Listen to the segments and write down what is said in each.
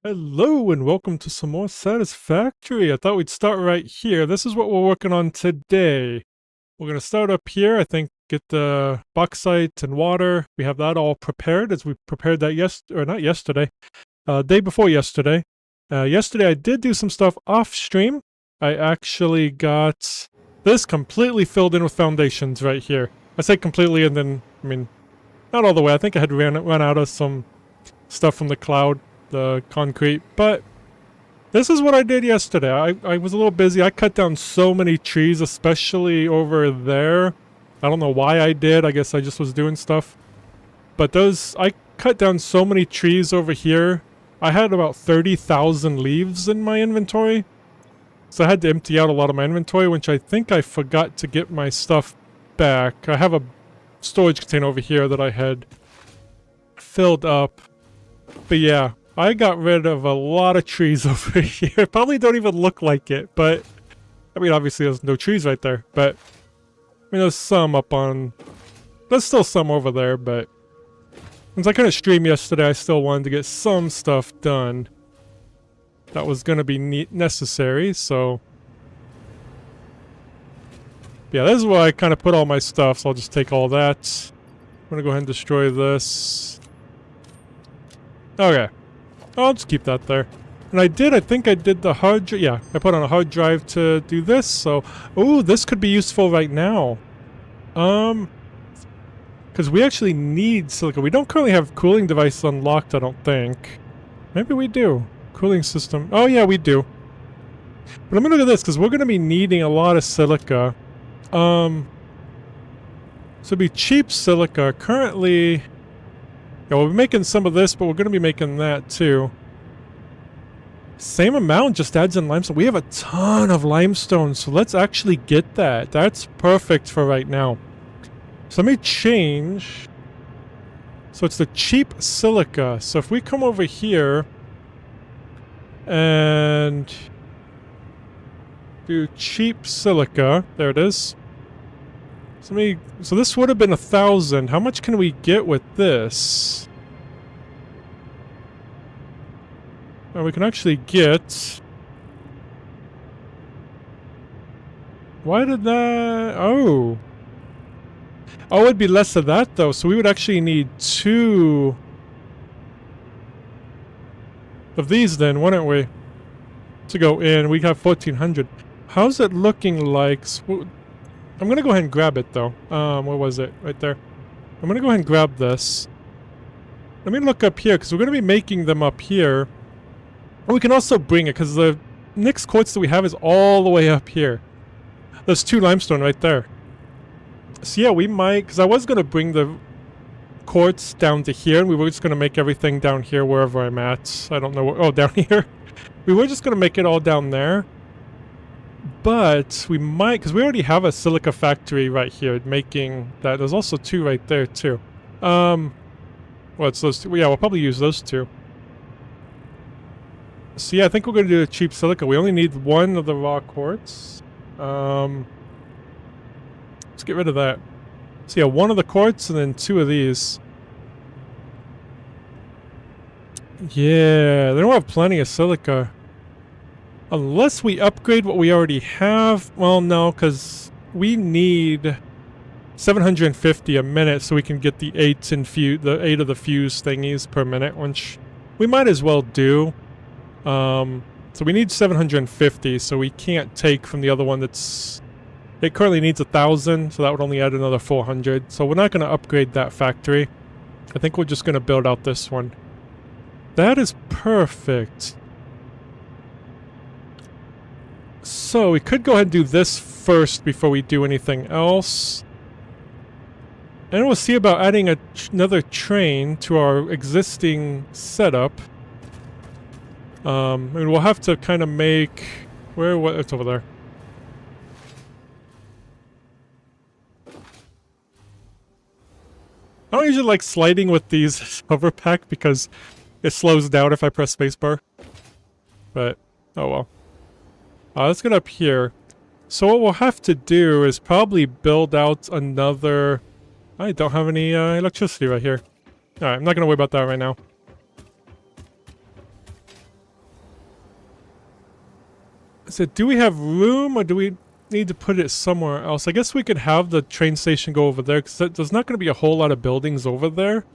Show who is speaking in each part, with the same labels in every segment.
Speaker 1: Hello and welcome to some more Satisfactory. I thought we'd start right here. This is what we're working on today. We're going to start up here, I think, get the bauxite and water. We have that all prepared as we prepared that not yesterday, day before yesterday. Yesterday I did do some stuff off stream. I actually got this completely filled in with foundations right here. I say completely and then, not all the way. I think I had run out of some stuff from the cloud. The concrete, but this is what I did yesterday. I was a little busy. I cut down so many trees, especially over there. I don't know why I did. I guess I just was doing stuff. But I cut down so many trees over here. I had about 30,000 leaves in my inventory. So I had to empty out a lot of my inventory, which I think I forgot to get my stuff back. I have a storage container over here that I had filled up. But yeah. I got rid of a lot of trees over here. Probably don't even look like it, but... obviously there's no trees right there, but... there's some up on... There's still some over there, but... Since I couldn't stream yesterday, I still wanted to get some stuff done. That was gonna be necessary, so... Yeah, this is where I kind of put all my stuff, so I'll just take all that. I'm gonna go ahead and destroy this. Okay. I'll just keep that there. And I think I did the hard drive. Yeah, I put on a hard drive to do this, so... Ooh, this could be useful right now. Because we actually need silicon. We don't currently have cooling device unlocked, I don't think. Maybe we do. Cooling system. Oh yeah, we do. But I'm gonna do this, because we're gonna be needing a lot of silica. So it'd be cheap silica. Currently... Yeah, we'll be making some of this, but we're going to be making that too. Same amount, just adds in limestone. We have a ton of limestone, so let's actually get that. That's perfect for right now. So let me change. So it's the cheap silica. So if we come over here and do cheap silica, there it is. So this would have been 1,000. How much can we get with this? Well, we can actually get... Why did that... Oh. Oh, it'd be less of that, though. So we would actually need 2 of these then, wouldn't we? To go in. We have 1,400. How's it looking like... I'm gonna go ahead and grab it though. Where was it? Right there. I'm gonna go ahead and grab this. Let me look up here, because we're gonna be making them up here. And we can also bring it, because the next quartz that we have is all the way up here. There's 2 limestone right there. So yeah, we might, because I was gonna bring the quartz down to here, and we were just gonna make everything down here wherever I'm at. I don't know where, oh, down here. We were just gonna make it all down there. But we might, because we already have a silica factory right here making that. There's also 2 right there too. Well, it's those 2. Yeah, we'll probably use those 2. So yeah, I think we're going to do a cheap silica. We only need 1 of the raw quartz. Let's get rid of that. So yeah, 1 of the quartz and then 2 of these. Yeah, they don't have plenty of silica. Unless we upgrade what we already have. Well, no, because we need 750 a minute so we can get the 8 of the fuse thingies per minute, which we might as well do. So we need 750, so we can't take from the other one that's... It currently needs 1,000, so that would only add another 400. So we're not going to upgrade that factory. I think we're just going to build out this one. That is perfect. So, we could go ahead and do this first before we do anything else. And we'll see about adding another train to our existing setup. We'll have to kind of make... It's over there. I don't usually like sliding with these hover pack because it slows down if I press spacebar. But, oh well. Let's get up here. So what we'll have to do is probably build out another... I don't have any electricity right here. Alright, I'm not going to worry about that right now. So do we have room, or do we need to put it somewhere else? I guess we could have the train station go over there, because there's not going to be a whole lot of buildings over there.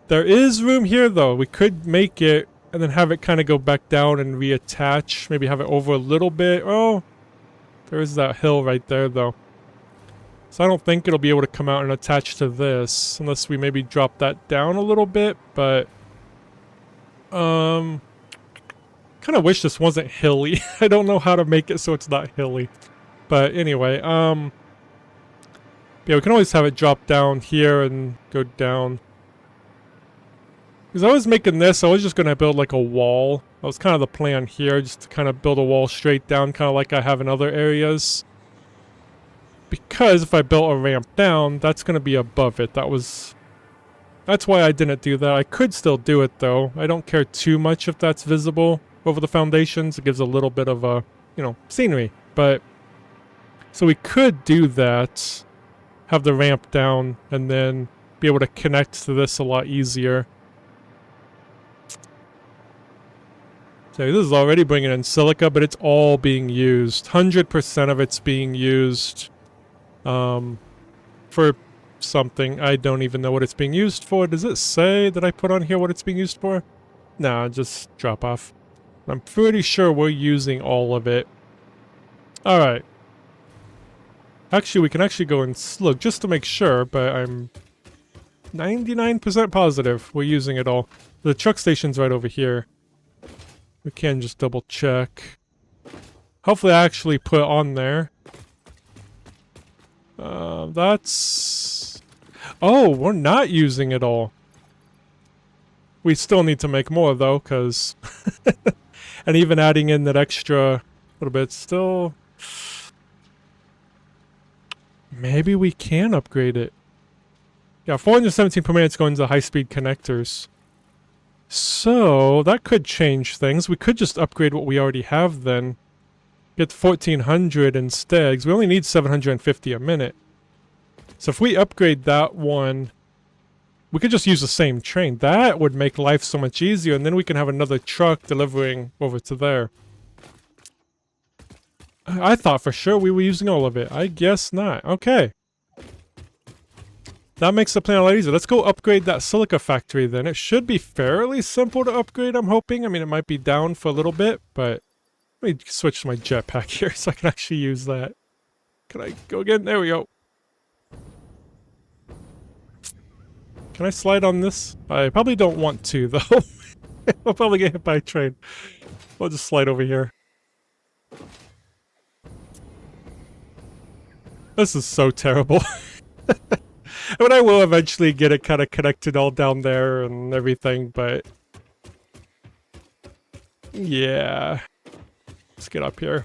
Speaker 1: There is room here, though. We could make it, and then have it kind of go back down and reattach. Maybe have it over a little bit. Oh, there is that hill right there, though. So I don't think it'll be able to come out and attach to this, unless we maybe drop that down a little bit, but... kind of wish this wasn't hilly. I don't know how to make it so it's not hilly. But anyway, yeah, we can always have it drop down here and go down. Because I was making this, I was just going to build like a wall. That was kind of the plan here, just to kind of build a wall straight down, kind of like I have in other areas. Because if I built a ramp down, that's going to be above it. That's why I didn't do that. I could still do it, though. I don't care too much if that's visible over the foundations. It gives a little bit of a, you know, scenery. But, so we could do that. Have the ramp down, and then be able to connect to this a lot easier. So this is already bringing in silica, but it's all being used. 100% of it's being used for something. I don't even know what it's being used for. Does it say that I put on here what it's being used for? Nah, just drop off. I'm pretty sure we're using all of it. Alright. Actually, we can actually go and look just to make sure, but I'm 99% positive we're using it all. The truck station's right over here. We can just double check. Hopefully I actually put on there. That's... Oh, we're not using it all. We still need to make more, though, because... and even adding in that extra little bit, still... Maybe we can upgrade it. Yeah, 417 per minute's going to high-speed connectors. So, that could change things. We could just upgrade what we already have, then. Get 1400 instead, because we only need 750 a minute. So if we upgrade that one, we could just use the same train. That would make life so much easier, and then we can have another truck delivering over to there. I thought for sure we were using all of it. I guess not. Okay. That makes the plan a lot easier. Let's go upgrade that silica factory then. It should be fairly simple to upgrade, I'm hoping. I mean, it might be down for a little bit, but... Let me switch to my jetpack here so I can actually use that. Can I go again? There we go. Can I slide on this? I probably don't want to, though. I'll probably get hit by a train. I'll just slide over here. This is so terrible. But I will eventually get it kind of connected all down there and everything, but... Yeah... Let's get up here.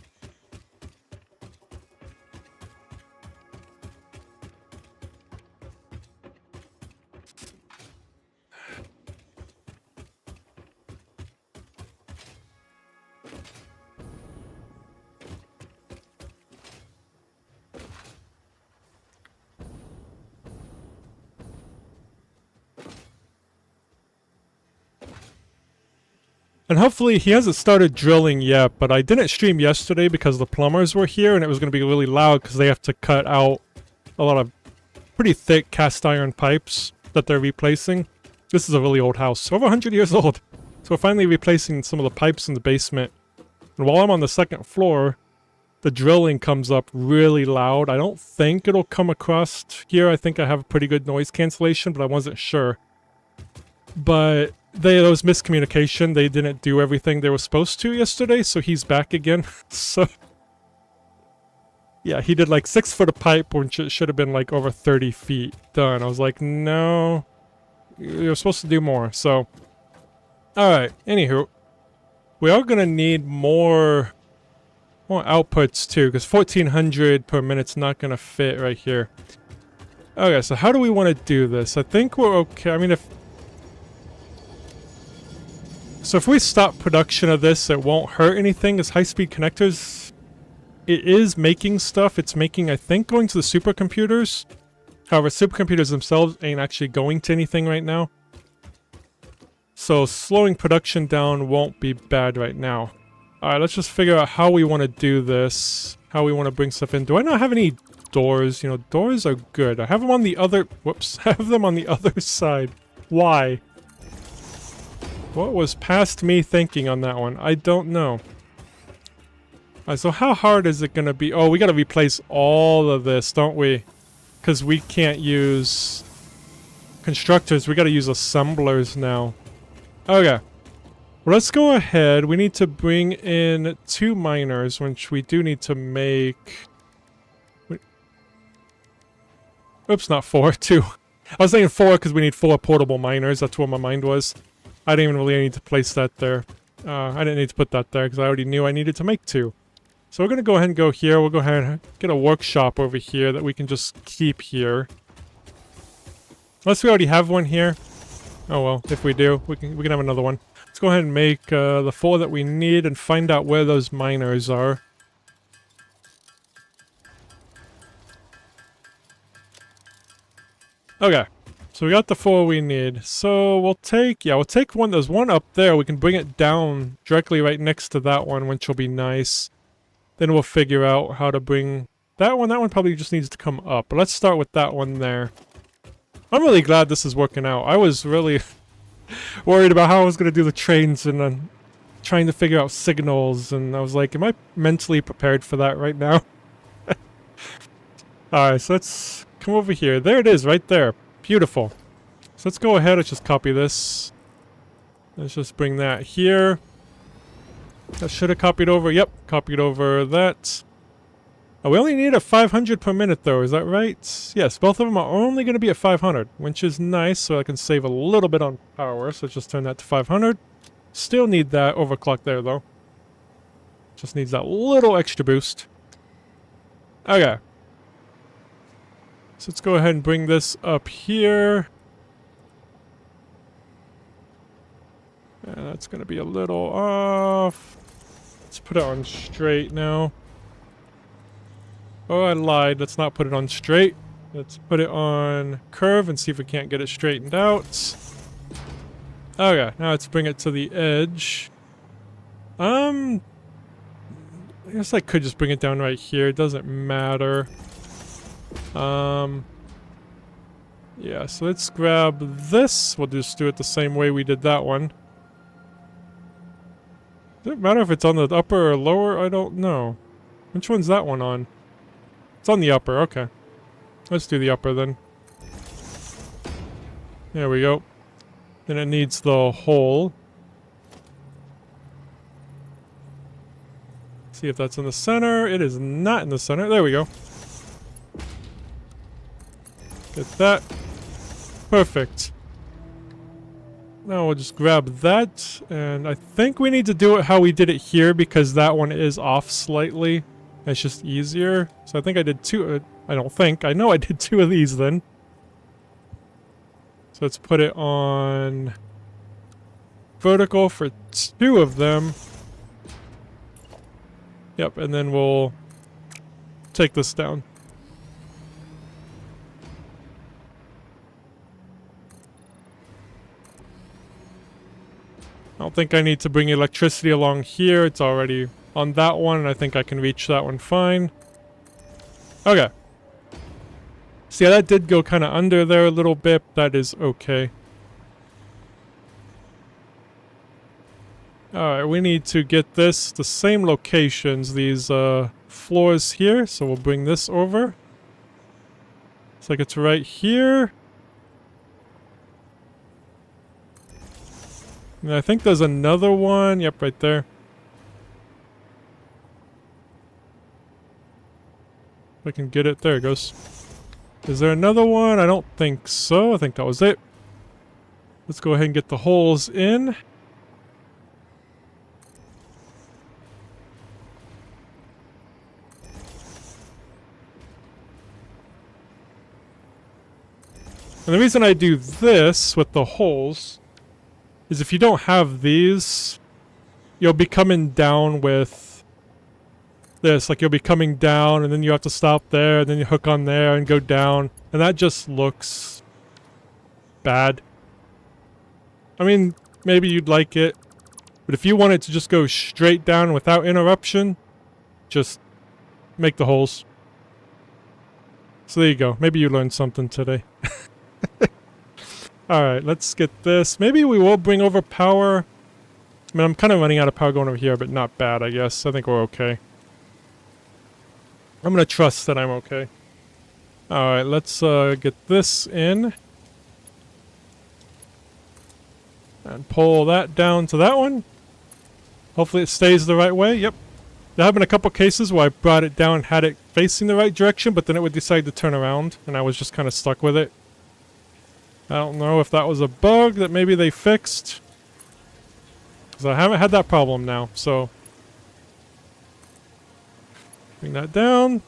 Speaker 1: And hopefully he hasn't started drilling yet, but I didn't stream yesterday because the plumbers were here and it was going to be really loud because they have to cut out a lot of pretty thick cast iron pipes that they're replacing. This is a really old house, over 100 years old. So we're finally replacing some of the pipes in the basement. And while I'm on the second floor, the drilling comes up really loud. I don't think it'll come across here. I think I have a pretty good noise cancellation, but I wasn't sure. But... there was miscommunication. They didn't do everything they were supposed to yesterday, so he's back again. So, yeah, he did like 6 foot of pipe, which should have been like over 30 feet done. I was like, no, you're supposed to do more. So, alright, anywho, we are going to need more outputs too, because 1400 per minute's not going to fit right here. Okay, so how do we want to do this? I think we're okay. I mean, if we stop production of this, it won't hurt anything, as high-speed connectors, it is making stuff. It's making, I think, going to the supercomputers. However, supercomputers themselves ain't actually going to anything right now. So slowing production down won't be bad right now. Alright, let's just figure out how we want to do this. How we want to bring stuff in. Do I not have any doors? You know, doors are good. I have them on the other... Whoops. I have them on the other side. Why? What was past me thinking on that one? I don't know. Alright, so how hard is it gonna be? Oh, we gotta replace all of this, don't we? Because we can't use... constructors. We gotta use assemblers now. Okay. Well, let's go ahead. We need to bring in 2 miners, which we do need to make... Oops, not 4, 2. I was saying 4 because we need 4 portable miners. That's what my mind was. I didn't even really need to place that there. I didn't need to put that there because I already knew I needed to make 2. So we're going to go ahead and go here. We'll go ahead and get a workshop over here that we can just keep here. Unless we already have one here. Oh well, if we do, we can have another one. Let's go ahead and make the 4 that we need and find out where those miners are. Okay, so we got the 4 we need. So we'll take one. There's one up there. We can bring it down directly right next to that one, which will be nice. Then we'll figure out how to bring that one. That one probably just needs to come up. But let's start with that one there. I'm really glad this is working out. I was really worried about how I was going to do the trains and then trying to figure out signals. And I was like, am I mentally prepared for that right now? Alright, so let's come over here. There it is, right there. Beautiful. So let's go ahead. Let's just copy this. Let's just bring that here. That should have copied over. Yep, copied over that. Oh, we only need a 500 per minute though, is that right? Yes, both of them are only going to be at 500, which is nice, so I can save a little bit on power. So let's just turn that to 500. Still need that overclock there though. Just needs that little extra boost. Okay. So let's go ahead and bring this up here. And that's going to be a little off. Let's put it on straight now. Oh, I lied. Let's not put it on straight. Let's put it on curve and see if we can't get it straightened out. Okay, now let's bring it to the edge. I guess I could just bring it down right here. It doesn't matter. Yeah, so let's grab this. We'll just do it the same way we did that one. Does it matter if it's on the upper or lower? I don't know. Which one's that one on? It's on the upper, okay. Let's do the upper then. There we go. Then it needs the hole. See if that's in the center. It is not in the center. There we go. Get that. Perfect. Now we'll just grab that, and I think we need to do it how we did it here because that one is off slightly. It's just easier. So I think I did 2. I don't think. I know I did 2 of these then. So let's put it on vertical for 2 of them. Yep, and then we'll take this down. I don't think I need to bring electricity along here. It's already on that one, and I think I can reach that one fine. Okay. See, that did go kind of under there a little bit. That is okay. Alright, we need to get this, the same locations, these floors here. So we'll bring this over. Looks like it's right here. And I think there's another one. Yep, right there. If I can get it. There it goes. Is there another one? I don't think so. I think that was it. Let's go ahead and get the holes in. And the reason I do this with the holes is if you don't have these, you'll be coming down with this. Like, you'll be coming down, and then you have to stop there, and then you hook on there and go down. And that just looks bad. I mean, maybe you'd like it. But if you want it to just go straight down without interruption, just make the holes. So there you go. Maybe you learned something today. Alright, let's get this. Maybe we will bring over power. I mean, I'm kind of running out of power going over here, but not bad, I guess. I think we're okay. I'm going to trust that I'm okay. Alright, let's get this in. And pull that down to that one. Hopefully it stays the right way. Yep. There have been a couple cases where I brought it down and had it facing the right direction, but then it would decide to turn around, and I was just kind of stuck with it. I don't know if that was a bug that maybe they fixed. Because I haven't had that problem now, so... Bring that down.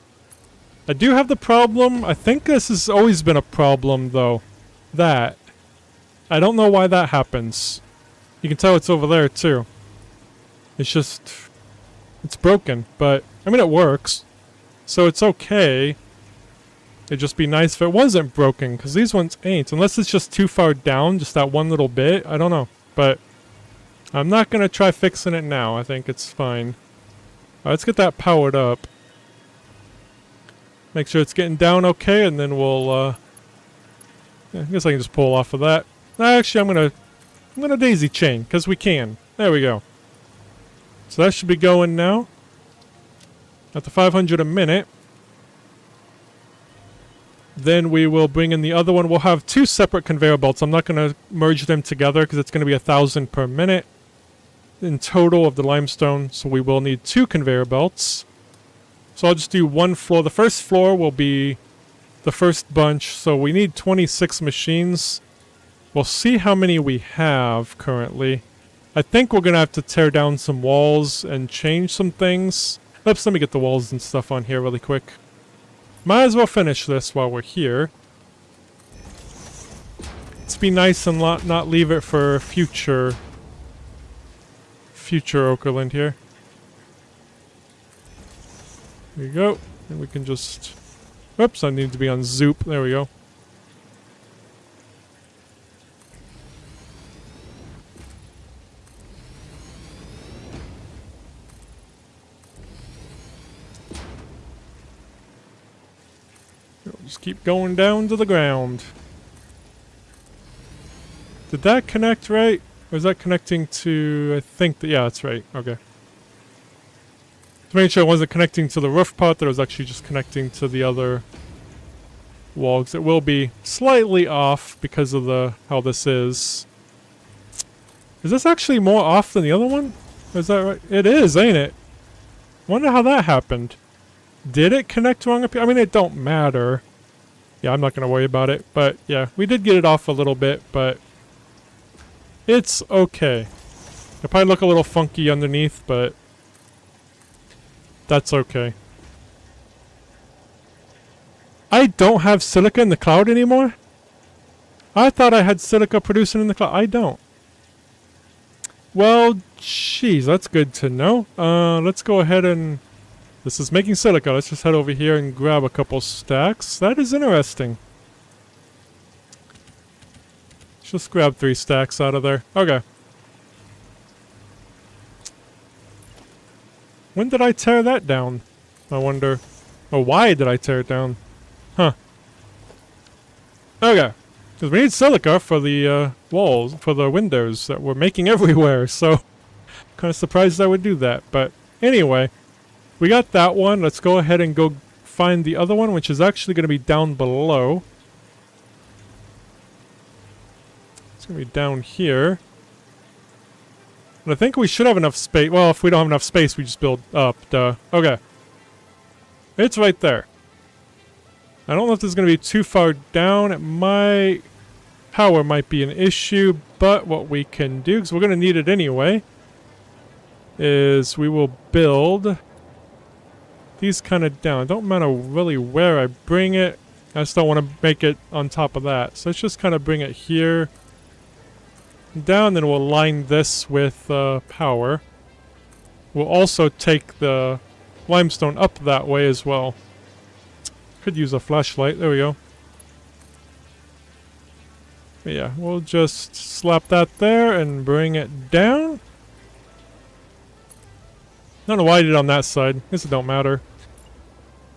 Speaker 1: I do have the problem. I think this has always been a problem, though. That. I don't know why that happens. You can tell it's over there, too. It's just... It's broken, but... I mean, it works. So it's okay. It'd just be nice if it wasn't broken, because these ones ain't. Unless it's just too far down, just that one little bit. I don't know. But... I'm not going to try fixing it now. I think it's fine. Alright, let's get that powered up. Make sure it's getting down okay, and then we'll, yeah, I guess I can just pull off of that. Actually, I'm gonna daisy chain, because we can. There we go. So that should be going now. At the 500 a minute. Then we will bring in the other one. We'll have two separate conveyor belts. I'm not going to merge them together, because it's going to be 1,000 per minute in total of the limestone. So we will need two conveyor belts. So I'll just do one floor. The first floor will be the first bunch. So we need 26 machines. We'll see how many we have currently. I think we're going to have to tear down some walls and change some things. Oops, let me get the walls and stuff on here really quick. Might as well finish this while we're here. Let's be nice and not leave it for future Okerlund here. There you go. And we can just... Oops, I need to be on Zoop. There we go. Just keep going down to the ground. Did that connect right? Or is that connecting to... I think that... Yeah, that's right. Okay. To make sure it wasn't connecting to the roof part, that it was actually just connecting to the other wall. 'Cause it will be slightly off because of how this is. Is this actually more off than the other one? Or is that right? It is, ain't it? Wonder how that happened. Did it connect wrong up here? I mean, it don't matter. Yeah, I'm not going to worry about it. But, yeah, we did get it off a little bit, but... It's okay. It'll probably look a little funky underneath, but... That's okay. I don't have silica in the cloud anymore? I thought I had silica producing in the cloud. I don't. Well, jeez, that's good to know. Let's go ahead and... This is making silica. Let's just head over here and grab a couple stacks. That is interesting. Let's just grab 3 stacks out of there. Okay. When did I tear that down? I wonder. Or why did I tear it down? Huh. Okay. Because we need silica for the walls, for the windows that we're making everywhere. So, kind of surprised I would do that. But anyway. We got that one. Let's go ahead and go find the other one, which is actually going to be down below. It's going to be down here. And I think we should have enough space. Well, if we don't have enough space, we just build up. Duh. Okay. It's right there. I don't know if this is going to be too far down. It might... Power might be an issue, but what we can do, because we're going to need it anyway, is we will build... These kind of down. It don't matter really where I bring it. I just don't want to make it on top of that. So let's just kind of bring it here. Down, then we'll line this with power. We'll also take the limestone up that way as well. Could use a flashlight. There we go. But yeah, we'll just slap that there and bring it down. don't know why I did it on that side. I guess it don't matter.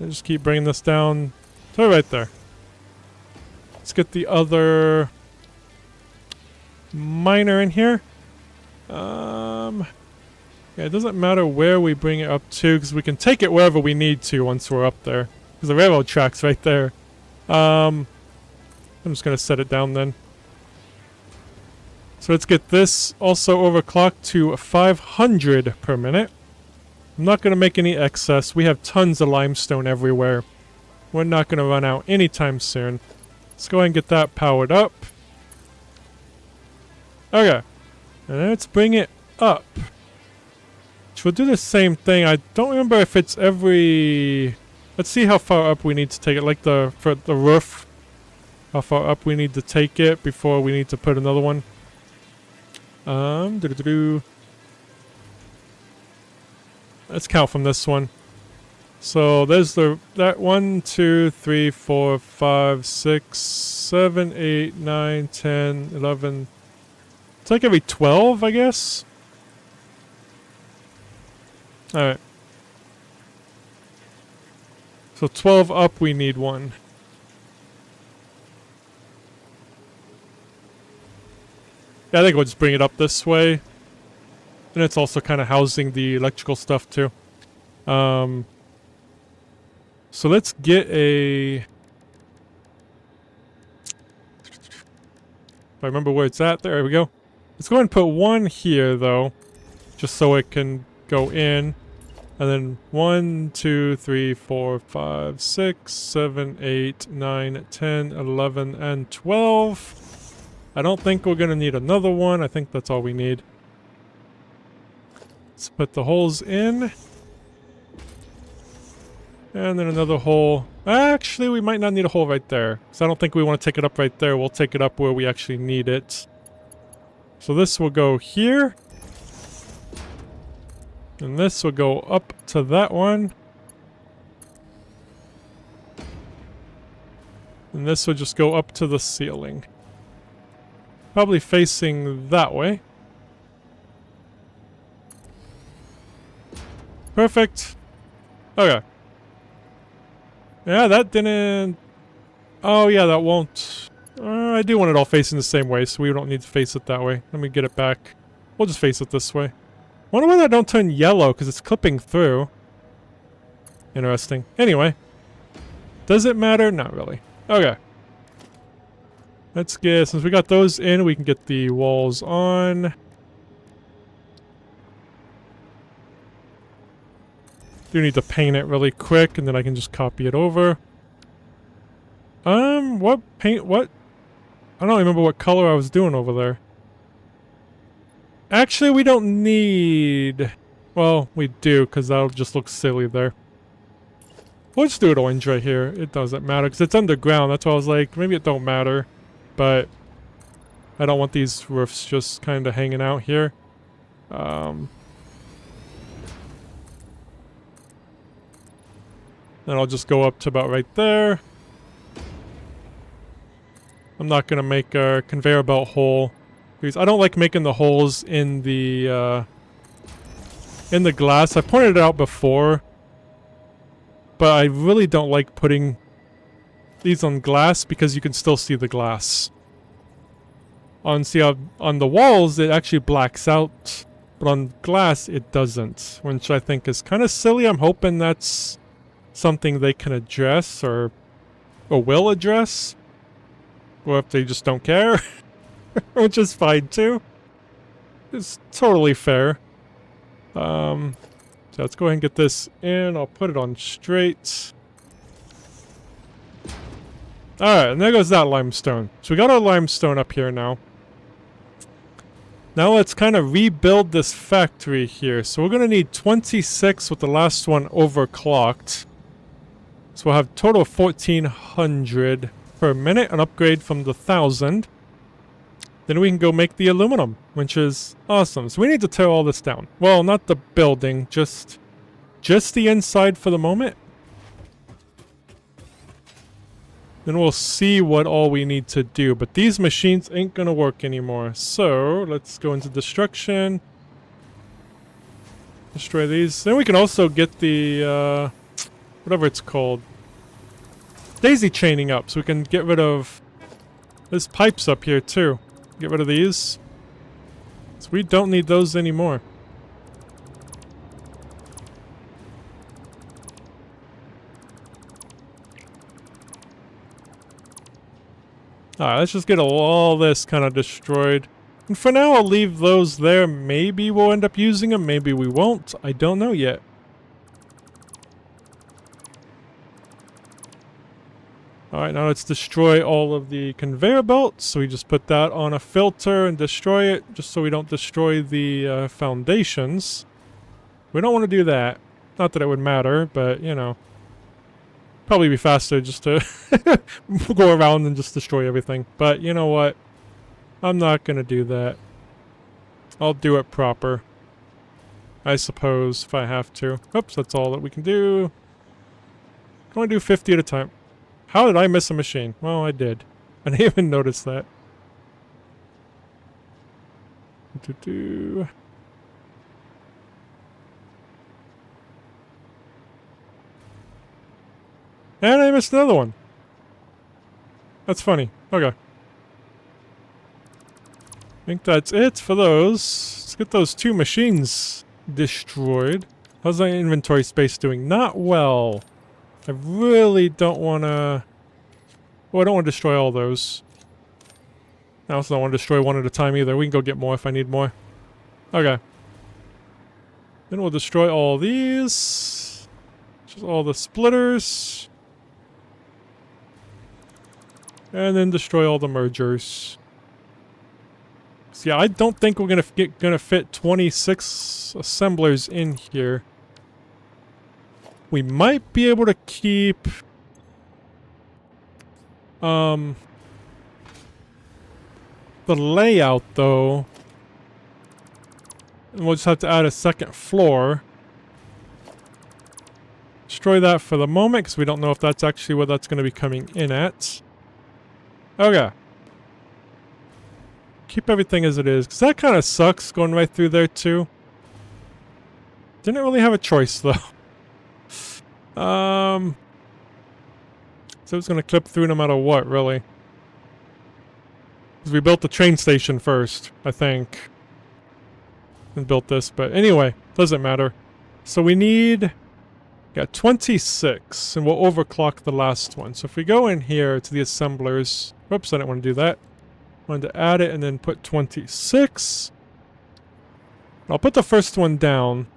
Speaker 1: I just keep bringing this down to right there. Let's get the other miner in here. Yeah, it doesn't matter where we bring it up to, because we can take it wherever we need to once we're up there. Because the railroad track's right there. I'm just gonna set it down then. So let's get this also overclocked to 500 per minute. I'm not gonna make any excess. We have tons of limestone everywhere. We're not gonna run out anytime soon. Let's go ahead and get that powered up. Okay. And let's bring it up. Which we'll do the same thing. I don't remember if it's every... Let's see how far up we need to take it. Like for the roof. How far up we need to take it before we need to put another one. Let's count from this one. So there's that 1, 2, 3, 4, 5, 6, 7, 8, 9, 10, 11. It's like every 12, I guess. Alright. So 12 up, we need one. Yeah, I think we'll just bring it up this way. And it's also kind of housing the electrical stuff too. So let's get a... If I remember where it's at, there we go. Let's go ahead and put one here though. Just so it can go in. And then 1, 2, 3, 4, 5, 6, 7, 8, 9, 10, 11, and 12. I don't think we're going to need another one. I think that's all we need. Let's put the holes in. And then another hole. Actually, we might not need a hole right there. Because I don't think we want to take it up right there. We'll take it up where we actually need it. So this will go here. And this will go up to that one. And this will just go up to the ceiling. Probably facing that way. Perfect. Okay. Yeah, that didn't... Oh yeah, that won't... I do want it all facing the same way, so we don't need to face it that way. Let me get it back. We'll just face it this way. Wonder why that don't turn yellow, because it's clipping through. Interesting. Anyway. Does it matter? Not really. Okay. Let's get... Since we got those in, we can get the walls on. Do need to paint it really quick, and then I can just copy it over. What paint... What? I don't remember what color I was doing over there. Actually, we don't need... Well, we do, because that'll just look silly there. We'll just do it orange right here. It doesn't matter, because it's underground. That's why I was like, maybe it don't matter. But I don't want these roofs just kind of hanging out here. Then I'll just go up to about right there. I'm not going to make a conveyor belt hole. Because I don't like making the holes in the glass. I've pointed it out before. But I really don't like putting these on glass because you can still see the glass. On the walls it actually blacks out. But on glass it doesn't. Which I think is kind of silly. I'm hoping that's something they can address or will address. Or if they just don't care. Which is fine too. It's totally fair. So let's go ahead and get this in. I'll put it on straight. Alright, and there goes that limestone. So we got our limestone up here now. Now let's kind of rebuild this factory here. So we're going to need 26 with the last one overclocked. So we'll have a total of 1,400 per minute, an upgrade from the 1,000. Then we can go make the aluminum, which is awesome. So we need to tear all this down. Well, not the building, just the inside for the moment. Then we'll see what all we need to do. But these machines ain't gonna work anymore. So let's go into destruction. Destroy these. Then we can also get the, whatever it's called. Daisy chaining up, so we can get rid of... There's pipes up here, too. Get rid of these. So we don't need those anymore. Alright, let's just get all this kind of destroyed. And for now, I'll leave those there. Maybe we'll end up using them, maybe we won't. I don't know yet. Alright, now let's destroy all of the conveyor belts. So we just put that on a filter and destroy it, just so we don't destroy the foundations. We don't want to do that. Not that it would matter, but, you know. Probably be faster just to go around and just destroy everything. But you know what? I'm not gonna do that. I'll do it proper. I suppose, if I have to. Oops, that's all that we can do. Can only do 50 at a time. How did I miss a machine? Well, I did. I didn't even notice that. And I missed another one. That's funny. Okay. I think that's it for those. Let's get those 2 machines destroyed. How's my inventory space doing? Not well. I really don't want to... Well, I don't want to destroy all those. I also don't want to destroy one at a time either. We can go get more if I need more. Okay. Then we'll destroy all these. Just all the splitters. And then destroy all the mergers. So yeah, I don't think we're gonna fit 26 assemblers in here. We might be able to keep the layout though. And we'll just have to add a second floor. Destroy that for the moment, because we don't know if that's actually what that's going to be coming in at. Okay. Keep everything as it is, because that kind of sucks going right through there too. Didn't really have a choice though. So it's going to clip through no matter what, really. Because we built the train station first, I think. And built this, but anyway, doesn't matter. So we need... Got 26, and we'll overclock the last one. So if we go in here to the assemblers... Whoops, I didn't want to do that. I wanted to add it and then put 26. I'll put the first one down.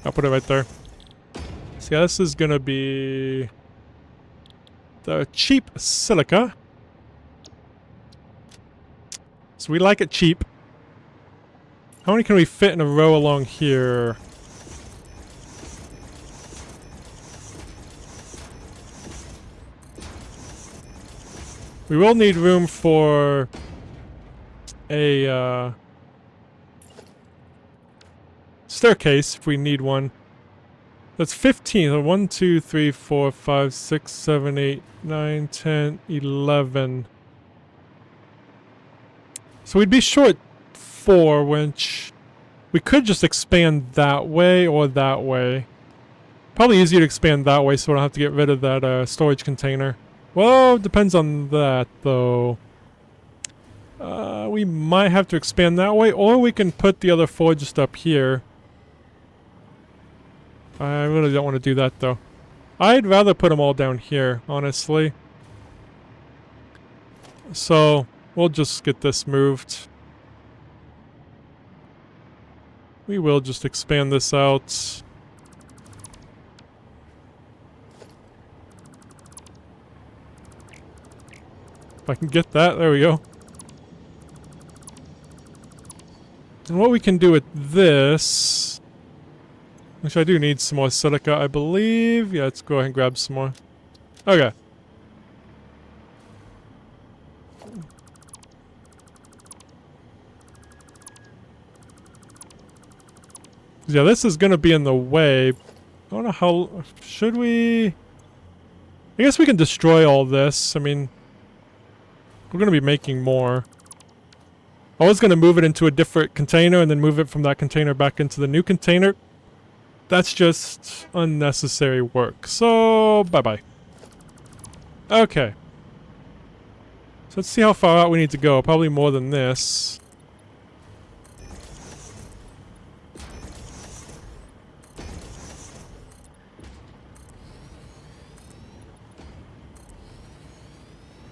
Speaker 1: I'll put it right there. So yeah, this is gonna be... the cheap silica. So we like it cheap. How many can we fit in a row along here? We will need room for a staircase if we need one. That's 15. So 1, 2, 3, 4, 5, 6, 7, 8, 9, 10, 11. So we'd be short 4, which we could just expand that way or that way. Probably easier to expand that way so we don't have to get rid of that storage container. Well, it depends on that, though. We might have to expand that way, or we can put the other 4 just up here. I really don't want to do that, though. I'd rather put them all down here, honestly. So, we'll just get this moved. We will just expand this out. If I can get that, there we go. And what we can do with this... Which I do need some more silica, I believe. Yeah, let's go ahead and grab some more. Okay. Yeah, this is gonna be in the way. I don't know how... Should we... I guess we can destroy all this. I mean... We're gonna be making more. I was going to move it into a different container and then move it from that container back into the new container. That's just unnecessary work. So, bye-bye. Okay. So let's see how far out we need to go. Probably more than this.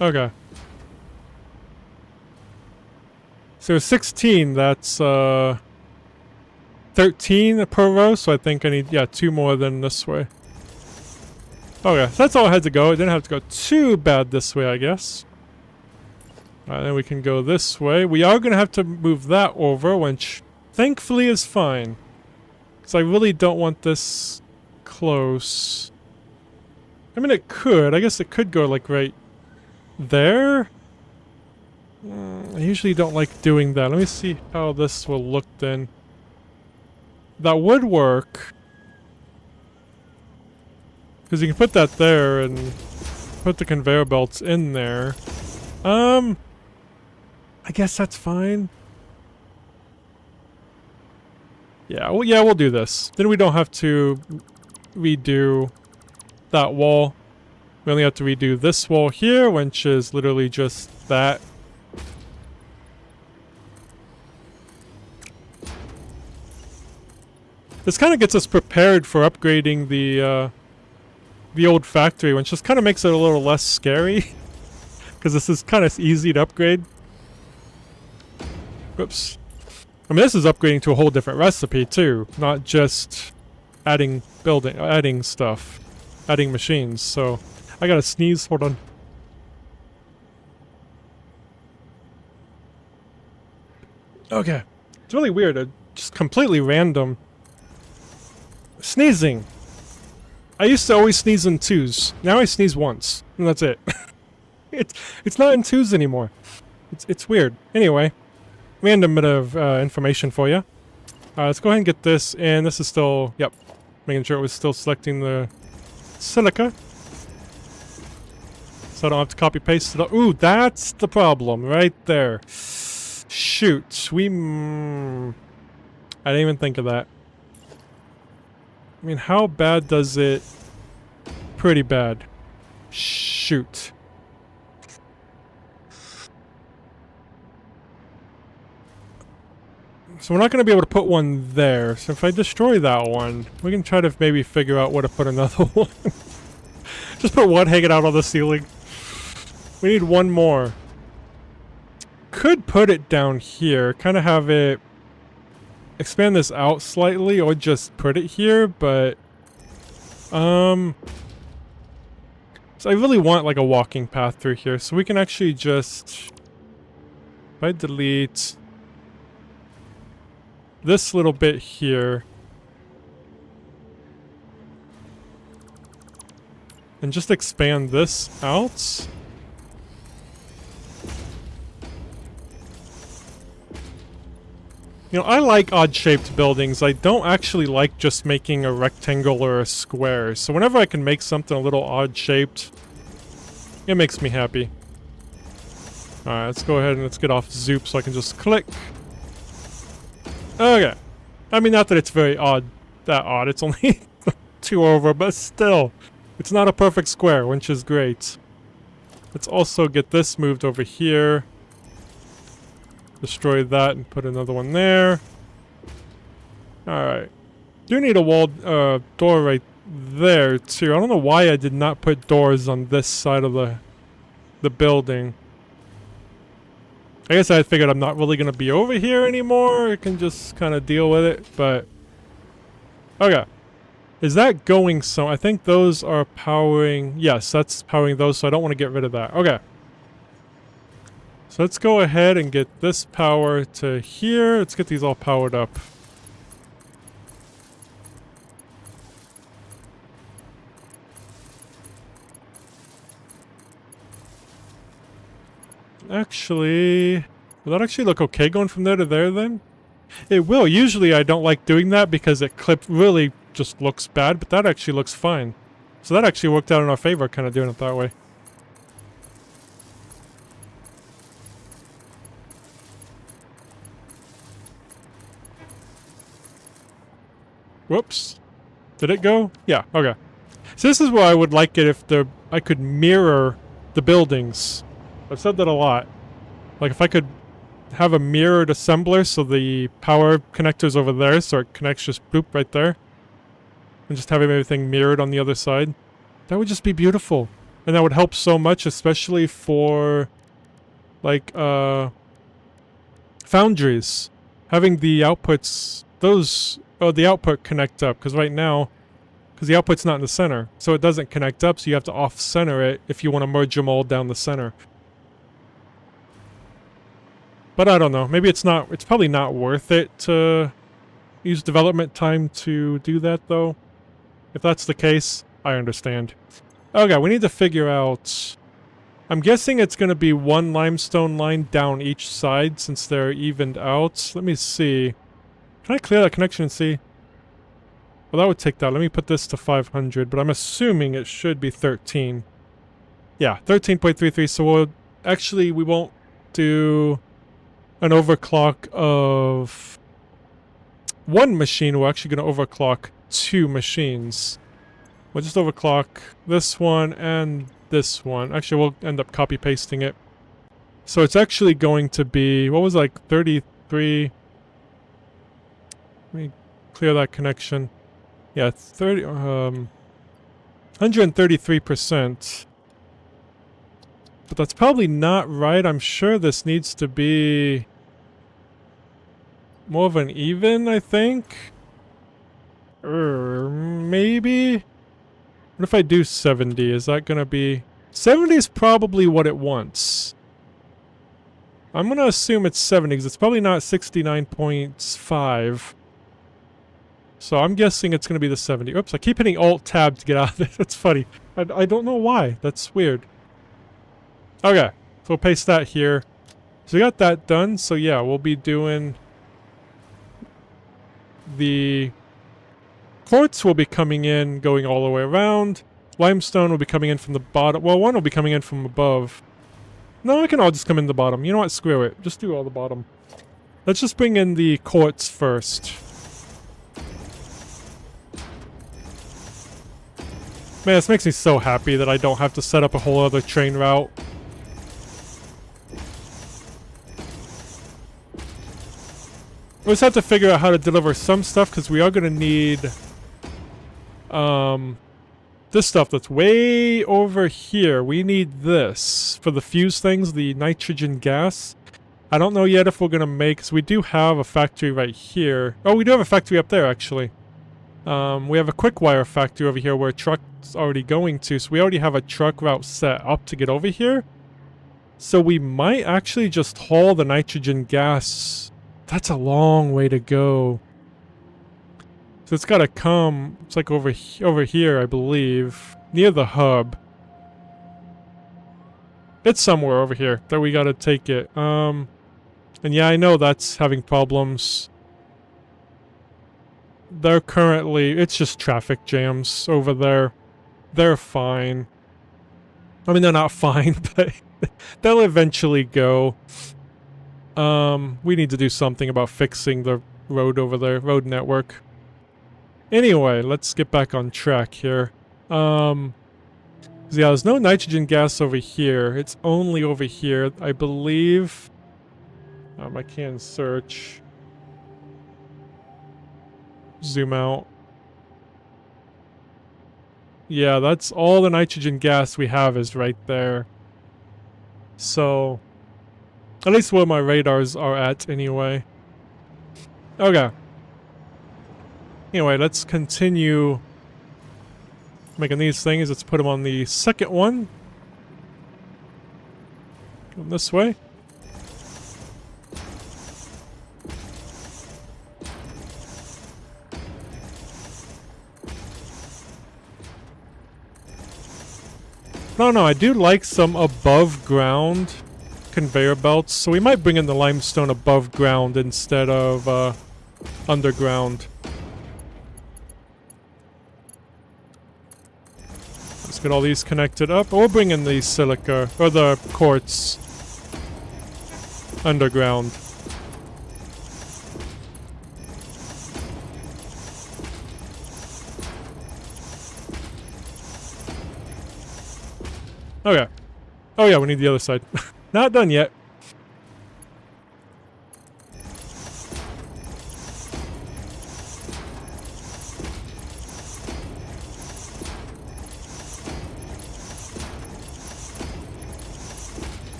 Speaker 1: Okay. So 16, that's 13 per row, so I think I need, yeah, 2 more than this way. Okay, so that's all I had to go. It didn't have to go too bad this way, I guess. Alright, then we can go this way. We are going to have to move that over, which thankfully is fine. Because I really don't want this close. I mean, it could. I guess it could go, like, right there. I usually don't like doing that. Let me see how this will look then. That would work. Because you can put that there and put the conveyor belts in there. I guess that's fine. Yeah, we'll do this. Then we don't have to redo that wall. We only have to redo this wall here, which is literally just that. This kind of gets us prepared for upgrading the old factory, which just kind of makes it a little less scary. Because this is kind of easy to upgrade. Whoops. I mean, this is upgrading to a whole different recipe too, not just adding stuff, adding machines. So, I gotta sneeze. Hold on. Okay. It's really weird. Just completely random. Sneezing. I used to always sneeze in 2s. Now I sneeze once, and that's it. It's not in 2s anymore. It's weird. Anyway, random bit of information for you. Let's go ahead and get this, and this is still, yep, making sure it was still selecting the silica. So I don't have to copy paste it. Ooh, that's the problem right there. Shoot, I didn't even think of that. I mean, how bad does it? Pretty bad. Shoot. So we're not going to be able to put one there. So if I destroy that one, we can try to maybe figure out where to put another one. Just put one hanging out on the ceiling. We need one more. Could put it down here. Kind of have it expand this out slightly, or just put it here, but so I really want like a walking path through here, so we can actually just, if I delete this little bit here and just expand this out. You know, I like odd-shaped buildings. I don't actually like just making a rectangle or a square. So whenever I can make something a little odd-shaped, it makes me happy. Alright, let's go ahead and let's get off Zoop so I can just click. Okay. I mean, not that it's very odd. That odd. It's only 2 over, but still. It's not a perfect square, which is great. Let's also get this moved over here. Destroy that and put another one there. Alright. Do need a wall door right there too. I don't know why I did not put doors on this side of the building. I guess I figured I'm not really going to be over here anymore. I can just kind of deal with it, but okay. Is that going so? I think those are powering. Yes, that's powering those, so I don't want to get rid of that. Okay. So let's go ahead and get this power to here. Let's get these all powered up. Actually, will that actually look okay going from there to there then? It will. Usually I don't like doing that because it really just looks bad, but that actually looks fine. So that actually worked out in our favor, kind of doing it that way. Whoops. Did it go? Yeah, okay. So this is where I would like it if I could mirror the buildings. I've said that a lot. Like if I could have a mirrored assembler so the power connector's over there so it connects just boop right there. And just having everything mirrored on the other side. That would just be beautiful. And that would help so much, especially for like foundries. Having the outputs, the output connect up, because right now, because the output's not in the center, so it doesn't connect up, so you have to off-center it if you want to merge them all down the center. But I don't know, maybe it's probably not worth it to use development time to do that, though. If that's the case, I understand. Okay, we need to figure out... I'm guessing it's going to be one limestone line down each side since they're evened out. Let me see. Can I clear that connection and see? Well, that would take that. Let me put this to 500, but I'm assuming it should be 13. Yeah, 13.33, so we won't do an overclock of one machine. We're actually going to overclock 2 machines. We'll just overclock this one and this one. Actually, we'll end up copy-pasting it. So it's actually going to be, what was it, like 33... Let me clear that connection. Yeah, 133%. But that's probably not right. I'm sure this needs to be more of an even, I think. Maybe? What if I do 70? Is that gonna be... 70 is probably what it wants. I'm gonna assume it's 70 because it's probably not 69.5. So I'm guessing it's gonna be the 70. Oops, I keep hitting Alt-Tab to get out of it. That's funny. I don't know why. That's weird. Okay, so we'll paste that here. So we got that done. So yeah, we'll be doing... The quartz will be coming in, going all the way around. Limestone will be coming in from the bottom. Well, one will be coming in from above. No, it can all just come in the bottom. You know what? Screw it. Just do all the bottom. Let's just bring in the quartz first. Man, this makes me so happy that I don't have to set up a whole other train route. We just have to figure out how to deliver some stuff, because we are going to need this stuff that's way over here. We need this for the fuse things, the nitrogen gas. I don't know yet if we're going to make, because we do have a factory right here. Oh, we do have a factory up there, actually. We have a quick wire factory over here where a truck's already going to, so we already have a truck route set up to get over here. So we might actually just haul the nitrogen gas. That's a long way to go. So it's gotta come, it's like over here, I believe, near the hub. It's somewhere over here that we gotta take it. And yeah, I know that's having problems. They're currently, it's just traffic jams over there. They're fine. I mean, they're not fine, but they'll eventually go. We need to do something about fixing the road over there, road network. Anyway, let's get back on track here. Yeah, there's no nitrogen gas over here. It's only over here, I believe. I can search. Zoom out. Yeah, that's all the nitrogen gas we have is right there. So, at least where my radars are at anyway. Okay. Anyway, let's continue making these things. Let's put them on the second one. Going this way. No, I do like some above ground conveyor belts, so we might bring in the limestone above ground instead of underground. Let's get all these connected up. Or we'll bring in the silica, or the quartz underground. Okay. Oh yeah, we need the other side. Not done yet.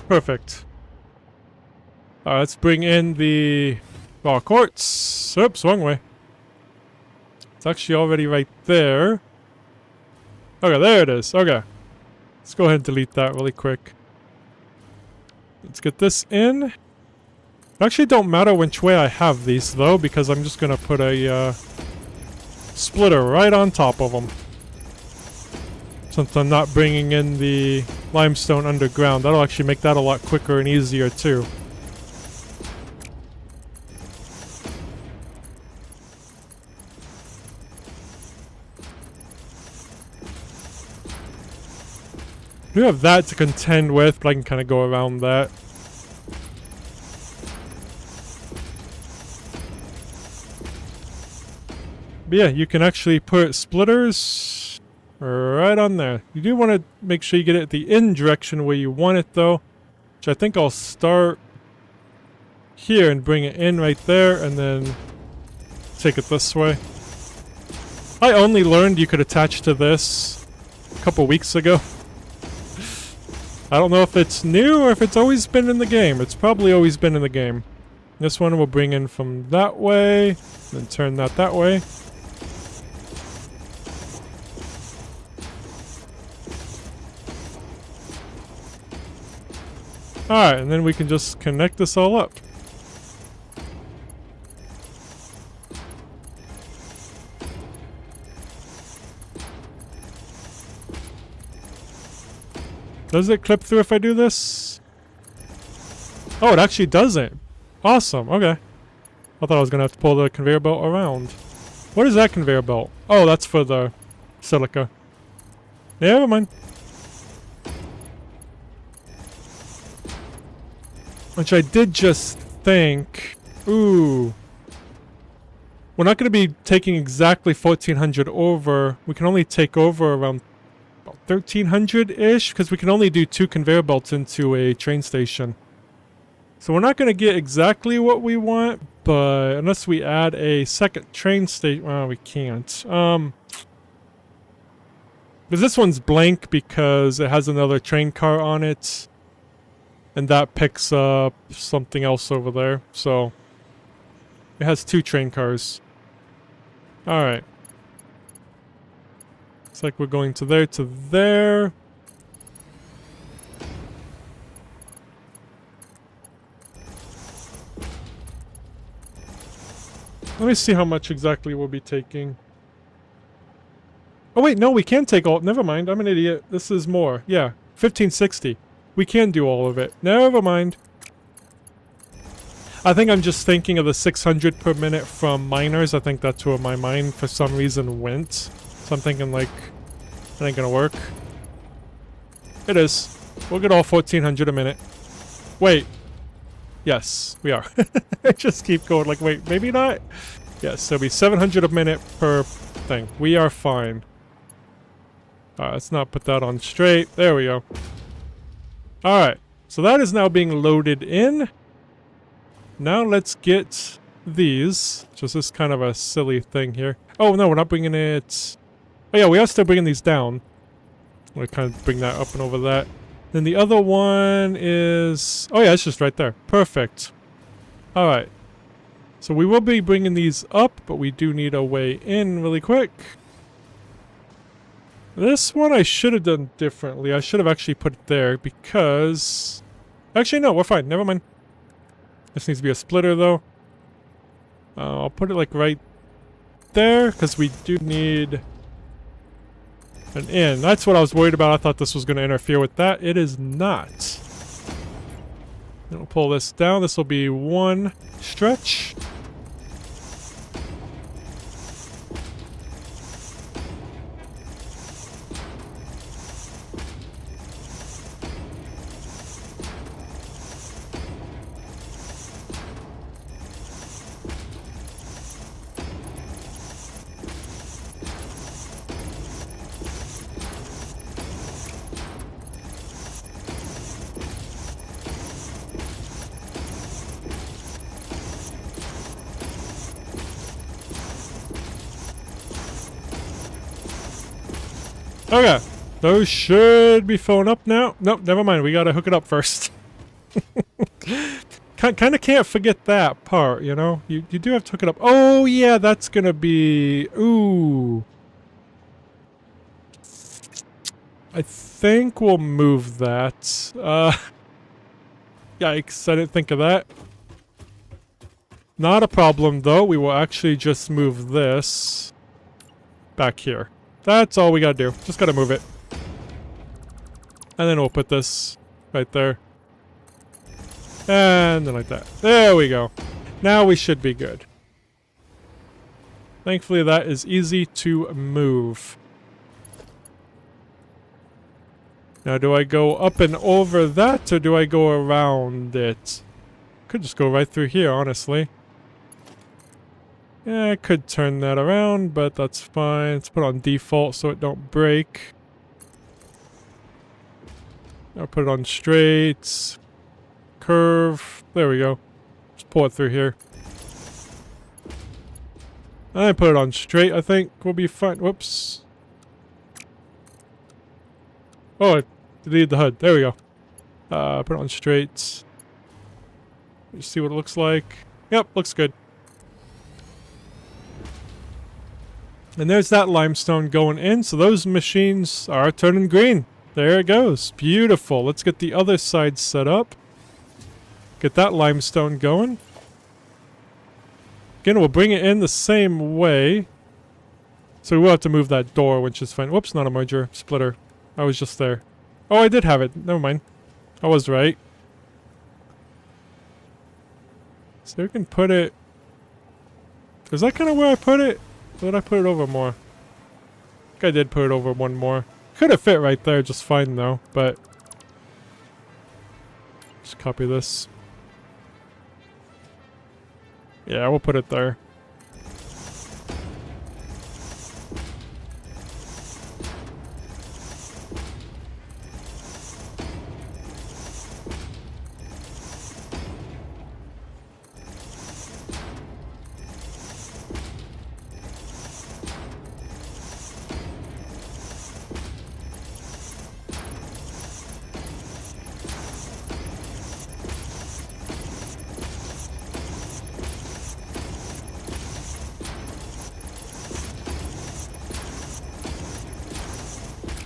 Speaker 1: Perfect. Let's bring in the raw quartz. Oops, wrong way. It's actually already right there. Okay, there it is. Okay. Let's go ahead and delete that really quick. Let's get this in. It actually don't matter which way I have these though, because I'm just gonna put a splitter right on top of them. Since I'm not bringing in the limestone underground, that'll actually make that a lot quicker and easier too. We have that to contend with, but I can kind of go around that. But yeah, you can actually put splitters right on there. You do want to make sure you get it the in direction where you want it though. Which I think I'll start here and bring it in right there and then take it this way. I only learned you could attach to this a couple weeks ago. I don't know if it's new or if it's always been in the game. It's probably always been in the game. This one we'll bring in from that way, then turn that way. Alright, and then we can just connect this all up. Does it clip through if I do this? Oh, it actually doesn't. Awesome, okay. I thought I was gonna have to pull the conveyor belt around. What is that conveyor belt? Oh, that's for the silica. Never mind. Which I did just think... Ooh. We're not going to be taking exactly 1400 over. We can only take over around 1300-ish, because we can only do 2 conveyor belts into a train station. So we're not going to get exactly what we want, but unless we add a second train station... Well, we can't. Because this one's blank because it has another train car on it. And that picks up something else over there. So it has 2 train cars. Alright. Looks like we're going to there. Let me see how much exactly we'll be taking. Oh wait, no, we can take all... Never mind, I'm an idiot. This is more. Yeah, 1560. We can do all of it. Never mind. I think I'm just thinking of the 600 per minute from miners. I think that's where my mind for some reason went. So I'm thinking like, it ain't gonna work. It is. We'll get all 1400 a minute. Wait. Yes, we are. I just keep going like, wait, maybe not? Yes, it'll be 700 a minute per thing. We are fine. Alright, let's not put that on straight. There we go. Alright, so that is now being loaded in. Now let's get these. Just this kind of a silly thing here. Oh no, we're not bringing it... Oh yeah, we are still bringing these down. We'll kind of bring that up and over that. Then the other one is... Oh yeah, it's just right there. Perfect. Alright. So we will be bringing these up, but we do need a way in really quick. This one I should have done differently. I should have actually put it there because... Actually, no, we're fine. Never mind. This needs to be a splitter, though. I'll put it, like, right there because we do need an in. That's what I was worried about. I thought this was going to interfere with that. It is not. Then we'll pull this down. This will be one stretch. Okay. Those should be filling up now. Nope, never mind. We gotta hook it up first. Kind of can't forget that part, you know? You do have to hook it up. Oh, yeah, that's gonna be... Ooh. I think we'll move that. Yikes, I didn't think of that. Not a problem, though. We will actually just move this back here. That's all we gotta do. Just gotta move it. And then we'll put this right there. And then like that. There we go. Now we should be good. Thankfully, that is easy to move. Now, do I go up and over that, or do I go around it? Could just go right through here, honestly. Yeah, I could turn that around, but that's fine. Let's put it on default so it don't break. I'll put it on straight. Curve. There we go. Just pull it through here. I put it on straight, I think. We'll be fine. Whoops. Oh, I deleted the HUD. There we go. Put it on straight. Just see what it looks like. Yep, looks good. And there's that limestone going in, so those machines are turning green. There it goes. Beautiful. Let's get the other side set up. Get that limestone going. Again, we'll bring it in the same way. So we will have to move that door, which is fine. Whoops, not a merger. Splitter. I was just there. Oh, I did have it. Never mind. I was right. So we can put it... Is that kind of where I put it? Or did I put it over more? I think I did put it over one more. Could have fit right there just fine though, but... Just copy this. Yeah, we'll put it there.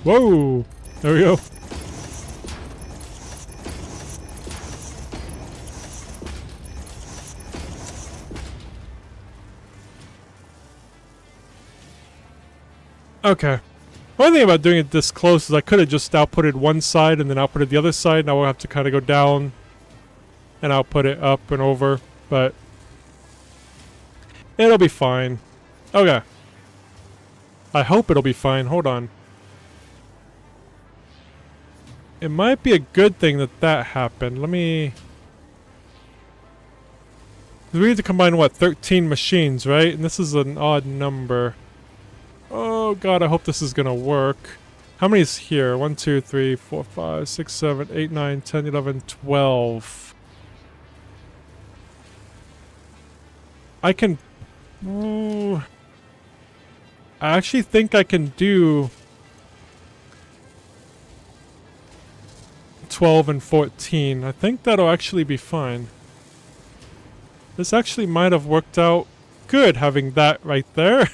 Speaker 1: Whoa! There we go. Okay. One thing about doing it this close is I could have just outputted one side and then outputted the other side. Now we'll have to kind of go down and output it up and over, but it'll be fine. Okay. I hope it'll be fine. Hold on. It might be a good thing that that happened. Let me... We need to combine, what, 13 machines, right? And this is an odd number. Oh god, I hope this is gonna work. How many is here? 1, 2, 3, 4, 5, 6, 7, 8, 9, 10, 11, 12. I can... I actually think I can do... 12 and 14. I think that'll actually be fine. This actually might have worked out good having that right there.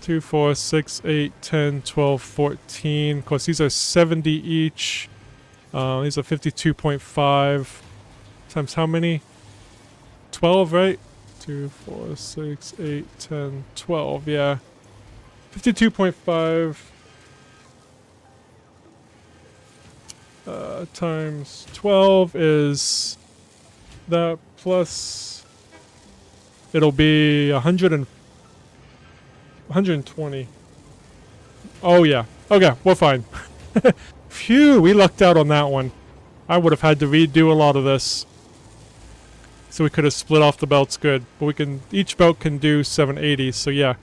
Speaker 1: 2, 4, 6, 8, 10, 12, 14. Of course, these are 70 each. These are 52.5. Times how many? 12, right? 2, 4, 6, 8, 10, 12. Yeah. 52.5. Times 12 is that plus it'll be 120. Oh yeah. Okay, we're fine. Phew, we lucked out on that one. I would have had to redo a lot of this. So we could have split off the belts good. But we can, each belt can do 780, so yeah.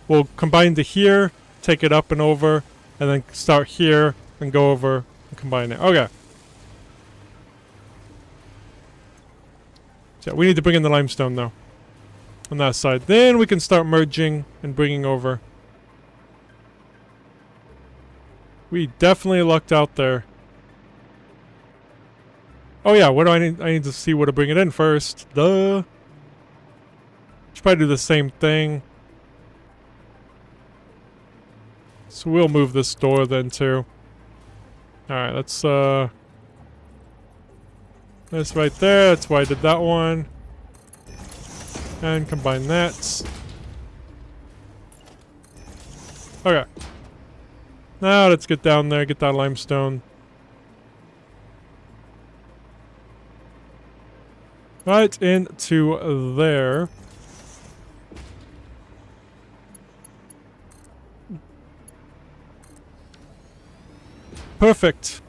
Speaker 1: We'll combine to here, take it up and over, and then start here and go over and combine it. Okay. So we need to bring in the limestone though. On that side. Then we can start merging and bringing over. We definitely lucked out there. Oh yeah, what do I need? I need to see where to bring it in first. Duh. Should probably do the same thing. So we'll move this door then too. Alright, let's that's right there. That's why I did that one. And combine that. Okay. Now let's get down there, get that limestone. Right into there. Perfect.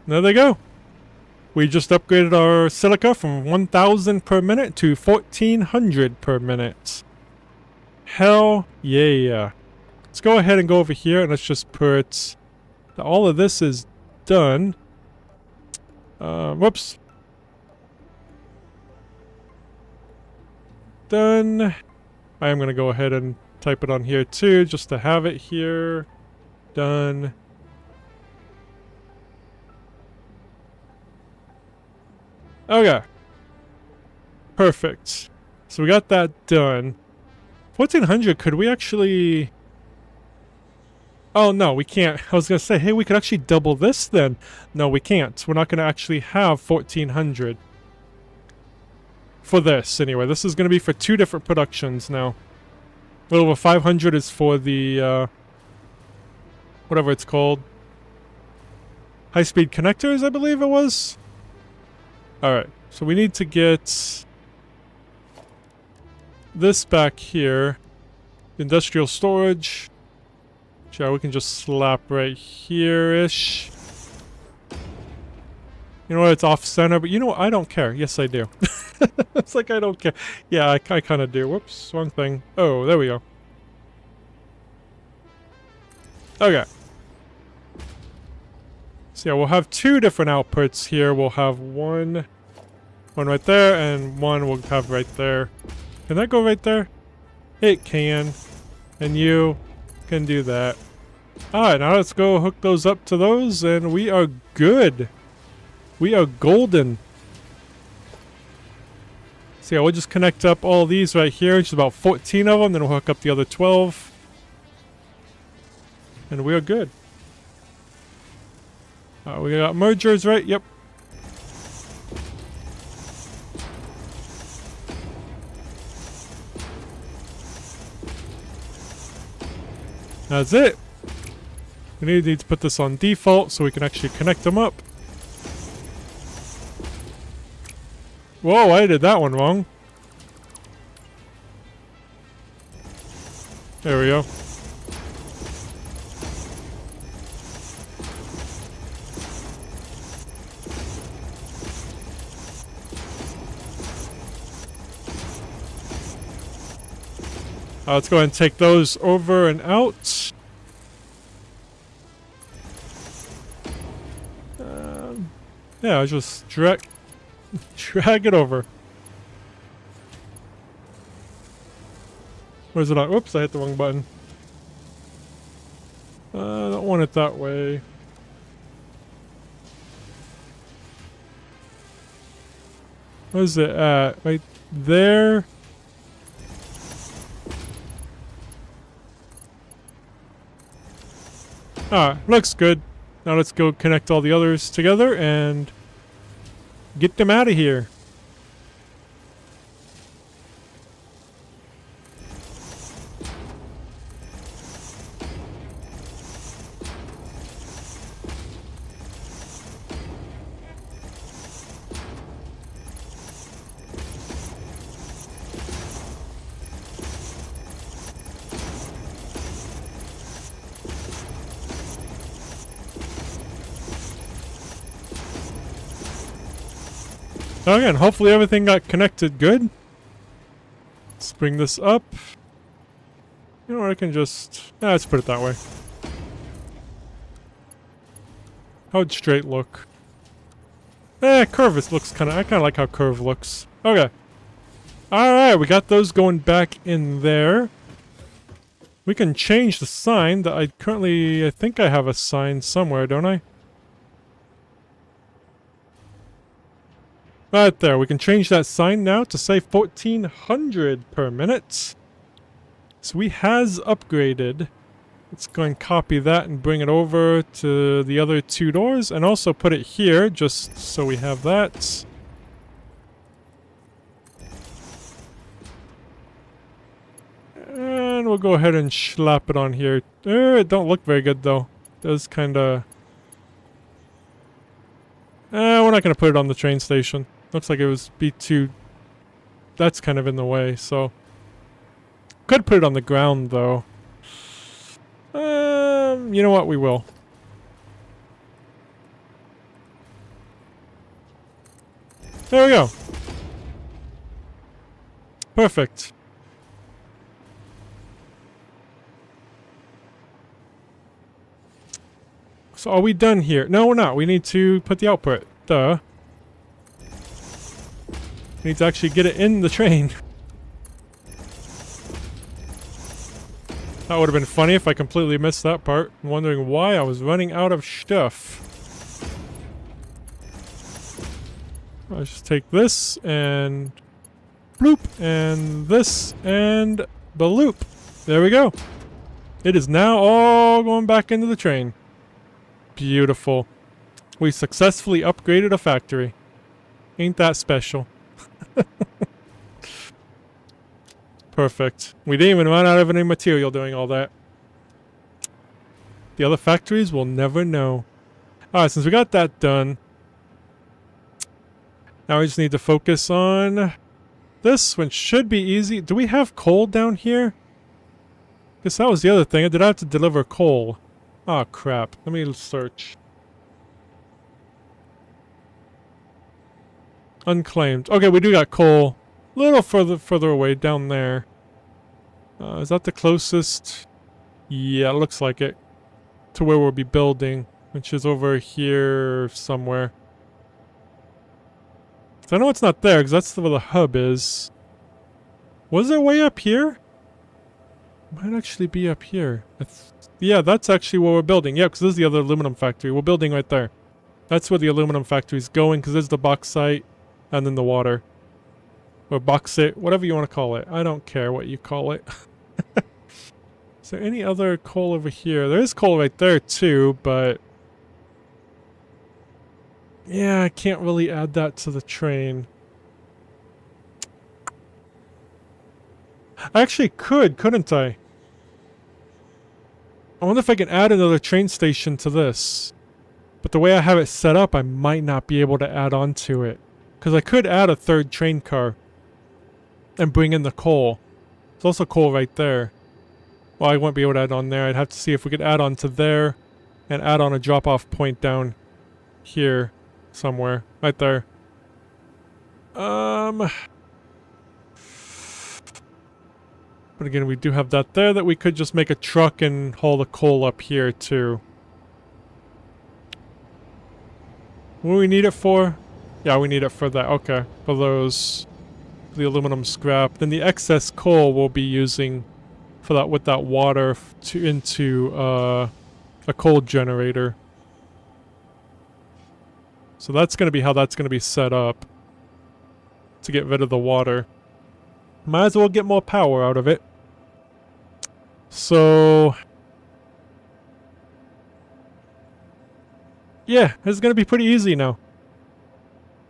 Speaker 1: There they go. We just upgraded our silica from 1,000 per minute to 1,400 per minute. Hell yeah. Let's go ahead and go over here and let's just put... all of this is done. Whoops. Done. I am going to go ahead and type it on here too, just to have it here. Done. Okay. Perfect. So we got that done. 1,400, could we actually... Oh, no, we can't. I was going to say, hey, we could actually double this then. No, we can't. We're not going to actually have 1,400. For this, anyway. This is going to be for 2 different productions now. A little over 500 is for the, whatever it's called. High-speed connectors, I believe it was. Alright, so we need to get this back here. Industrial storage. Sure, we can just slap right here-ish. You know what, it's off-center, but you know what, I don't care. Yes, I do. It's like I don't care. Yeah, I kind of do. Whoops, wrong thing. Oh, there we go. Okay. So yeah, we'll have 2 different outputs here. We'll have one right there, and one we'll have right there. Can that go right there? It can. And you can do that. Alright, now let's go hook those up to those, and we are good. We are golden. So yeah, we'll just connect up all these right here, which is about 14 of them, then we'll hook up the other 12. And we are good. We got mergers, right? Yep. That's it. We need to put this on default so we can actually connect them up. Whoa, I did that one wrong. There we go. Let's go ahead and take those over and out. Yeah, I'll just drag it over. Where's it at? Whoops, I hit the wrong button. I don't want it that way. Where's it at? Right there? Ah, looks good. Now let's go connect all the others together and get them out of here. Again, hopefully everything got connected good. Let's bring this up. You know what, I can just... let's put it that way. How'd straight look? Curve looks kinda... I kinda like how curve looks. Okay. Alright, we got those going back in there. We can change the sign that I think I have a sign somewhere, don't I? Right there, we can change that sign now to say 1400 per minute. So we has upgraded. Let's go and copy that and bring it over to the other two doors and also put it here just so we have that. And we'll go ahead and slap it on here. It don't look very good though. It does kinda... we're not gonna put it on the train station. Looks like it was B2. That's kind of in the way, so... Could put it on the ground though. You know what? We will. There we go. Perfect. So are we done here? No, we're not. We need to put the output. Duh. We need to actually get it in the train. That would have been funny if I completely missed that part. I'm wondering why I was running out of stuff. I'll just take this and bloop and this and the loop. There we go. It is now all going back into the train. Beautiful. We successfully upgraded a factory. Ain't that special? Perfect. We didn't even run out of any material doing all that. The other factories will never know. Alright, since we got that done, now we just need to focus on this, which should be easy. Do we have coal down here? Guess that was the other thing. Did I have to deliver coal? Oh crap. Let me search. Unclaimed. Okay, we do got coal. A little further away down there. Is that the closest? Yeah, it looks like it. To where we'll be building, which is over here somewhere. So I know it's not there, because that's where the hub is. Was it way up here? It might actually be up here. Yeah, that's actually where we're building. Yeah, because this is the other aluminum factory. We're building right there. That's where the aluminum factory is going, because there's the bauxite and then the water. Or bauxite, whatever you want to call it. I don't care what you call it. Is there any other coal over here? There is coal right there too, but... yeah, I can't really add that to the train. I actually could, couldn't I? I wonder if I can add another train station to this. But the way I have it set up, I might not be able to add on to it. Because I could add a third train car. And bring in the coal. There's also coal right there. Well, I won't be able to add on there. I'd have to see if we could add on to there. And add on a drop-off point down here. Somewhere. Right there. But again, we do have that there that we could just make a truck and haul the coal up here too. What do we need it for? Yeah, we need it for that. Okay. For those... the aluminum scrap. Then the excess coal we'll be using for that with that water into a coal generator. So that's going to be how that's going to be set up to get rid of the water. Might as well get more power out of it. So yeah, it's going to be pretty easy now.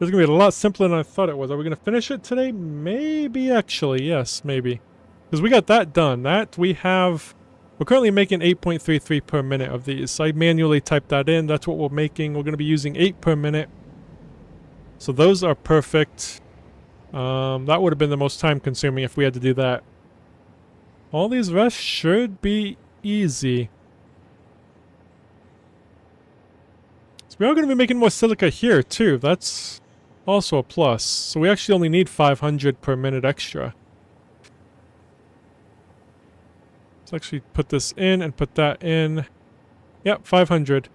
Speaker 1: It's going to be a lot simpler than I thought it was. Are we going to finish it today? Maybe, actually. Yes, maybe. Because we got that done. That we have... we're currently making 8.33 per minute of these. I manually typed that in. That's what we're making. We're going to be using 8 per minute. So those are perfect. That would have been the most time consuming if we had to do that. All these rests should be easy. So we are going to be making more silica here too. That's... also a plus. So we actually only need 500 per minute extra. Let's actually put this in and put that in. Yep, 500.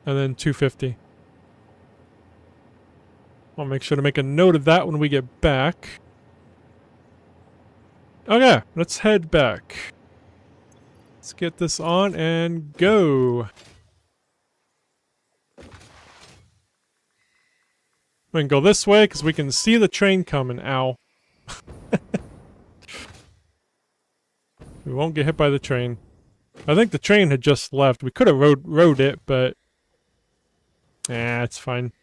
Speaker 1: And then 250. I'll make sure to make a note of that when we get back. Okay, let's head back. Let's get this on and go. We can go this way because we can see the train coming. Ow. We won't get hit by the train. I think the train had just left. We could have rode it, but... it's fine.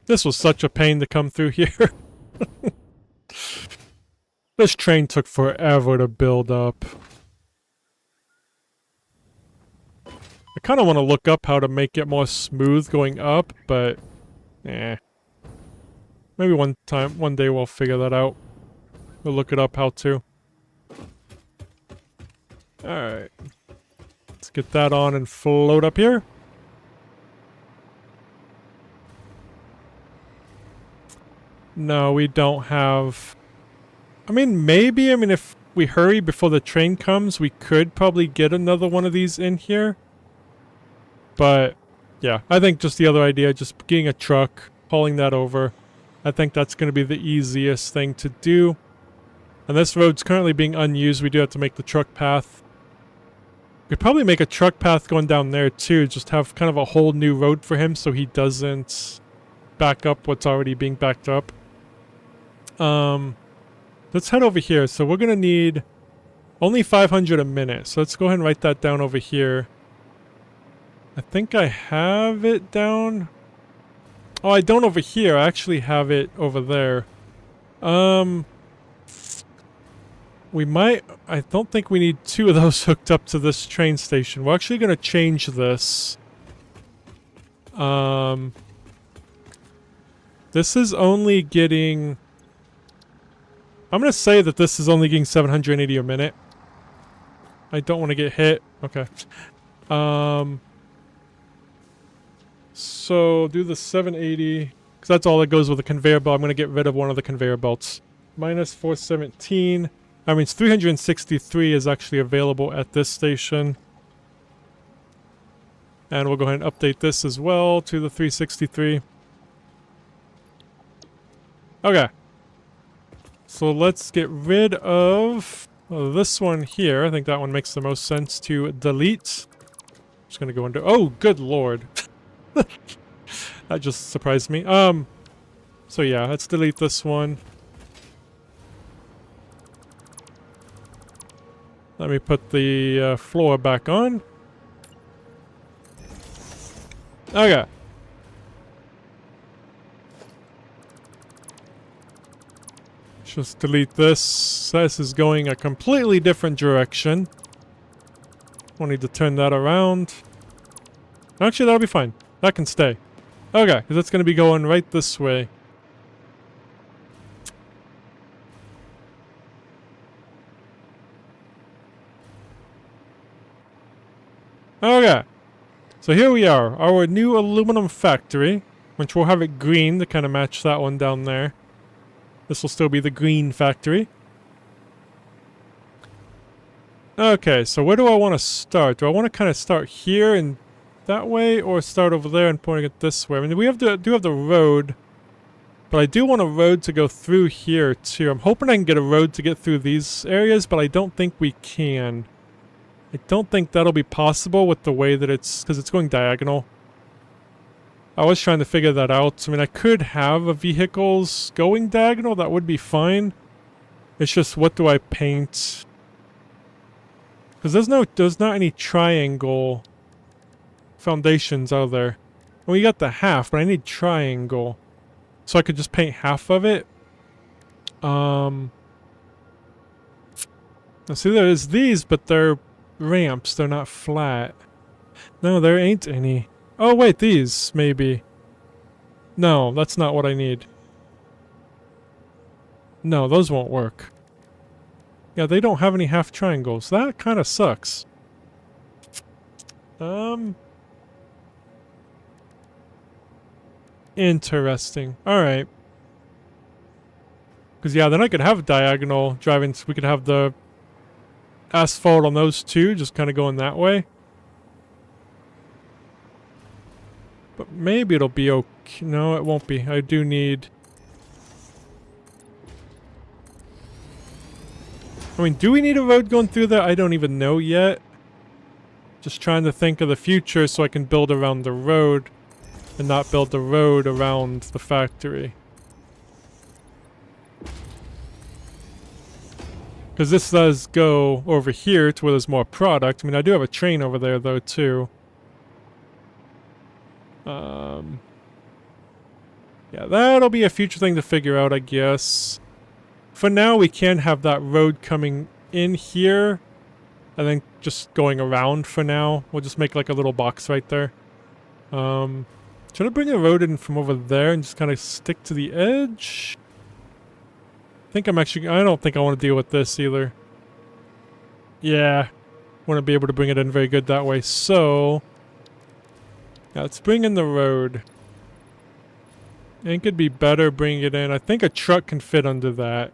Speaker 1: This was such a pain to come through here. This train took forever to build up. I kind of want to look up how to make it more smooth going up, but... Maybe one day we'll figure that out. We'll look it up how to. Alright. Let's get that on and float up here. No, we don't have... I mean, maybe. I mean, if we hurry before the train comes, we could probably get another one of these in here. But, yeah. I think just the other idea, just getting a truck, hauling that over. I think that's going to be the easiest thing to do. And this road's currently being unused. We do have to make the truck path. We could probably make a truck path going down there too. Just have kind of a whole new road for him so he doesn't back up what's already being backed up. Let's head over here. So we're going to need only 500 a minute. So let's go ahead and write that down over here. I think I have it down. Oh, I don't over here. I actually have it over there. We might... I don't think we need 2 of those hooked up to this train station. We're actually going to change this. This is only getting... I'm going to say that this is only getting 780 a minute. I don't want to get hit. Okay. So, do the 780. Because that's all that goes with the conveyor belt. I'm going to get rid of one of the conveyor belts. Minus 417. That means 363 is actually available at this station. And we'll go ahead and update this as well to the 363. Okay. So let's get rid of this one here. I think that one makes the most sense to delete. Just gonna go into... Oh, good lord. That just surprised me. So yeah, let's delete this one. Let me put the floor back on. Okay. Just delete this. This is going a completely different direction. We'll need to turn that around. Actually, that'll be fine. That can stay. Okay, because it's going to be going right this way. Okay. So here we are. Our new aluminum factory. Which we'll have it green to kind of match that one down there. This will still be the green factory. Okay, so where do I want to start? Do I want to kind of start here and that way, or start over there and pointing it this way? I mean, we have do have the road, but I do want a road to go through here too. I'm hoping I can get a road to get through these areas, but I don't think we can. I don't think that'll be possible with the way that it's, because it's going diagonal. I was trying to figure that out. I mean, I could have a vehicles going diagonal. That would be fine. It's just, what do I paint? Because there's not any triangle foundations, are there? Well, you got the half, but I need triangle. So I could just paint half of it. Now see, there's these, but they're ramps. They're not flat. No, there ain't any. Oh, wait, these, maybe. No, that's not what I need. No, those won't work. Yeah, they don't have any half triangles. That kind of sucks. Interesting. Alright. Because, yeah, then I could have diagonal driving. We could have the asphalt on those two, just kind of going that way. But maybe it'll be okay. No, it won't be. I do need... I mean, do we need a road going through there? I don't even know yet. Just trying to think of the future so I can build around the road and not build the road around the factory. Because this does go over here to where there's more product. I mean, I do have a train over there, though, too. Yeah, that'll be a future thing to figure out, I guess. For now, we can have that road coming in here and then just going around for now. We'll just make like a little box right there. Should I bring a road in from over there and just kind of stick to the edge? I don't think I want to deal with this either. Yeah, wouldn't be able to bring it in very good that way. So, yeah, let's bring in the road. It could be better bringing it in. I think a truck can fit under that.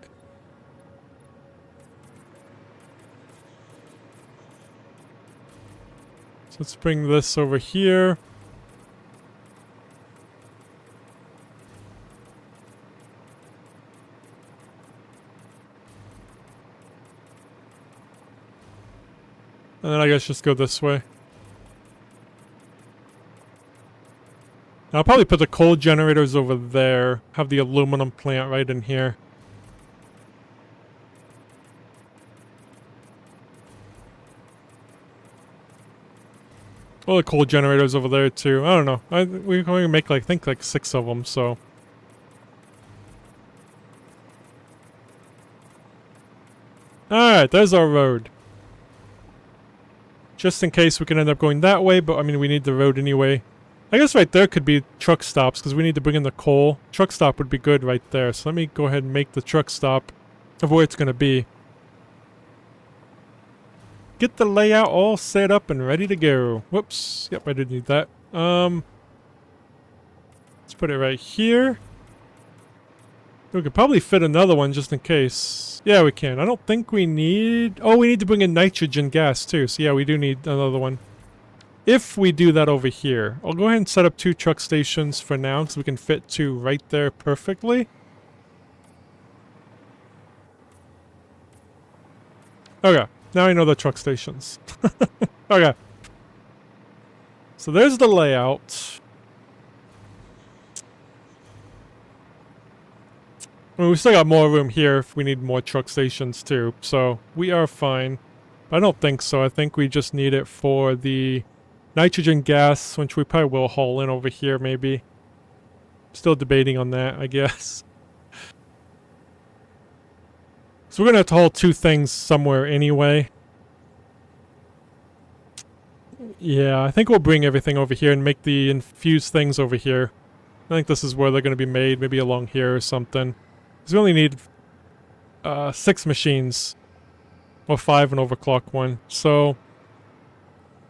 Speaker 1: So let's bring this over here. And then I guess just go this way. I'll probably put the coal generators over there. Have the aluminum plant right in here. Well, the coal generators over there too. I don't know. We're going to make like, I think like 6 of them, so. Alright, there's our road. Just in case we can end up going that way, but I mean, we need the road anyway. I guess right there could be truck stops, because we need to bring in the coal. Truck stop would be good right there, so let me go ahead and make the truck stop of where it's going to be. Get the layout all set up and ready to go. Whoops. Yep, I did need that. Let's put it right here. We could probably fit another one just in case. Yeah, we can. I don't think we need... Oh, we need to bring in nitrogen gas too. So yeah, we do need another one. If we do that over here, I'll go ahead and set up 2 truck stations for now, so we can fit 2 right there perfectly. Okay, now I know the truck stations. Okay. So there's the layout. I mean, we still got more room here if we need more truck stations too, so we are fine. But I don't think so. I think we just need it for the nitrogen gas, which we probably will haul in over here, maybe. Still debating on that, I guess. So we're gonna have to haul 2 things somewhere anyway. Yeah, I think we'll bring everything over here and make the infused things over here. I think this is where they're gonna be made, maybe along here or something. Because we only need 6 machines. Or 5 an overclock one. So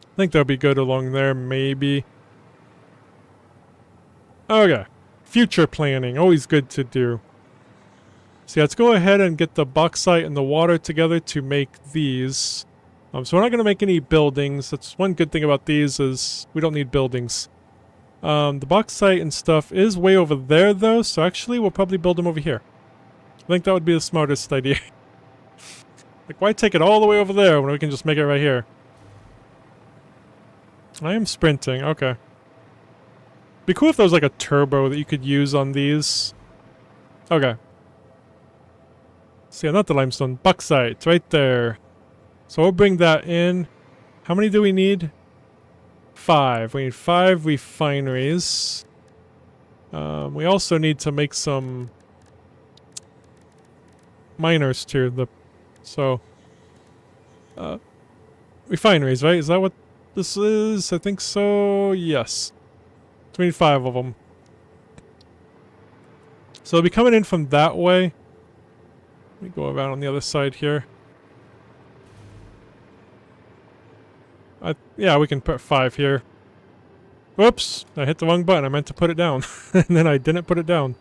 Speaker 1: I think that'll be good along there, maybe. Okay. Future planning, always good to do. So yeah, let's go ahead and get the bauxite and the water together to make these. So we're not going to make any buildings. That's one good thing about these is we don't need buildings. The bauxite and stuff is way over there though, so actually we'll probably build them over here. I think that would be the smartest idea. Like, why take it all the way over there when we can just make it right here? I am sprinting, okay. Be cool if there was like a turbo that you could use on these. Okay. So yeah, not the limestone, bauxite, right there. So we'll bring that in. How many do we need? 5. We need 5 refineries. We also need to make some miners too. Refineries, right? Is that what this is? I think so. Yes. 25 of them. So they'll be coming in from that way. Let me go around on the other side here. Yeah, we can put 5 here. Whoops! I hit the wrong button. I meant to put it down. And then I didn't put it down.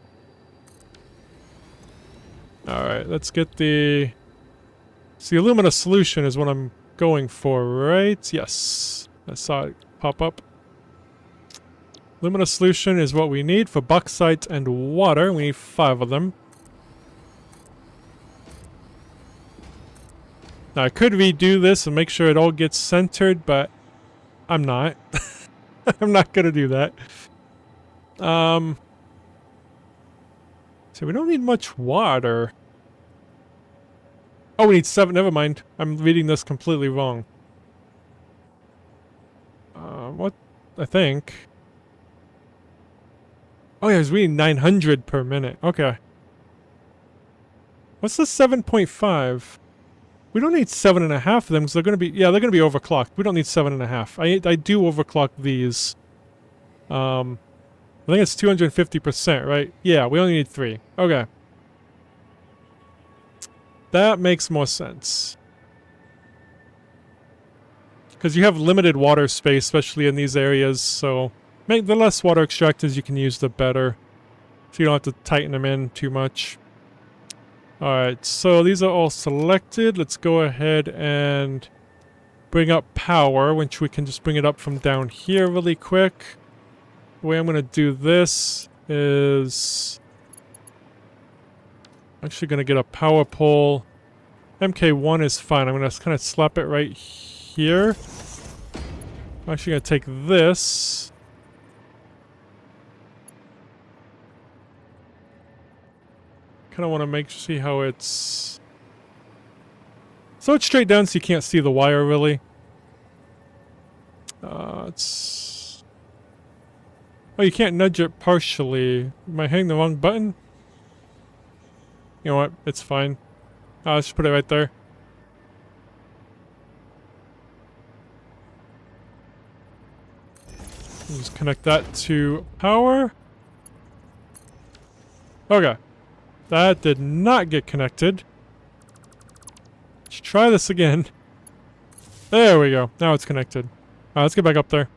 Speaker 1: Alright, let's get the... So the alumina solution is what I'm going for, right? Yes. I saw it pop up. Alumina solution is what we need for bauxite and water. We need 5 of them. Now, I could redo this and make sure it all gets centered, but I'm not. I'm not gonna do that. So we don't need much water. Oh, we need 7. Never mind. I'm reading this completely wrong. What? I think. Oh, yeah, I was reading 900 per minute. Okay. What's the 7.5? We don't need 7.5 of them because they're gonna be, yeah, they're gonna be overclocked. We don't need 7.5. I do overclock these. I think it's 250%, right? Yeah, we only need 3. Okay. That makes more sense. Because you have limited water space, especially in these areas, so the less water extractors you can use, the better. So you don't have to tighten them in too much. Alright, so these are all selected. Let's go ahead and bring up power, which we can just bring it up from down here really quick. The way I'm going to do this is... I'm actually going to get a power pole. MK1 is fine. I'm going to kind of slap it right here. I'm actually going to take this. Kind of want to see how it's... So it's straight down so you can't see the wire really. It's... Oh, you can't nudge it partially. Am I hitting the wrong button? You know what? It's fine. Let's just put it right there. Just connect that to power. Okay. That did not get connected. Let's try this again. There we go. Now it's connected. Let's get back up there.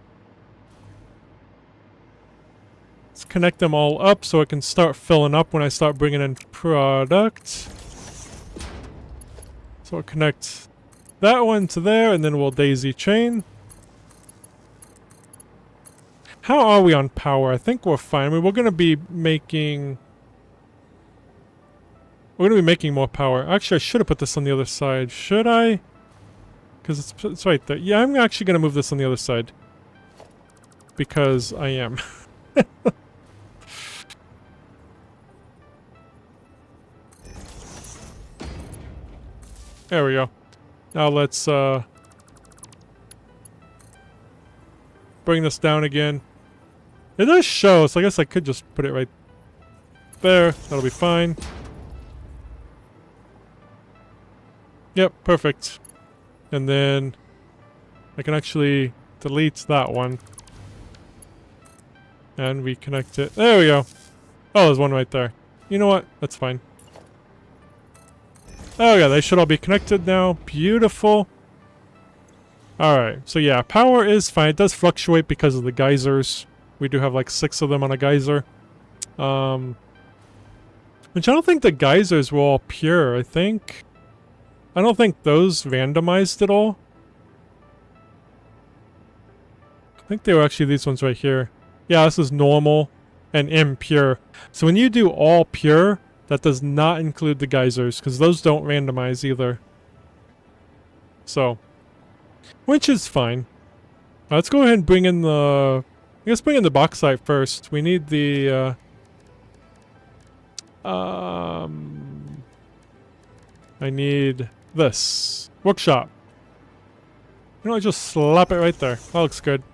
Speaker 1: Let's connect them all up so it can start filling up when I start bringing in product. So we'll connect that one to there, and then we'll daisy chain. How are we on power? I think we're fine. I mean, we're going to be making... We're going to be making more power. Actually, I should have put this on the other side. Should I? Because it's right there. Yeah, I'm actually going to move this on the other side. Because I am. There we go. Now let's bring this down again. It does show, so I guess I could just put it right there. That'll be fine. Yep, perfect. And then I can actually delete that one. And reconnect it. There we go. Oh, there's one right there. You know what? That's fine. Oh yeah, they should all be connected now. Beautiful. Alright, so yeah, power is fine. It does fluctuate because of the geysers. We do have like 6 of them on a geyser. Which I don't think the geysers were all pure, I think. I don't think those randomized at all. I think they were actually these ones right here. Yeah, this is normal and impure. So when you do all pure, that does not include the geysers, because those don't randomize either. So, which is fine. Let's go ahead and bring in the... I guess bring in the bauxite first. We need the... I need this. Workshop. You know, I just slap it right there. That looks good.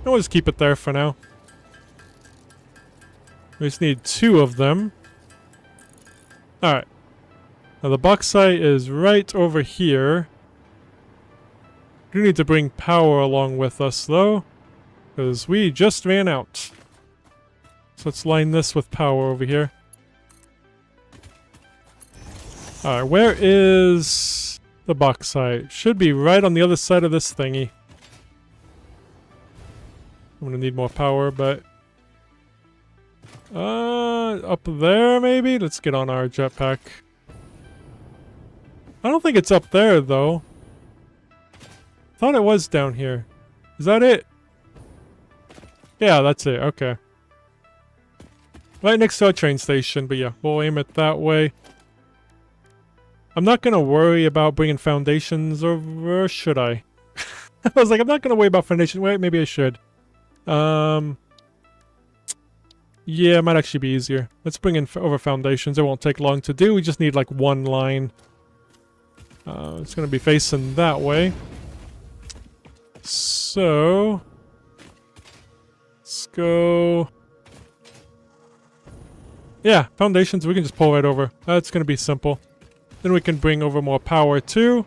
Speaker 1: We'll just keep it there for now. We just need 2 of them. Alright. Now the bauxite is right over here. We do need to bring power along with us though, because we just ran out. So let's line this with power over here. Alright, where is the bauxite? Should be right on the other side of this thingy. I'm gonna need more power, but... up there maybe? Let's get on our jetpack. I don't think it's up there though. Thought it was down here. Is that it? Yeah, that's it. Okay. Right next to our train station, but yeah, we'll aim it that way. I'm not gonna worry about bringing foundations over, should I? I was like, I'm not gonna worry about foundation. Wait, maybe I should. Yeah, it might actually be easier. Let's bring in over foundations. It won't take long to do. We just need like one line. It's gonna be facing that way. So let's go. Yeah, foundations. We can just pull right over. That's gonna be simple. Then we can bring over more power too.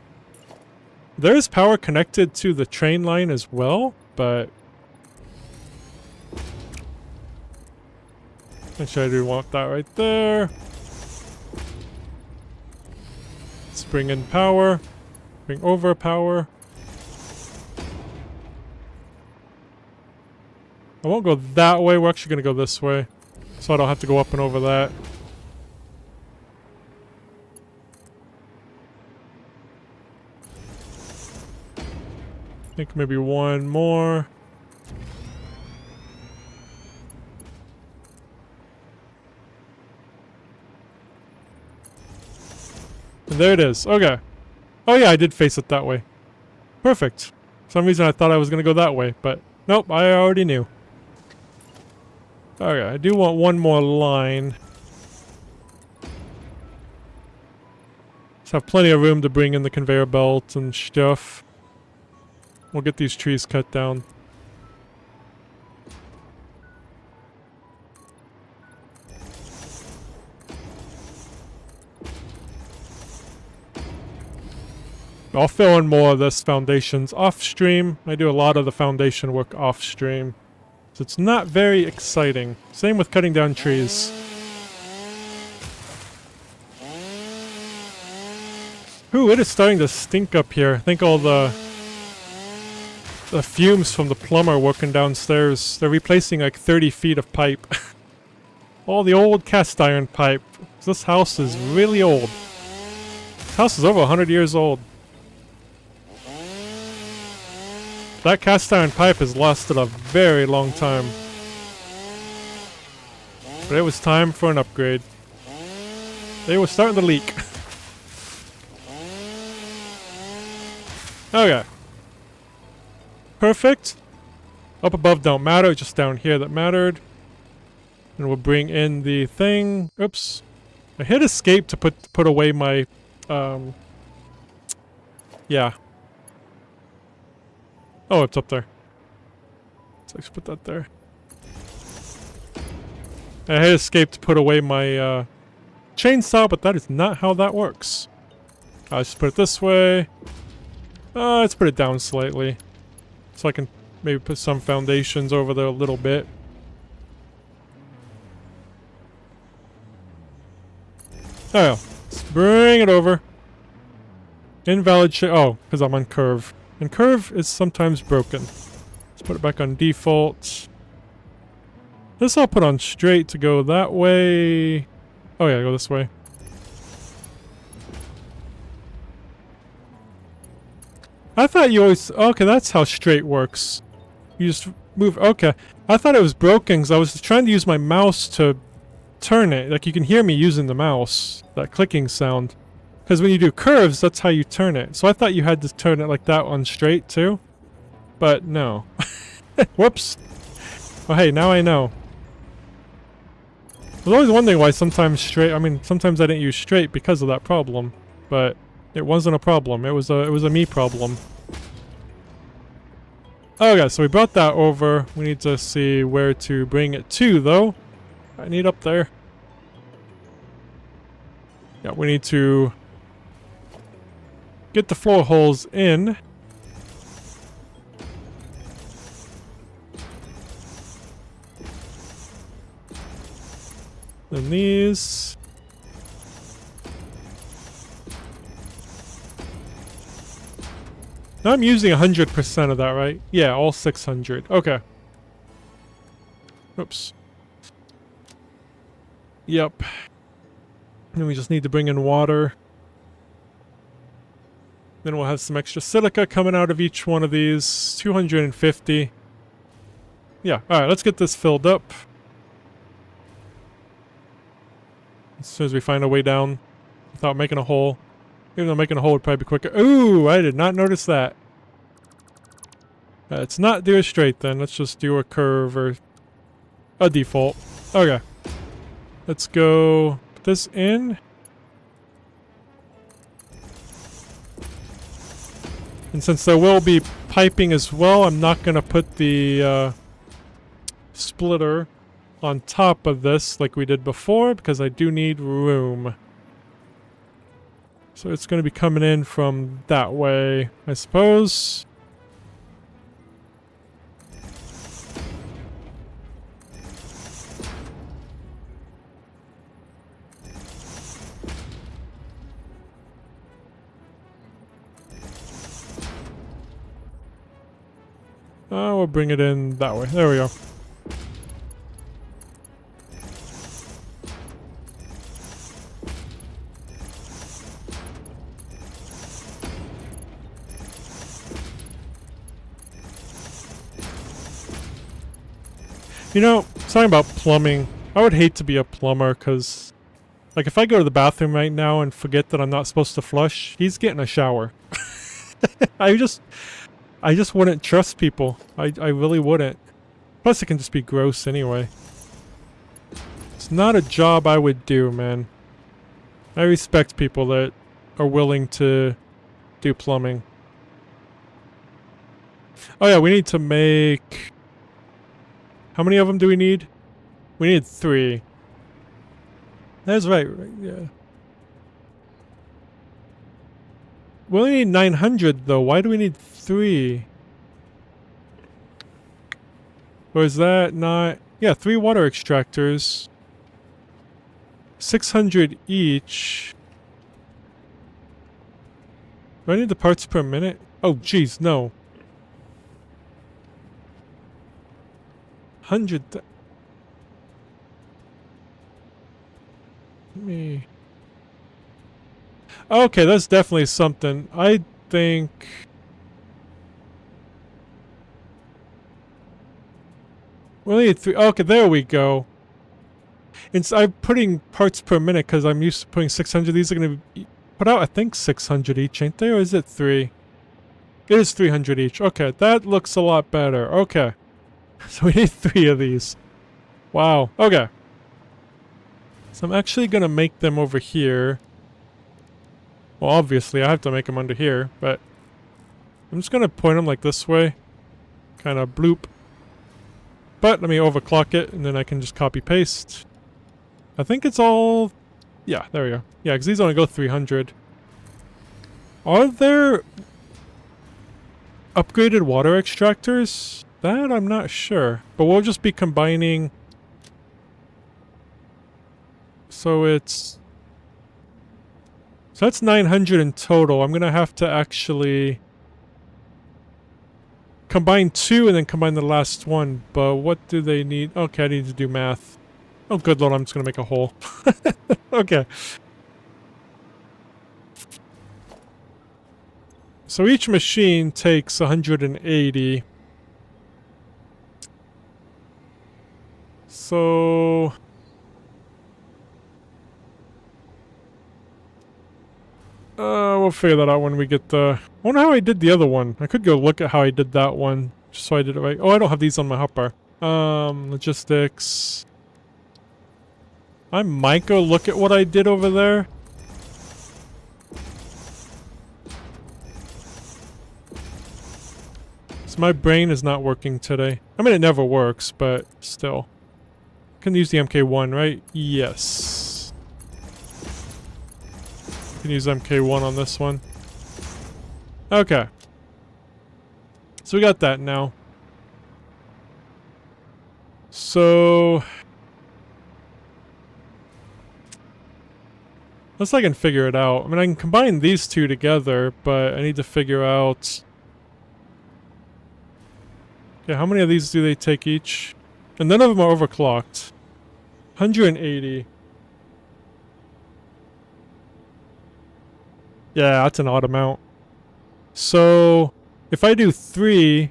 Speaker 1: There is power connected to the train line as well, but actually I do want that right there. Let's bring in power. Bring over power. I won't go that way. We're actually going to go this way, so I don't have to go up and over that. I think maybe one more. And there it is. Okay. Oh yeah, I did face it that way. Perfect. For some reason I thought I was going to go that way, but nope, I already knew. Okay, I do want one more line. Just have plenty of room to bring in the conveyor belt and stuff. We'll get these trees cut down. I'll fill in more of this foundations off stream. I do a lot of the foundation work off stream. So it's not very exciting. Same with cutting down trees. Ooh, it is starting to stink up here. I think all the fumes from the plumber working downstairs. They're replacing like 30 feet of pipe. All the old cast iron pipe. This house is really old. This house is over 100 years old. That cast iron pipe has lasted a very long time. But it was time for an upgrade. They were starting to leak. Okay. Perfect. Up above don't matter, just down here that mattered. And we'll bring in the thing. Oops. I hit escape to put away my yeah. Oh, it's up there. Let's actually put that there. I hit escape to put away my chainsaw, but that is not how that works. I'll just put it this way. Let's put it down slightly. So I can maybe put some foundations over there a little bit. There we go. Let's bring it over. Invalid shape. Oh, because I'm on curve. And curve is sometimes broken. Let's put it back on default. This I'll put on straight to go that way. Oh yeah, go this way. I thought you always... Okay, that's how straight works. You just move... Okay. I thought it was broken because I was trying to use my mouse to turn it. Like, you can hear me using the mouse. That clicking sound. Because when you do curves, that's how you turn it. So I thought you had to turn it like that on straight, too. But no. Whoops. Oh, hey, now I know. I was always wondering why sometimes straight... I mean, sometimes I didn't use straight because of that problem. But... it wasn't a problem. It was a me problem. Okay, so we brought that over. We need to see where to bring it to, though. I need up there. Yeah, we need to get the floor holes in. Then these. Now I'm using 100% of that, right? Yeah, all 600. Okay. Oops. Yep. And we just need to bring in water. Then we'll have some extra silica coming out of each one of these. 250. Yeah, alright, let's get this filled up. As soon as we find a way down without making a hole. Even though making a hole would probably be quicker. Ooh, I did not notice that. Let's not do a straight then. Let's just do a curve or a default. Okay. Let's go put this in. And since there will be piping as well, I'm not going to put the splitter on top of this like we did before because I do need room. So it's going to be coming in from that way, I suppose. We'll bring it in that way. There we go. You know, talking about plumbing, I would hate to be a plumber because, like, if I go to the bathroom right now and forget that I'm not supposed to flush, he's getting a shower. I just wouldn't trust people. I really wouldn't. Plus, it can just be gross anyway. It's not a job I would do, man. I respect people that are willing to do plumbing. Oh yeah, we need to make... How many of them do we need? We need 3. That's right, yeah. We only need 900 though. Why do we need 3? Or is that not... Yeah, 3 water extractors. 600 each. Do I need the parts per minute? Oh, jeez, no. 100... Let me... Okay, that's definitely something. I think... We only need 3... Okay, there we go. I'm putting parts per minute because I'm used to putting 600. These are going to put out, I think, 600 each, ain't they? Or is it 3? It is 300 each. Okay, that looks a lot better. Okay. So we need 3 of these. Wow. Okay. So I'm actually going to make them over here. Well, obviously, I have to make them under here, but I'm just going to point them like this way. Kind of bloop. But let me overclock it, and then I can just copy-paste. I think it's all... Yeah, there we go. Yeah, because these only go 300. Are there upgraded water extractors? That I'm not sure. But we'll just be combining... So it's... So that's 900 in total. I'm going to have to actually... combine 2 and then combine the last one. But what do they need? Okay, I need to do math. Oh, good lord, I'm just going to make a hole. Okay. So each machine takes 180. So... we'll figure that out when we get the... I wonder how I did the other one. I could go look at how I did that one, just so I did it right. Oh, I don't have these on my hopper. Logistics... I might go look at what I did over there. So my brain is not working today. I mean, it never works, but still. Can use the MK1, right? Yes. Can use MK1 on this one. Okay. So we got that now. So... unless I can figure it out. I mean, I can combine these two together, but I need to figure out... Okay, how many of these do they take each? And none of them are overclocked. 180. Yeah, that's an odd amount. So, if I do 3...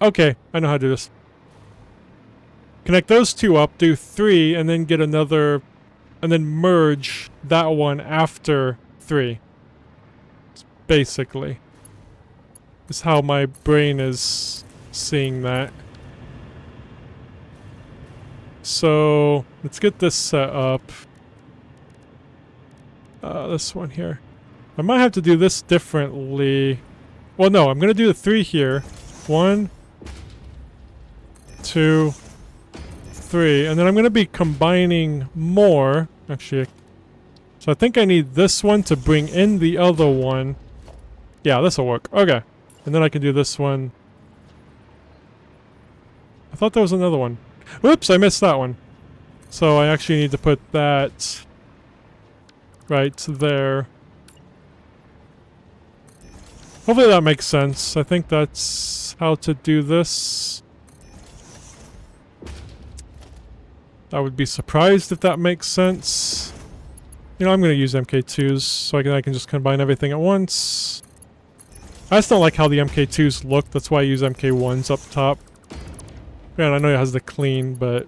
Speaker 1: Okay, I know how to do this. Connect those 2 up, do 3, and then get another... and then merge that one after 3. Basically. Is how my brain is seeing that. So, let's get this set up. This one here. I might have to do this differently. Well, no, I'm gonna do the 3 here. 1, 2, 3, and then I'm gonna be combining more. Actually, so I think I need this one to bring in the other one. Yeah, this'll work. Okay. And then I can do this one. I thought there was another one. Whoops, I missed that one. So I actually need to put that right there. Hopefully that makes sense. I think that's how to do this. I would be surprised if that makes sense. You know, I'm going to use MK2s so I can just combine everything at once. I just don't like how the MK2s look. That's why I use MK1s up top. Man, I know it has the clean, but...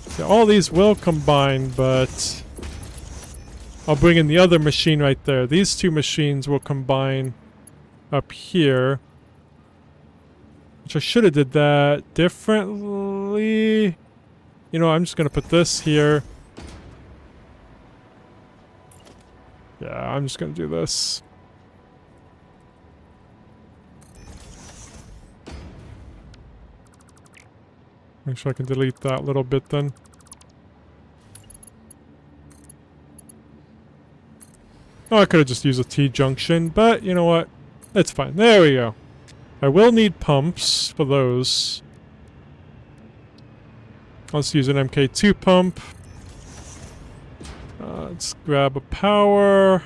Speaker 1: So all these will combine, but... I'll bring in the other machine right there. These two machines will combine up here. Which I should have did that differently. You know, I'm just going to put this here. Yeah, I'm just going to do this. Make sure I can delete that little bit then. Oh, I could have just used a T-junction, but you know what? It's fine. There we go. I will need pumps for those. Let's use an MK2 pump. Let's grab a power.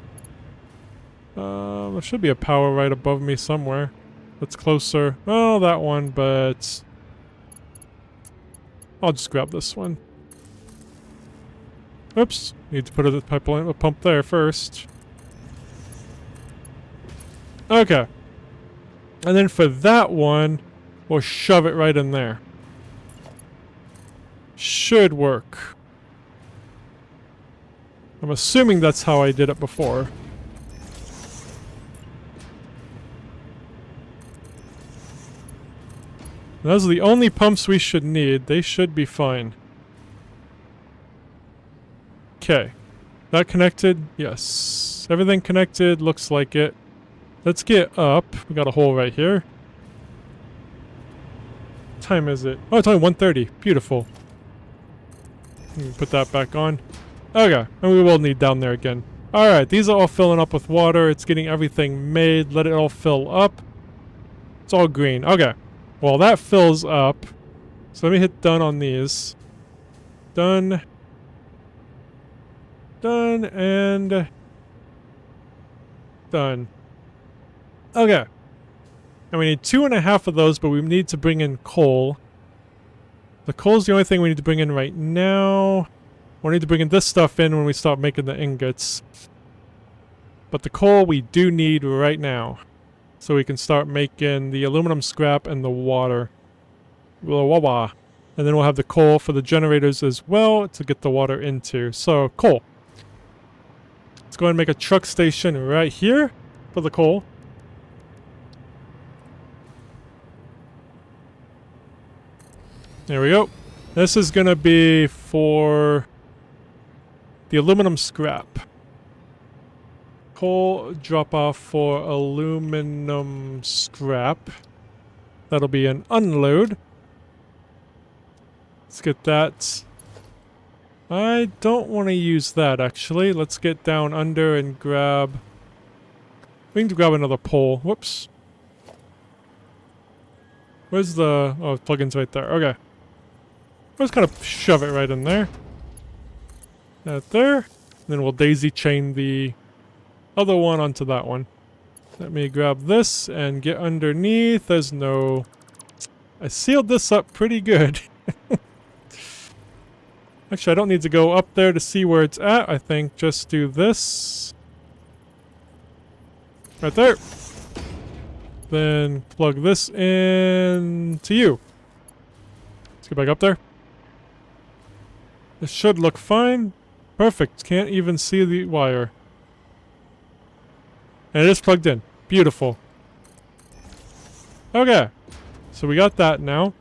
Speaker 1: There should be a power right above me somewhere. That's closer. Oh, that one, but... I'll just grab this one. Oops. Need to put a pump there first. Okay. And then for that one, we'll shove it right in there. Should work. I'm assuming that's how I did it before. Those are the only pumps we should need. They should be fine. Okay. That connected? Yes. Everything connected. Looks like it. Let's get up. We got a hole right here. What time is it? Oh, it's only 1:30. Beautiful. Put that back on. Okay. And we will need down there again. Alright, these are all filling up with water. It's getting everything made. Let it all fill up. It's all green. Okay. Well, that fills up. So let me hit done on these. Done. Done and... done. Okay. And we need 2.5 of those, but we need to bring in coal. The coal's the only thing we need to bring in right now. We'll need to bring in this stuff in when we start making the ingots. But the coal we do need right now. So we can start making the aluminum scrap and the water. And then we'll have the coal for the generators as well to get the water into. So, coal. Let's go ahead and make a truck station right here for the coal. There we go. This is going to be for the aluminum scrap. Coal drop off for aluminum scrap. That'll be an unload. Let's get that. I don't want to use that actually. Let's get down under and grab... We need to grab another pole. Whoops. Where's the... Oh, plugins right there. Okay. Let's kind of shove it right in there. That there. And then we'll daisy chain the other one onto that one. Let me grab this and get underneath. There's no... I sealed this up pretty good. Actually, I don't need to go up there to see where it's at. I think just do this. Right there. Then plug this in to you. Let's get back up there. This should look fine. Perfect. Can't even see the wire. And it is plugged in. Beautiful. Okay. So we got that now.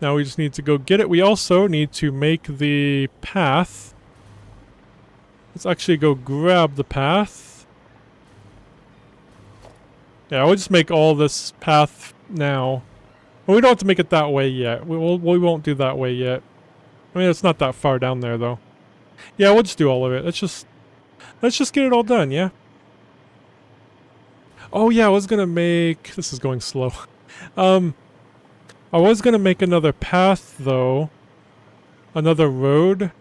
Speaker 1: Now we just need to go get it. We also need to make the path. Let's actually go grab the path. Yeah, we'll just make all this path now. Well, we don't have to make it that way yet. We won't do that way yet. I mean, it's not that far down there, though. Yeah, we'll just do all of it. Let's just get it all done, yeah? Oh, yeah, I was gonna make... This is going slow. I was gonna make another path, though. Another road.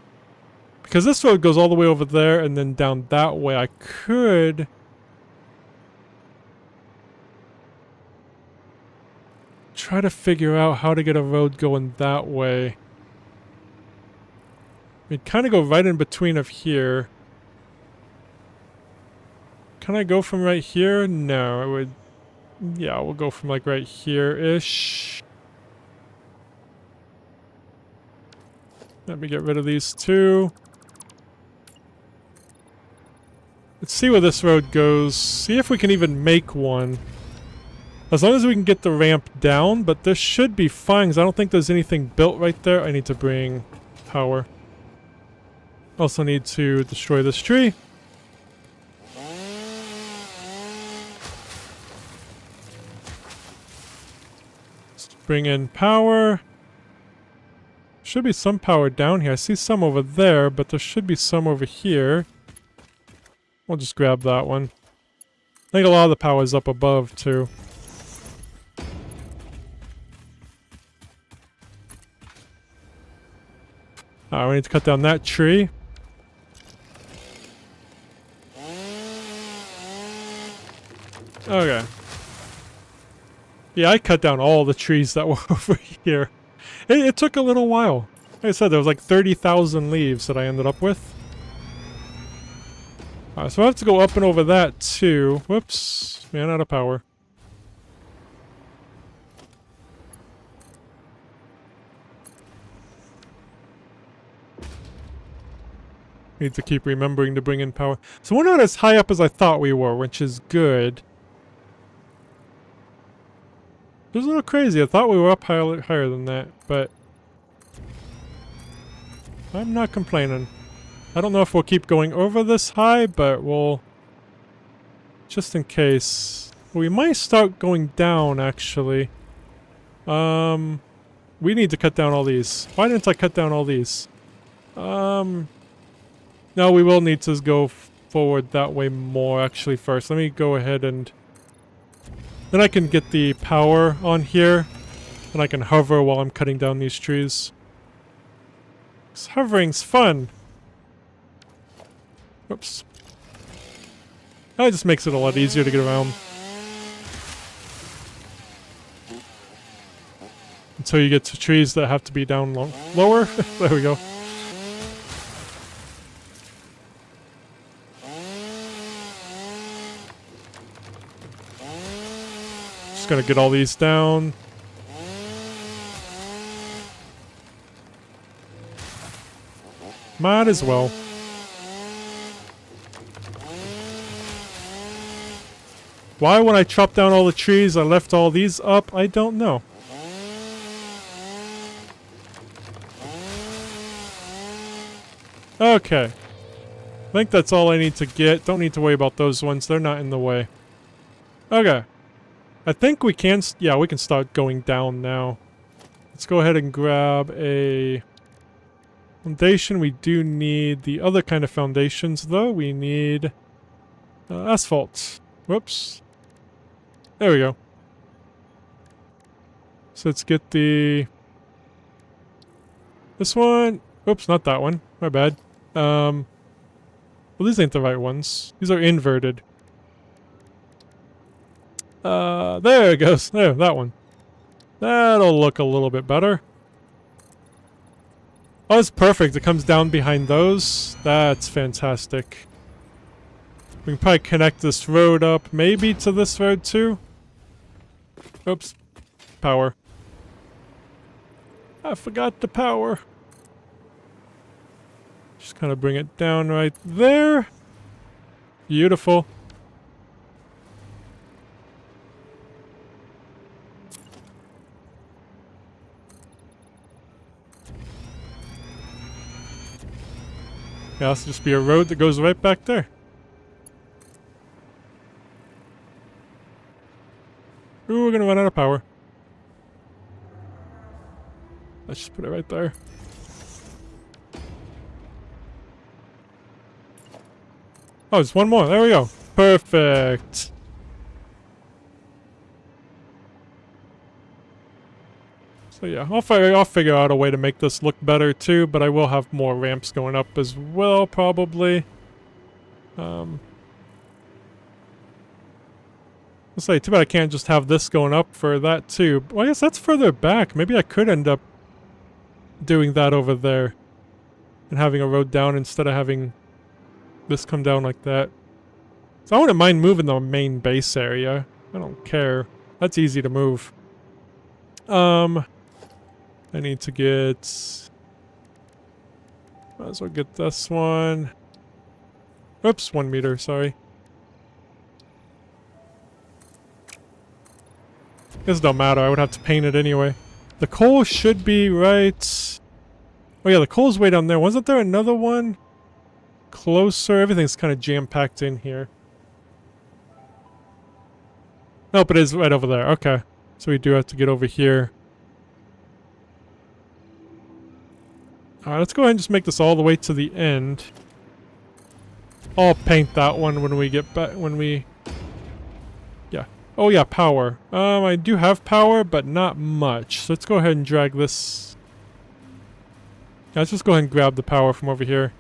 Speaker 1: Because this road goes all the way over there and then down that way. I could... try to figure out how to get a road going that way. We'd kind of go right in between of here. Can I go from right here? No, it would... Yeah, we'll go from like right here-ish. Let me get rid of these two. Let's see where this road goes. See if we can even make one. As long as we can get the ramp down, but this should be fine, because I don't think there's anything built right there. I need to bring power. Also need to destroy this tree. Let's bring in power. Should be some power down here. I see some over there, but there should be some over here. We'll just grab that one. I think a lot of the power is up above, too. Alright, we need to cut down that tree. Okay. Yeah, I cut down all the trees that were over here. It took a little while. Like I said, there was like 30,000 leaves that I ended up with. Alright, so I have to go up and over that too. Whoops. Ran out of power. Need to keep remembering to bring in power. So we're not as high up as I thought we were, which is good. It was a little crazy. I thought we were up higher than that, but... I'm not complaining. I don't know if we'll keep going over this high, but we'll... Just in case. We might start going down, actually. We need to cut down all these. Why didn't I cut down all these? No, we will need to go forward that way more, actually, first. Let me go ahead and... Then I can get the power on here. And I can hover while I'm cutting down these trees. 'Cause hovering's fun. Oops. That just makes it a lot easier to get around. Until you get to trees that have to be down lower. There we go. Just gotta get all these down. Might as well. Why when I chopped down all the trees I left all these up, I don't know. Okay. I think that's all I need to get. Don't need to worry about those ones. They're not in the way. Okay. I think we can... Yeah, we can start going down now. Let's go ahead and grab a... foundation. We do need the other kind of foundations, though. We need... asphalt. Whoops. There we go. So let's get the... This one... Oops, not that one. My bad. Well, these ain't the right ones. These are inverted. There it goes. There, that one. That'll look a little bit better. Oh, it's perfect. It comes down behind those. That's fantastic. We can probably connect this road up, maybe to this road too. Oops. Power. I forgot the power. Just kind of bring it down right there. Beautiful. Yeah, this will just be a road that goes right back there. Ooh, we're gonna run out of power. Let's just put it right there. Oh, there's one more. There we go. Perfect. So yeah, I'll figure out a way to make this look better too, but I will have more ramps going up as well, probably. Let's say, too bad I can't just have this going up for that too. Well, I guess that's further back. Maybe I could end up doing that over there and having a road down instead of having this come down like that. So I wouldn't mind moving the main base area. I don't care. That's easy to move. I need to get... Might as well get this one. Oops, 1 meter, sorry. This don't matter, I would have to paint it anyway. The coal should be right... Oh yeah, the coal's way down there. Wasn't there another one? Closer? Everything's kind of jam-packed in here. Nope, it is right over there. Okay. So we do have to get over here. Alright, let's go ahead and just make this all the way to the end. I'll paint that one when we get back, Yeah. Oh yeah, power. I do have power, but not much. So let's go ahead and drag this... Yeah, let's just go ahead and grab the power from over here.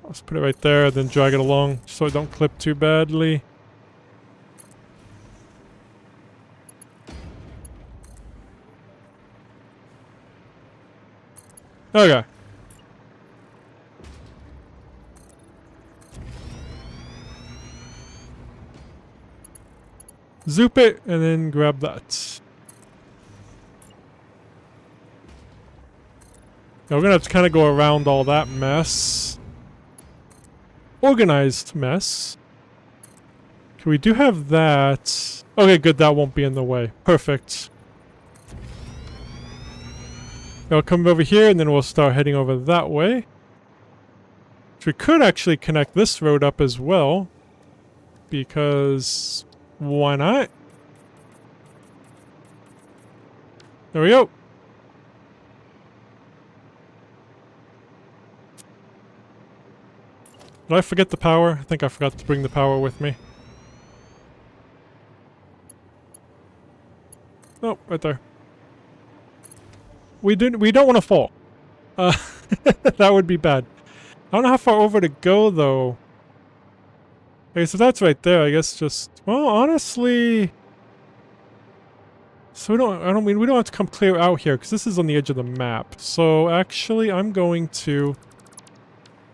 Speaker 1: Let's put it right there, then drag it along so it don't clip too badly. Okay. Zoop it, and then grab that. Now we're gonna have to kind of go around all that mess. Organized mess. Okay, we do have that. Okay, good, that won't be in the way. Perfect. I'll come over here, and then we'll start heading over that way. So we could actually connect this road up as well. Because... why not? There we go. Did I forget the power? I think I forgot to bring the power with me. Oh, right there. We don't want to fall. That would be bad. I don't know how far over to go though. Okay, so that's right there. I guess just, well, honestly, so we don't have to come clear out here because this is on the edge of the map. So actually, I'm going to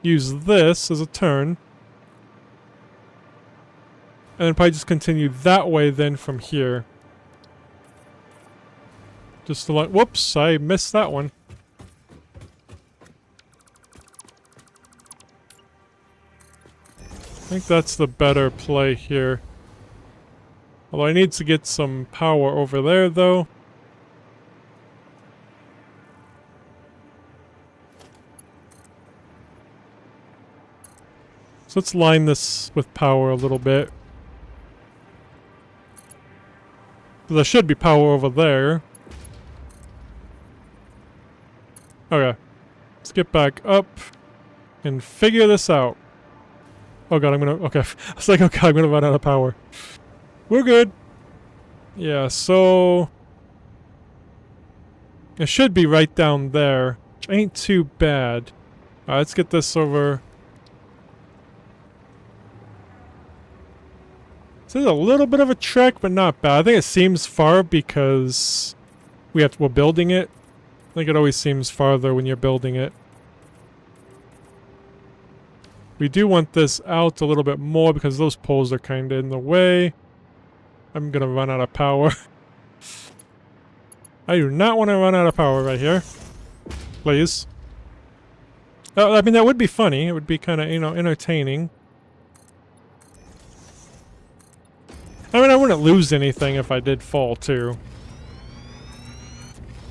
Speaker 1: use this as a turn, and then probably just continue that way then from here. Just to like, whoops, I missed that one. I think that's the better play here. Although I need to get some power over there, though. So let's line this with power a little bit. There should be power over there. Okay. Let's get back up and figure this out. Oh god, okay. I was like, okay, I'm gonna run out of power. We're good. Yeah, so... it should be right down there, which ain't too bad. Alright, let's get this over. So there's a little bit of a trek, but not bad. I think it seems far because we're building it. I think it always seems farther when you're building it. We do want this out a little bit more because those poles are kind of in the way. I'm gonna run out of power. I do not want to run out of power right here. Please. I mean, that would be funny. It would be kind of, you know, entertaining. I mean, I wouldn't lose anything if I did fall, too.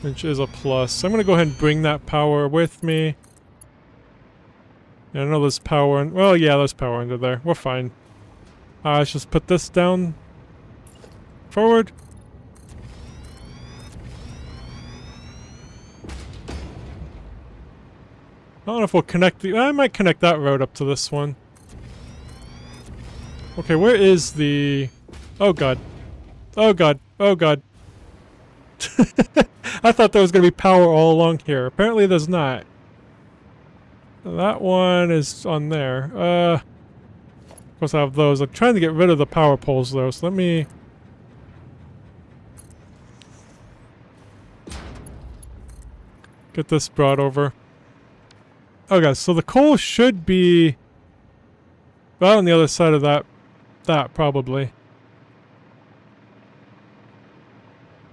Speaker 1: Which is a plus. I'm gonna go ahead and bring that power with me. And I know there's power in... Well, yeah, there's power under there. We're fine. Let's just put this down. Forward. I don't know if we'll connect the... I might connect that road up to this one. Okay, where is the... Oh god. Oh god. Oh god. I thought there was going to be power all along here. Apparently there's not. That one is on there. Of course I have those. I'm trying to get rid of the power poles though, so let me... get this brought over. Okay, so the coal should be... well, on the other side of that probably.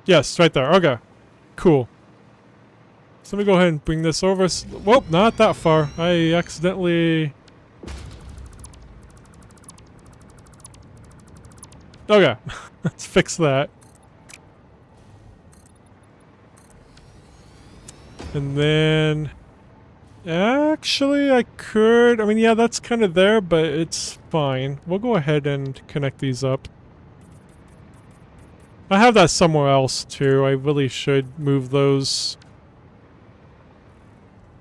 Speaker 1: Yes, right there. Okay. Cool. So let me go ahead and bring this over. Whoa, not that far. I accidentally... Okay. Let's fix that. And then... actually, I could... I mean, yeah, that's kind of there, but it's fine. We'll go ahead and connect these up. I have that somewhere else, too. I really should move those.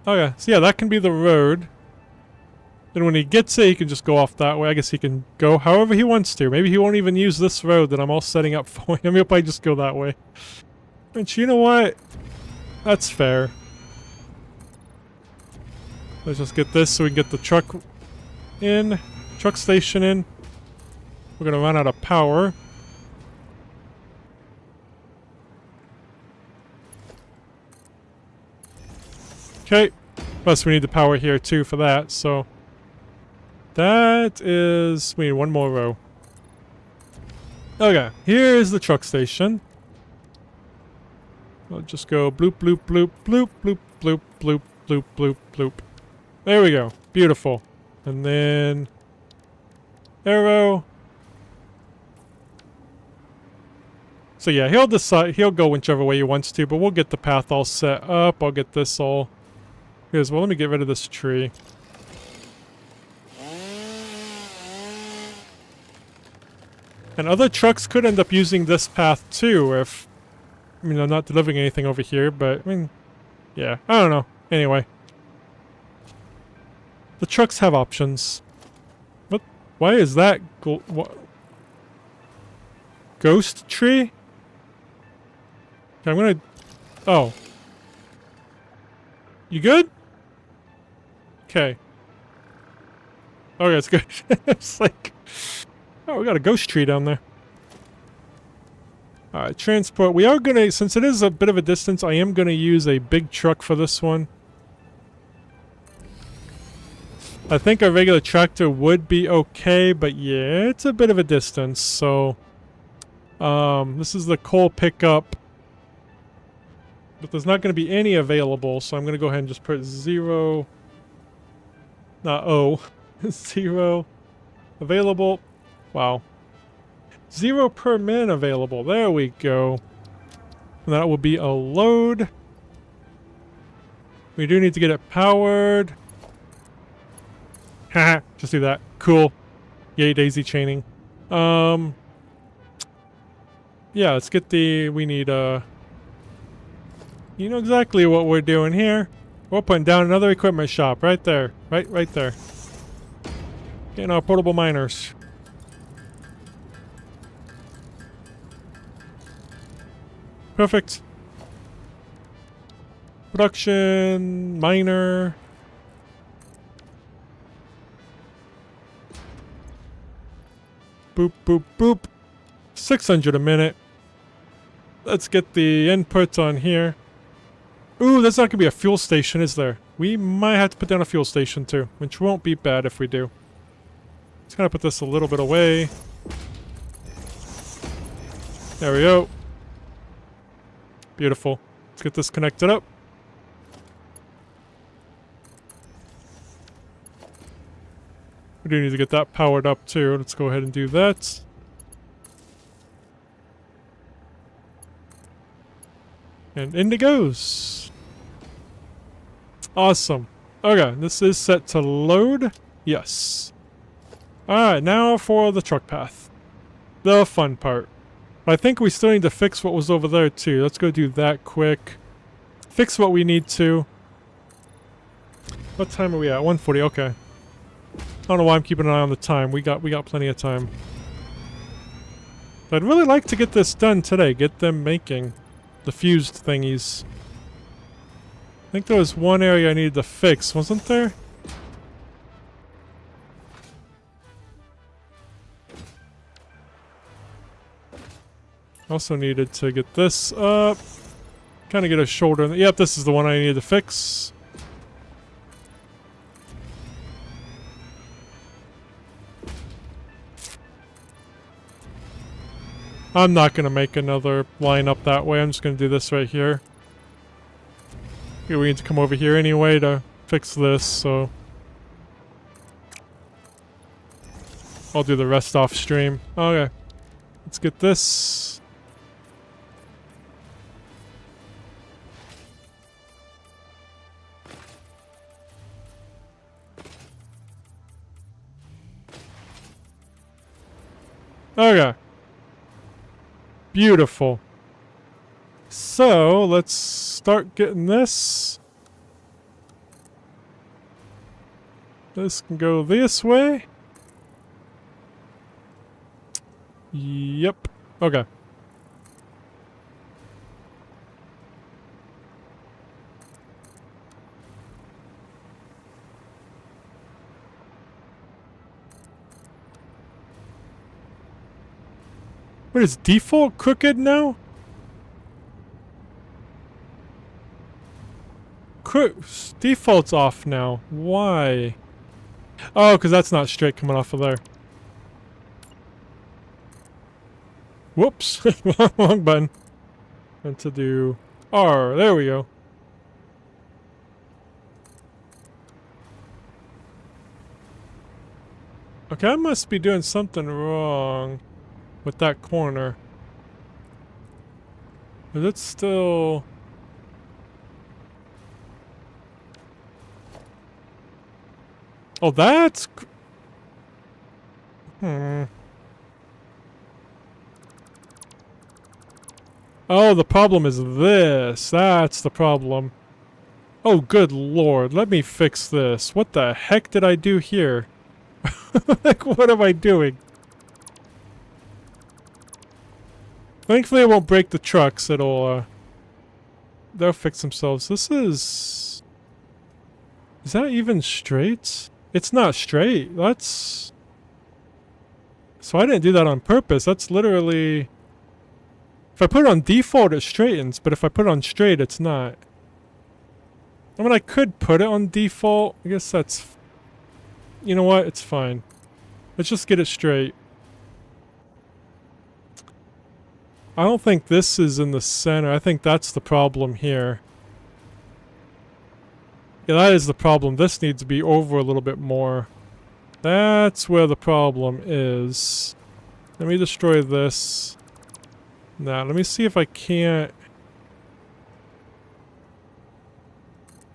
Speaker 1: Okay, so yeah, that can be the road. And when he gets it, he can just go off that way. I guess he can go however he wants to. Maybe he won't even use this road that I'm all setting up for him. He'll probably just go that way. And you know what? That's fair. Let's just get this so we can get the truck in. Truck station in. We're gonna run out of power. Okay. Plus we need the power here too for that, so... that is... we need one more row. Okay, here is the truck station. I'll just go bloop, bloop, bloop, bloop, bloop, bloop, bloop, bloop, bloop, bloop. There we go. Beautiful. And then... arrow. So yeah, he'll decide, he'll go whichever way he wants to, but we'll get the path all set up. I'll get this all... here's, well, let me get rid of this tree. And other trucks could end up using this path too if... I mean, I'm not delivering anything over here, but, I mean... yeah, I don't know. Anyway. The trucks have options. What? Why is that what? Ghost tree? Okay, I'm gonna... oh. You good? Okay. Okay, it's good. It's like... oh, we got a ghost tree down there. Alright, transport. We are gonna... since it is a bit of a distance, I am gonna use a big truck for this one. I think a regular tractor would be okay, but yeah, it's a bit of a distance, so... this is the coal pickup. But there's not going to be any available, so I'm going to go ahead and just put 0... not O. 0 available. Wow. 0 per min available. There we go. And that will be a load. We do need to get it powered. Haha, just do that. Cool. Yay, daisy chaining. Yeah, let's get the... we need, you know exactly what we're doing here. We're putting down another equipment shop right there. Right there. Getting our portable miners. Perfect. Production, miner. Boop, boop, boop. 600 a minute. Let's get the inputs on here. Ooh, there's not gonna be a fuel station, is there? We might have to put down a fuel station too, which won't be bad if we do. Let's kind of put this a little bit away. There we go. Beautiful. Let's get this connected up. We do need to get that powered up too. Let's go ahead and do that. And in it goes. Awesome. Okay, this is set to load. Yes. Alright, now for the truck path. The fun part. I think we still need to fix what was over there too. Let's go do that quick. Fix what we need to. What time are we at? 1:40, okay. I don't know why I'm keeping an eye on the time. We got plenty of time. I'd really like to get this done today. Get them making the fused thingies. I think there was one area I needed to fix, wasn't there? Also needed to get this up. Kind of get a shoulder. Yep, this is the one I needed to fix. I'm not going to make another line up that way. I'm just going to do this right here. Okay, we need to come over here anyway to fix this, so... I'll do the rest off stream. Okay. Let's get this. Okay. Beautiful. So, let's start getting this. This can go this way. Yep. Okay. What is default crooked now? Default's off now. Why? Oh, because that's not straight coming off of there. Whoops. Wrong button. Meant to do R. There we go. Okay, I must be doing something wrong with that corner. Is it still... Oh, that's... Oh, the problem is this. That's the problem. Oh, good lord. Let me fix this. What the heck did I do here? Like, what am I doing? Thankfully, it won't break the trucks. It'll, they'll fix themselves. This is... Is that even straight? It's not straight. That's... So I didn't do that on purpose. That's literally... If I put it on default, it straightens. But if I put it on straight, it's not. I mean, I could put it on default. I guess that's... You know what? It's fine. Let's just get it straight. I don't think this is in the center. I think that's the problem here. Yeah, that is the problem. This needs to be over a little bit more. That's where the problem is. Let me destroy this. Now, let me see if I can't...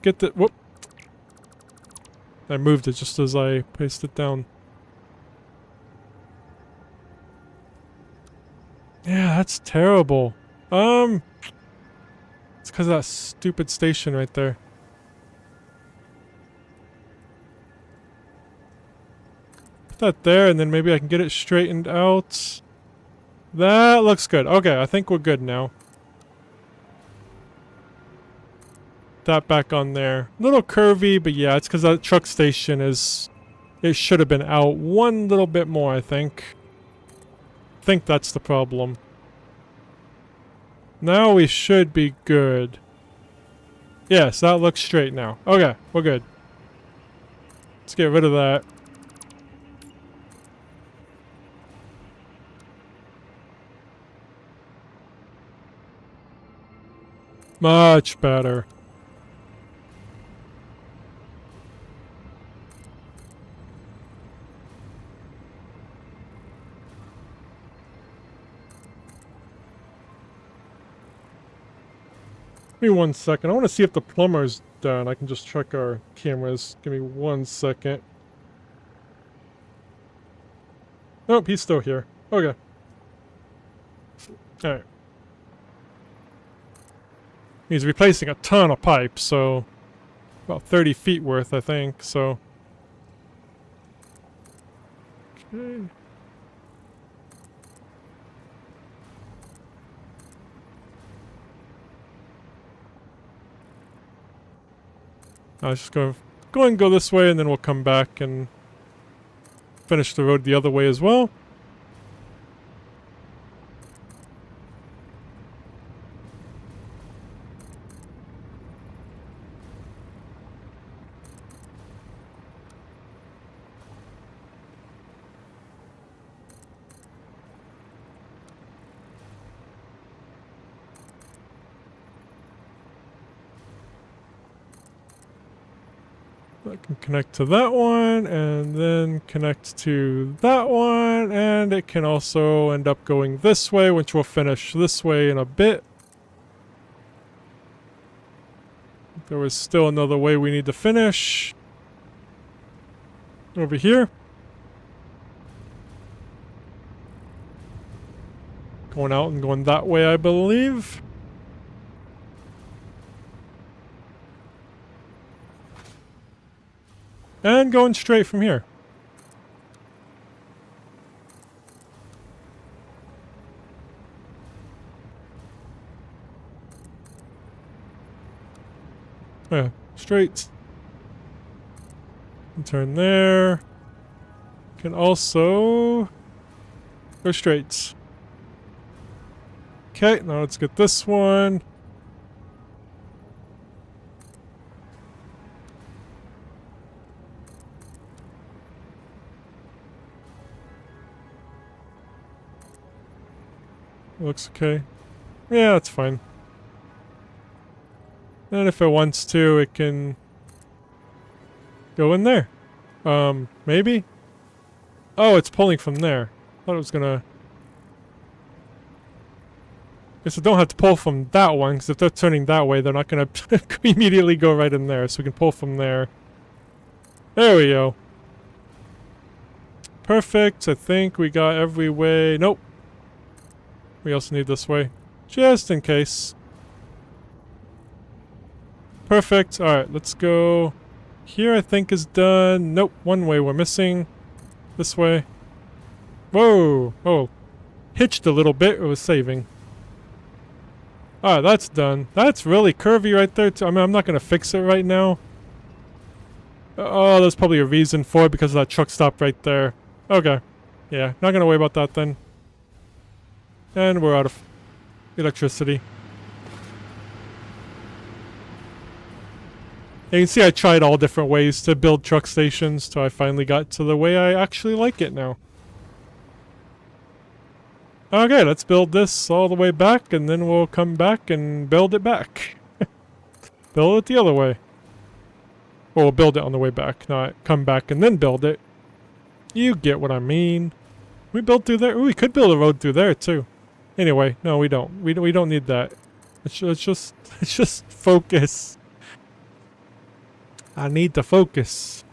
Speaker 1: Get the... Whoop! I moved it just as I placed it down. Yeah, that's terrible. It's because of that stupid station right there. Put that there, and then maybe I can get it straightened out. That looks good. Okay, I think we're good now. That back on there. A little curvy, but yeah, it's because that truck station is... It should have been out one little bit more, I think. I think that's the problem. Now we should be good. Yes, that looks straight now. Okay, we're good. Let's get rid of that. Much better. Give me 1 second. I want to see if the plumber's done. I can just check our cameras. Give me 1 second. Nope, he's still here. Okay. Alright. He's replacing a ton of pipe, so about 30 feet worth, I think, so. Okay. I was just going to go and go this way, and then we'll come back and finish the road the other way as well. That can connect to that one, and then connect to that one, and it can also end up going this way, which we'll finish this way in a bit. There was still another way we need to finish. Over here. Going out and going that way, I believe. And going straight from here. Yeah, straight. And turn there. Can also go straight. Okay, now let's get this one. Looks okay. Yeah, that's fine. And if it wants to, it can go in there. Maybe? Oh, it's pulling from there. Thought it was gonna... Guess I don't have to pull from that one, because if they're turning that way, they're not gonna immediately go right in there. So we can pull from there. There we go. Perfect. I think we got every way. Nope. We also need this way. Just in case. Perfect. Alright, let's go. Here I think is done. Nope, one way we're missing. This way. Whoa! Oh. Hitched a little bit. It was saving. Alright, that's done. That's really curvy right there. I mean, I'm not going to fix it right now. Oh, there's probably a reason for it because of that truck stop right there. Okay. Yeah, not going to worry about that then. And we're out of electricity. You can see I tried all different ways to build truck stations till I finally got to the way I actually like it now. Okay, let's build this all the way back and then we'll come back and build it back. Build it the other way. Well, we'll build it on the way back, not come back and then build it. You get what I mean. We built through there? Ooh, we could build a road through there too. Anyway, no, we don't. We don't need that. It's just focus. I need to focus.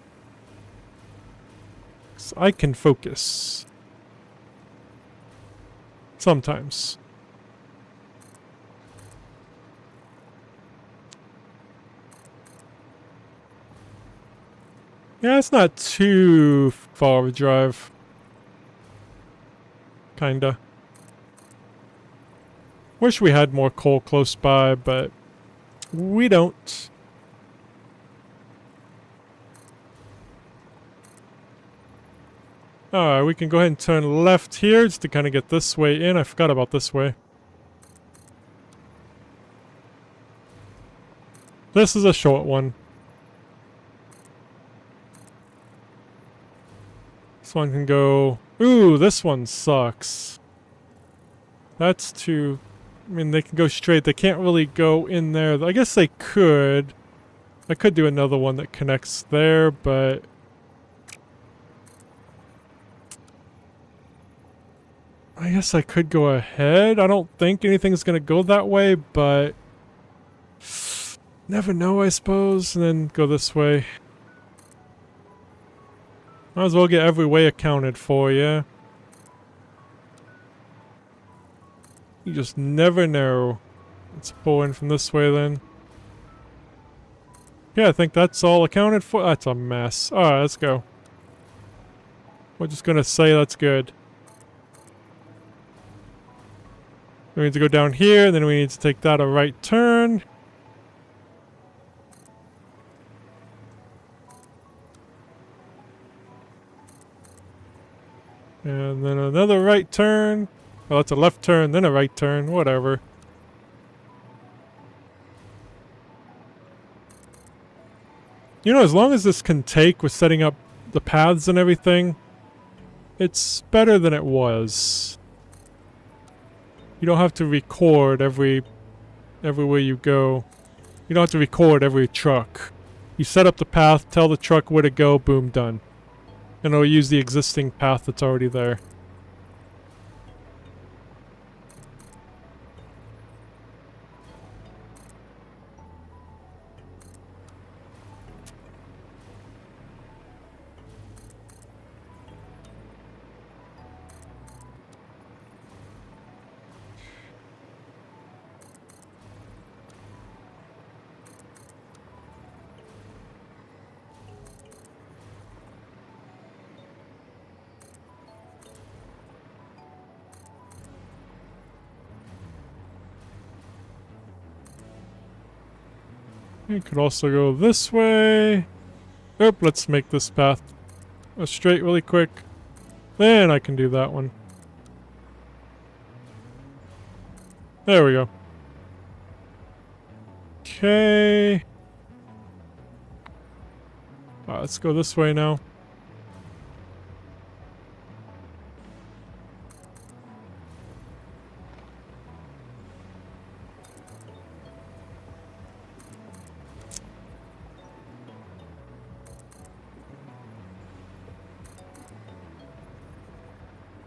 Speaker 1: So I can focus. Sometimes. Yeah, it's not too far of a drive. Kinda. Wish we had more coal close by, but we don't. Alright, we can go ahead and turn left here just to kind of get this way in. I forgot about this way. This is a short one. This one can go... Ooh, this one sucks. That's too... I mean, they can go straight. They can't really go in there. I guess they could. I could do another one that connects there, but... I guess I could go ahead. I don't think anything's going to go that way, but... Never know, I suppose, and then go this way. Might as well get every way accounted for, yeah? You just never know. Let's pull in from this way then. Yeah, I think that's all accounted for. That's a mess. Alright, let's go. We're just gonna say that's good. We need to go down here, then we need to take that a right turn. And then another right turn. Well, it's a left turn, then a right turn, whatever. You know, as long as this can take with setting up the paths and everything, it's better than it was. You don't have to record everywhere you go. You don't have to record every truck. You set up the path, tell the truck where to go, boom, done. And it'll use the existing path that's already there. You could also go this way. Oop, let's make this path a straight really quick. Then I can do that one. There we go. Okay. Let's go this way now.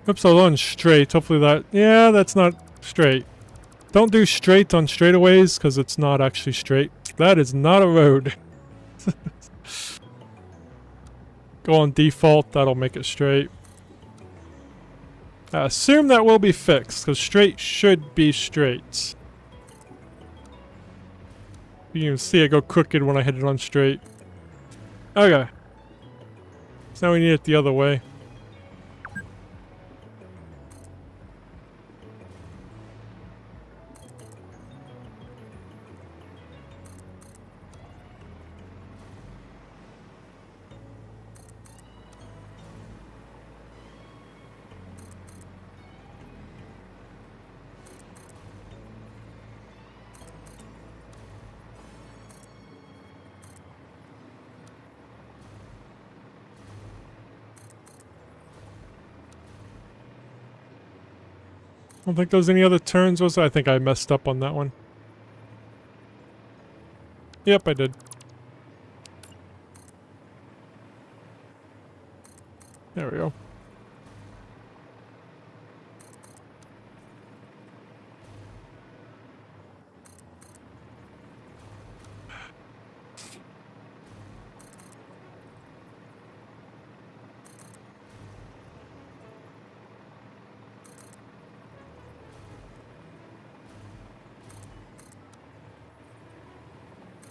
Speaker 1: Oops, I was on straight. Hopefully that... Yeah, that's not straight. Don't do straight on straightaways, because it's not actually straight. That is not a road. Go on default, that'll make it straight. I assume that will be fixed, because straight should be straight. You can see it go crooked when I hit it on straight. Okay. So now we need it the other way. I don't think there's any other turns, was there? I think I messed up on that one. Yep, I did. There we go.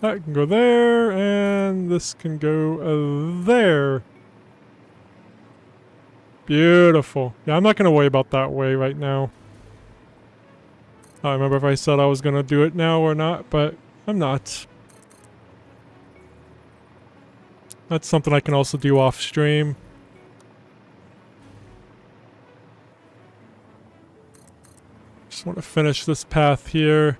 Speaker 1: That can go there, and this can go there. Beautiful. Yeah, I'm not going to worry about that way right now. I don't remember if I said I was going to do it now or not, but I'm not. That's something I can also do off stream. Just want to finish this path here.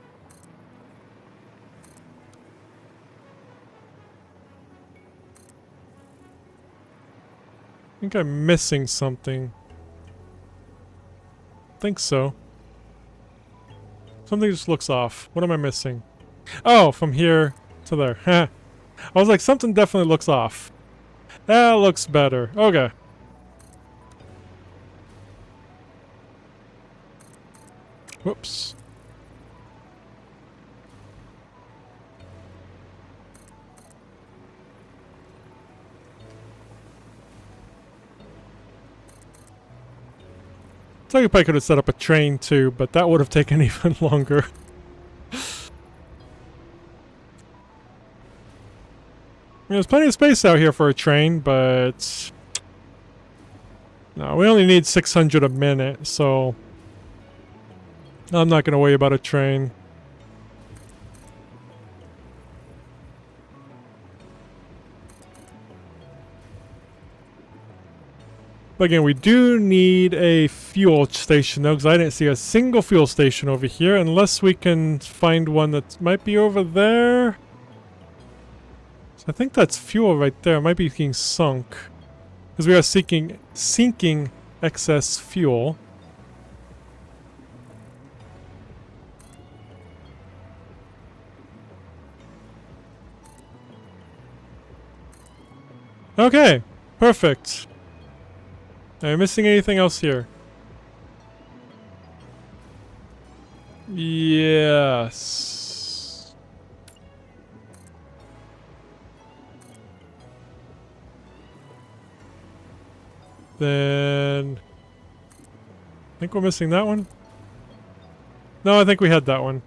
Speaker 1: I think I'm missing something. I think so. Something just looks off. What am I missing? Oh, from here to there. I was like, something definitely looks off. That looks better. Okay. Whoops. So you probably could have set up a train too, but that would have taken even longer. There's plenty of space out here for a train, but no, we only need 600 a minute, so I'm not going to worry about a train. But again, we do need a fuel station though, because I didn't see a single fuel station over here, unless we can find one that might be over there. So I think that's fuel right there. It might be being sunk, because we are sinking excess fuel. Okay, perfect. Am I missing anything else here? Yes. Then I think we're missing that one. No, I think we had that one.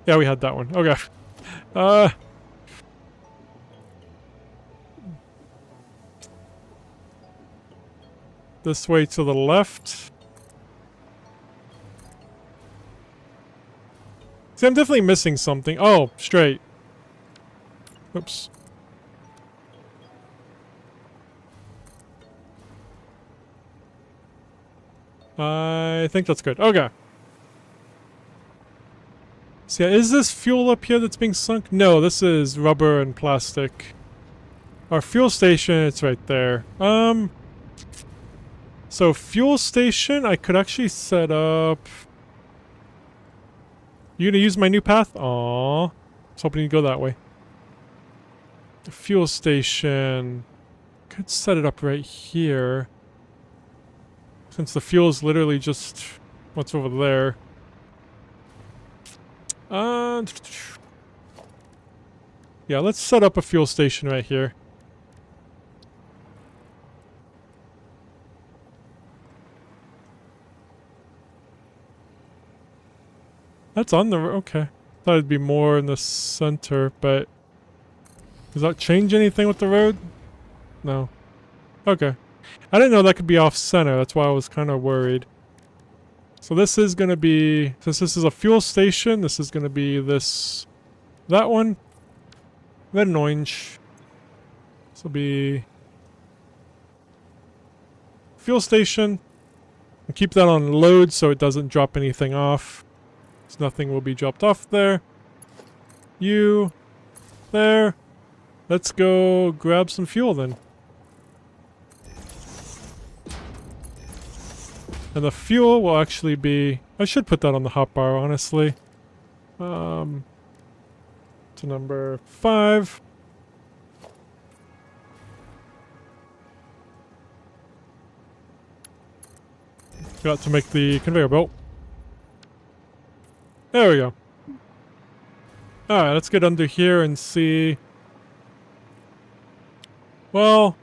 Speaker 1: Yeah, we had that one. Okay. This way to the left. See, I'm definitely missing something. Oh, straight. Oops. I think that's good. Okay. So yeah, is this fuel up here that's being sunk? No, this is rubber and plastic. Our fuel station, it's right there. So fuel station, I could actually set up... You gonna use my new path? Aww. I was hoping you'd go that way. The fuel station... Could set it up right here. Since the fuel is literally just what's over there. Yeah, let's set up a fuel station right here. That's on the... okay. Thought it'd be more in the center, but... Does that change anything with the road? No. Okay. I didn't know that could be off-center, that's why I was kind of worried. So this is going to be... Since this is a fuel station, this is going to be this... That one. Red and orange. This will be... Fuel station. And keep that on load so it doesn't drop anything off. So nothing will be dropped off there. You. There. Let's go grab some fuel then. And the fuel will actually be... I should put that on the hotbar, honestly. To number 5. Got to make the conveyor belt. There we go. Alright, let's get under here and see... Well...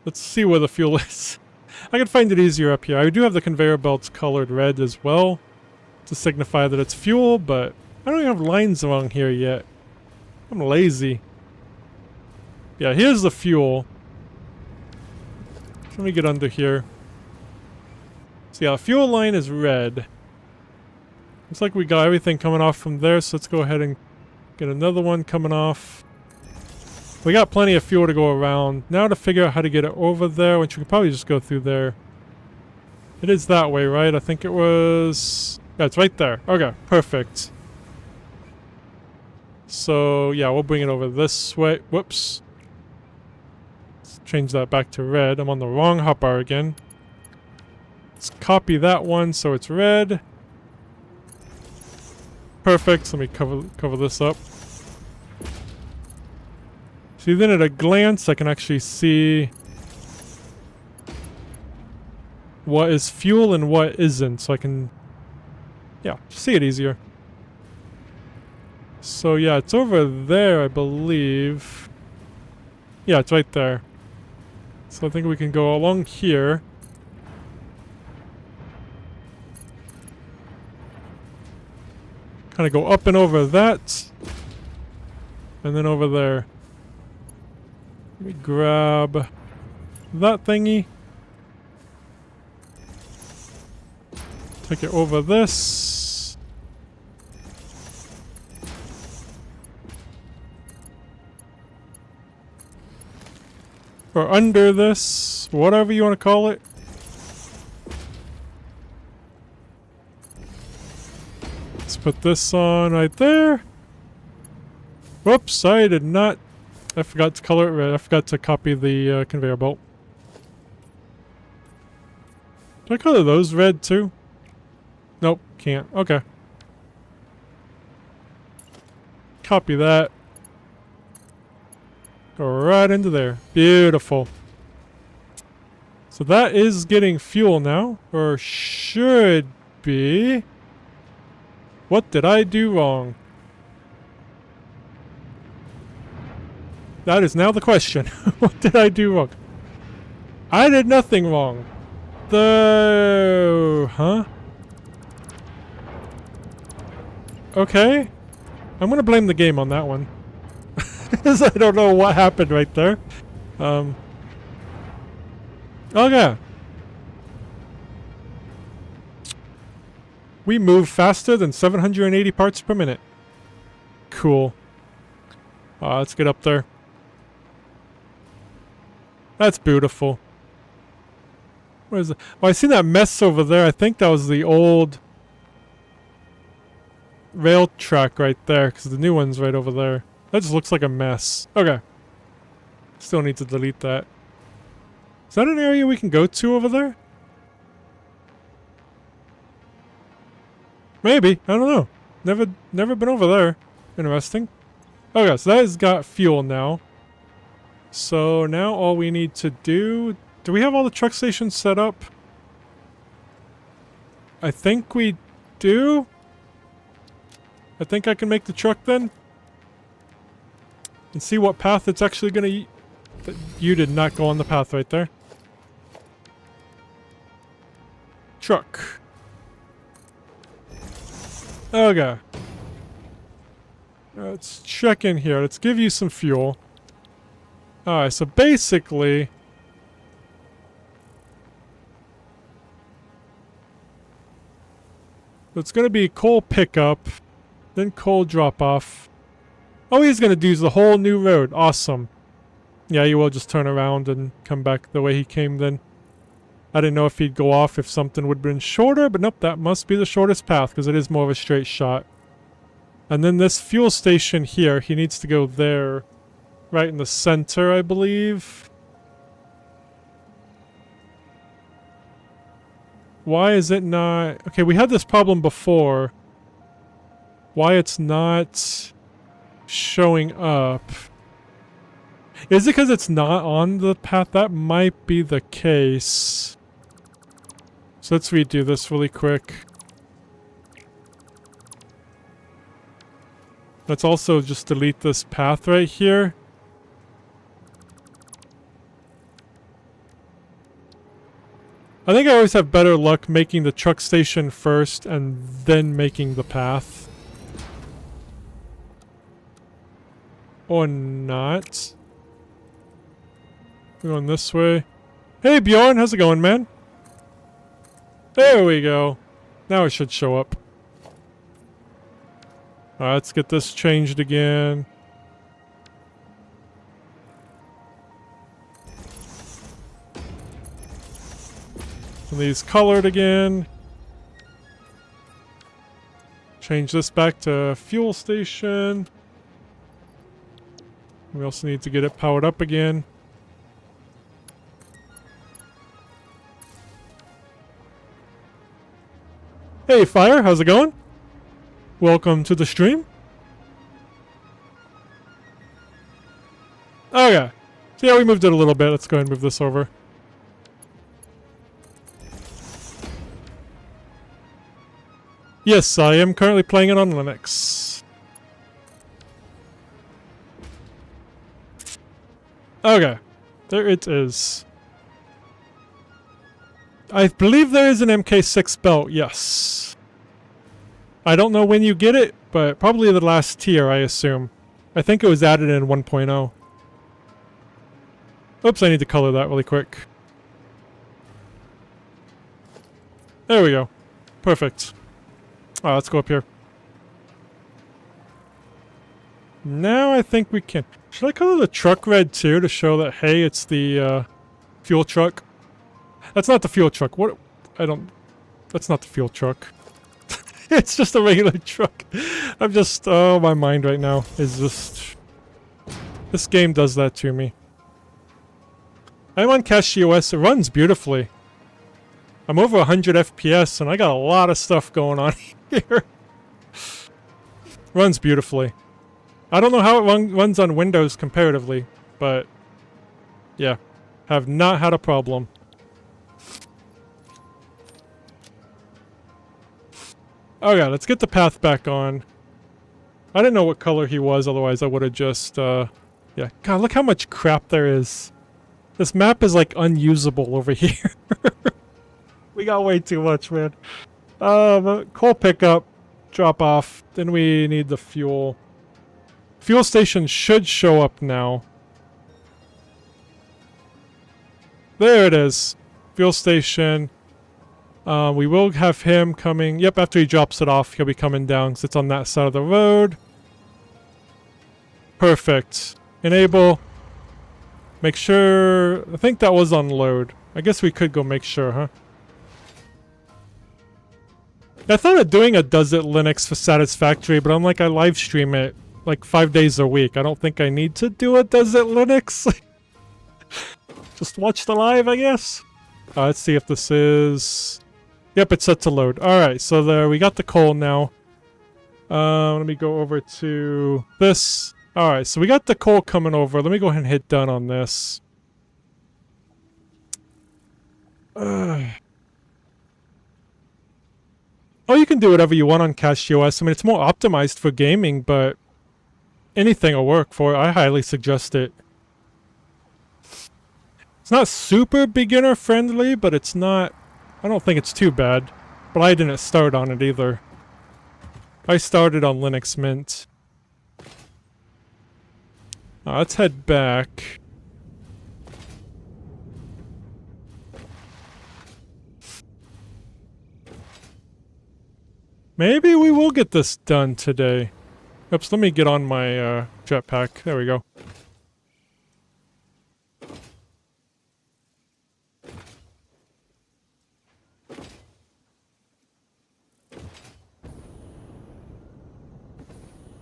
Speaker 1: Let's see where the fuel is. I can find it easier up here. I do have the conveyor belts colored red as well to signify that it's fuel, but I don't even have lines along here yet. I'm lazy. Yeah, here's the fuel. Let me get under here. So yeah, fuel line is red. Looks like we got everything coming off from there, so let's go ahead and get another one coming off. We got plenty of fuel to go around. Now to figure out how to get it over there, which we could probably just go through there. It is that way, right? I think it was... Yeah, it's right there. Okay, perfect. So, yeah, we'll bring it over this way. Whoops. Let's change that back to red. I'm on the wrong hotbar again. Let's copy that one so it's red. Perfect. So let me cover this up. See, then at a glance, I can actually see what is fuel and what isn't. So I can, yeah, see it easier. So yeah, it's over there, I believe. Yeah, it's right there. So I think we can go along here. Kind of go up and over that. And then over there. Let me grab that thingy. Take it over this. Or under this. Whatever you want to call it. Let's put this on right there. Whoops, I did not. I forgot to color it red. I forgot to copy the conveyor belt. Do I color those red too? Nope, can't. Okay. Copy that. Go right into there. Beautiful. So that is getting fuel now. Or should be. What did I do wrong? That is now the question. What did I do wrong? I did nothing wrong. Huh? Okay. I'm gonna blame the game on that one. Because I don't know what happened right there. Okay. We move faster than 780 parts per minute. Cool. Let's get up there. That's beautiful. What is it? Oh, I see that mess over there. I think that was the old rail track right there, because the new one's right over there. That just looks like a mess. Okay. Still need to delete that. Is that an area we can go to over there? Maybe. I don't know. Never been over there. Interesting. Okay, so that has got fuel now. So now all we need to do... Do we have all the truck stations set up? I think we do. I think I can make the truck then. And see what path it's actually gonna... You did not go on the path right there. Truck. Okay. Let's check in here. Let's give you some fuel. Alright, so basically... it's gonna be coal pickup, then coal drop-off. Oh, he's gonna do the whole new road. Awesome. Yeah, he will just turn around and come back the way he came then. I didn't know if he'd go off if something would have been shorter, but nope, that must be the shortest path because it is more of a straight shot. And then this fuel station here, he needs to go there. Right in the center, I believe. Why is it not... Okay, we had this problem before. Why it's not showing up. Is it because it's not on the path? That might be the case. So let's redo this really quick. Let's also just delete this path right here. I think I always have better luck making the truck station first and then making the path. Or not. We're going this way. Hey Bjorn, how's it going, man? There we go. Now it should show up. Alright, let's get this changed again. And these colored again. Change this back to fuel station. We also need to get it powered up again. Hey Fire, how's it going? Welcome to the stream. Okay. So yeah, we moved it a little bit. Let's go ahead and move this over. Yes, I am currently playing it on Linux. Okay. There it is. I believe there is an MK6 belt, yes. I don't know when you get it, but probably the last tier, I assume. I think it was added in 1.0. Oops, I need to color that really quick. There we go. Perfect. Alright, let's go up here. Now I think we can... Should I color the truck red too to show that, hey, it's the fuel truck? That's not the fuel truck. What? I don't... That's not the fuel truck. It's just a regular truck. I'm just... Oh, my mind right now is just... This game does that to me. I'm on CashOS. It runs beautifully. I'm over 100 FPS and I got a lot of stuff going on here. Runs beautifully. I don't know how it runs on Windows comparatively, but yeah, have not had a problem. Okay, let's get the path back on. I didn't know what color he was, otherwise I would have just, yeah. God, look how much crap there is. This map is like unusable over here. We got way too much, man. Coal pickup, drop off. Then we need the fuel. Fuel station should show up now. There it is. Fuel station. We will have him coming. Yep, after he drops it off, he'll be coming down because it's on that side of the road. Perfect. Enable. Make sure... I think that was on load. I guess we could go make sure, huh? I thought of doing a Does It Linux for Satisfactory, but I'm like, I live stream it like 5 days a week. I don't think I need to do a Does It Linux. Just watch the live, I guess. Let's see if this is... Yep, it's set to load. Alright, so there, we got the coal now. Let me go over to this. Alright, so we got the coal coming over. Let me go ahead and hit done on this. Oh, you can do whatever you want on CashOS. I mean, it's more optimized for gaming, but anything will work for it. I highly suggest it. It's not super beginner friendly, but it's not... I don't think it's too bad. But I didn't start on it either. I started on Linux Mint. Let's head back. Maybe we will get this done today. Oops, let me get on my jetpack. There we go.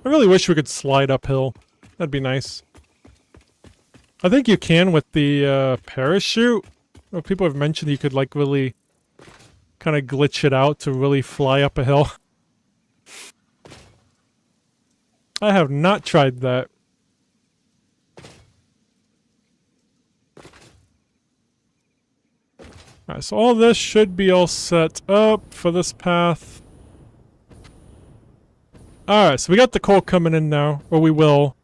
Speaker 1: I really wish we could slide uphill. That'd be nice. I think you can with the parachute. Well, people have mentioned you could like really kind of glitch it out to really fly up a hill. I have not tried that. Alright, so all this should be all set up for this path. Alright, so we got the coal coming in now, or we will.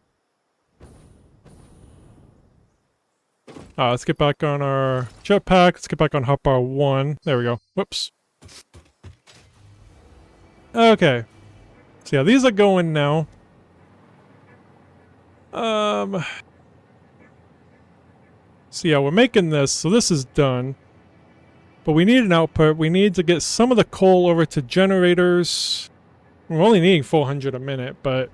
Speaker 1: Let's get back on our jetpack. Let's get back on hotbar 1. There we go. Whoops. Okay. So yeah, these are going now. So yeah, we're making this, so this is done. But we need an output. We need to get some of the coal over to generators. We're only needing 400 a minute, but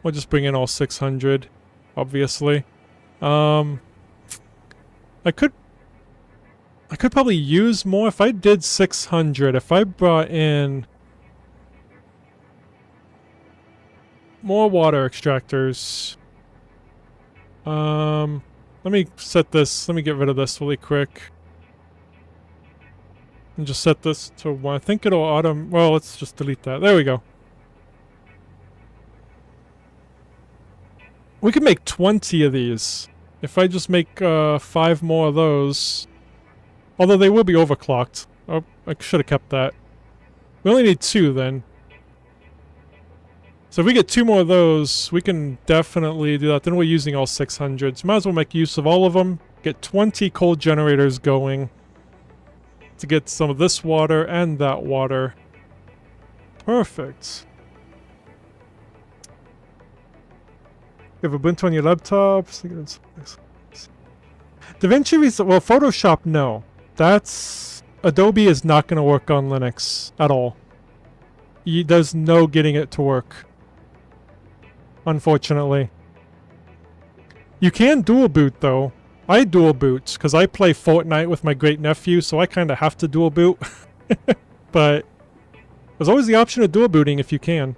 Speaker 1: we'll just bring in all 600, obviously. I could probably use more if I did 600. If I brought in more water extractors. Let me set this. Let me get rid of this really quick. And just set this to 1. I think it'll well, let's just delete that. There we go. We can make 20 of these. If I just make 5 more of those. Although they will be overclocked. Oh, I should have kept that. We only need 2 then. So if we get 2 more of those, we can definitely do that. Then we're using all 600. So might as well make use of all of them. Get 20 coal generators going. To get some of this water and that water. Perfect. You have Ubuntu on your laptop. DaVinci Resolve. Well, Photoshop, no. That's... Adobe is not going to work on Linux at all. There's no getting it to work. Unfortunately. You can dual boot, though. I dual boot, because I play Fortnite with my great nephew, so I kind of have to dual boot. But there's always the option of dual booting if you can.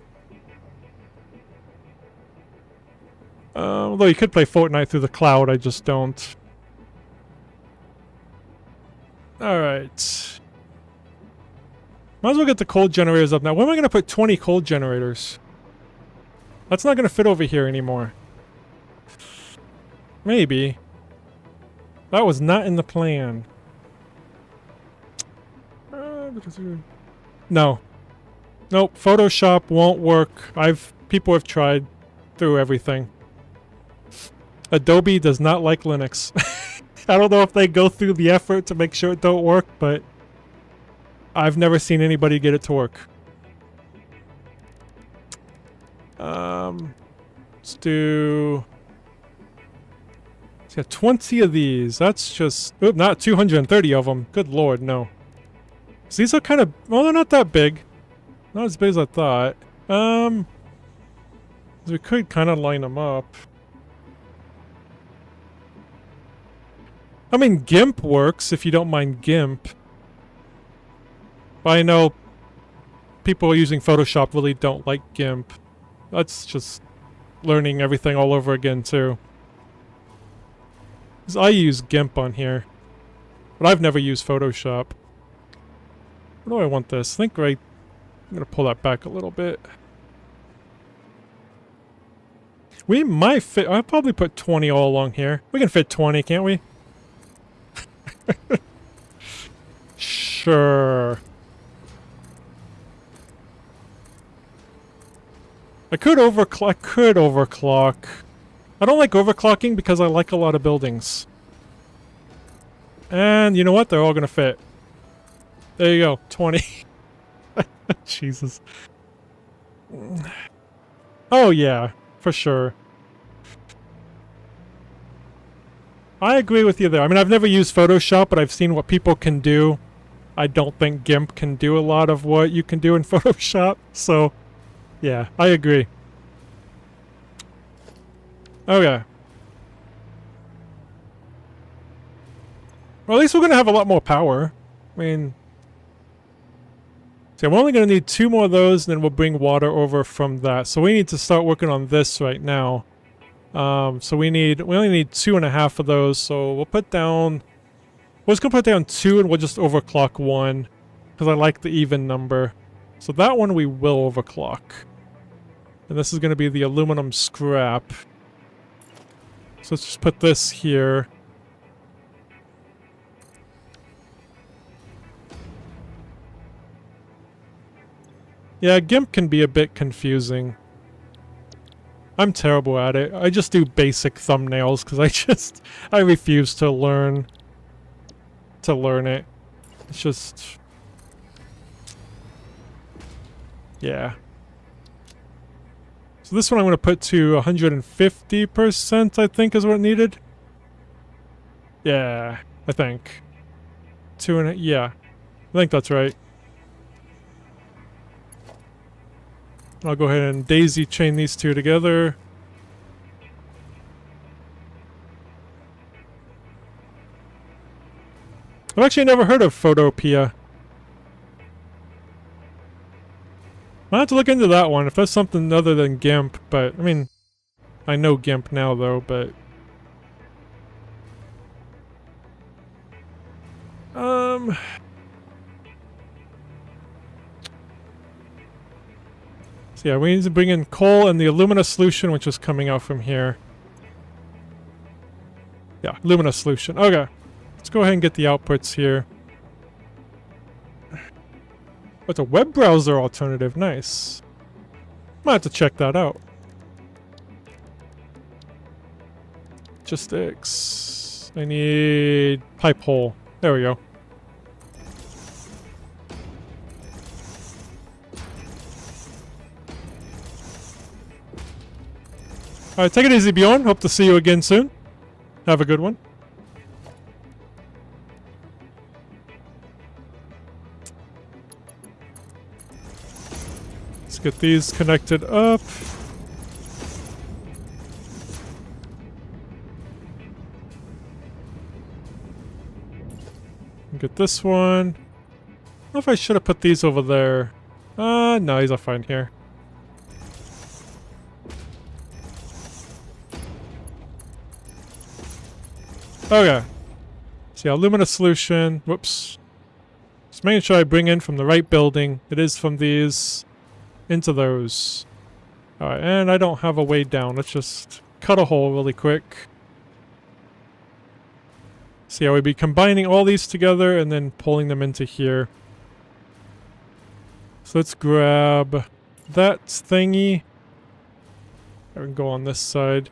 Speaker 1: Although you could play Fortnite through the cloud, I just don't. Alright. Might as well get the cold generators up now. When am I going to put 20 cold generators? That's not going to fit over here anymore. Maybe. That was not in the plan. No. Nope, Photoshop won't work. People have tried through everything. Adobe does not like Linux. I don't know if they go through the effort to make sure it don't work, but I've never seen anybody get it to work. Let's do... It's got 20 of these. That's just... Oop, not 230 of them. Good lord, no. So these are kind of... Well, they're not that big. Not as big as I thought. We could kind of line them up. I mean, GIMP works if you don't mind GIMP. But I know people using Photoshop really don't like GIMP. That's just learning everything all over again, too. 'Cause I use GIMP on here. But I've never used Photoshop. Where do I want this? I think right... I'm gonna pull that back a little bit. We might fit... I'll probably put 20 all along here. We can fit 20, can't we? Sure. I could overclock. I don't like overclocking because I like a lot of buildings. And you know what? They're all gonna fit. There you go. 20. Jesus. Oh yeah, for sure. I agree with you there. I mean, I've never used Photoshop, but I've seen what people can do. I don't think GIMP can do a lot of what you can do in Photoshop, so yeah, I agree. Okay. Well, at least we're gonna have a lot more power. I mean... So we're only gonna need 2 more of those, and then we'll bring water over from that. So we need to start working on this right now. So we only need 2.5 of those, so we'll put down... We're just gonna put down 2 and we'll just overclock 1. Because I like the even number. So that one we will overclock. And this is gonna be the aluminum scrap. So let's just put this here. Yeah, GIMP can be a bit confusing. I'm terrible at it. I just do basic thumbnails because I refuse to learn it. It's just... Yeah. So this one I'm going to put to 150%, I think is what needed. Yeah, I think. Yeah. I think that's right. I'll go ahead and daisy chain these two together. I've actually never heard of Photopea. I'll have to look into that one if that's something other than GIMP, but I mean, I know GIMP now though, but... So yeah, we need to bring in coal and the alumina solution, which is coming out from here. Yeah, alumina solution. Okay. Let's go ahead and get the outputs here. What's a web browser alternative? Nice. Might have to check that out. Logistics. I need pipe hole. There we go. Alright, take it easy, Bjorn. Hope to see you again soon. Have a good one. Let's get these connected up. Get this one. I don't know if I should have put these over there. No, these are fine here. Okay. See, alumina solution. Whoops. Just making sure I bring in from the right building. It is from these into those. Alright, and I don't have a way down. Let's just cut a hole really quick. See how we'd be combining all these together and then pulling them into here. So let's grab that thingy. I can go on this side.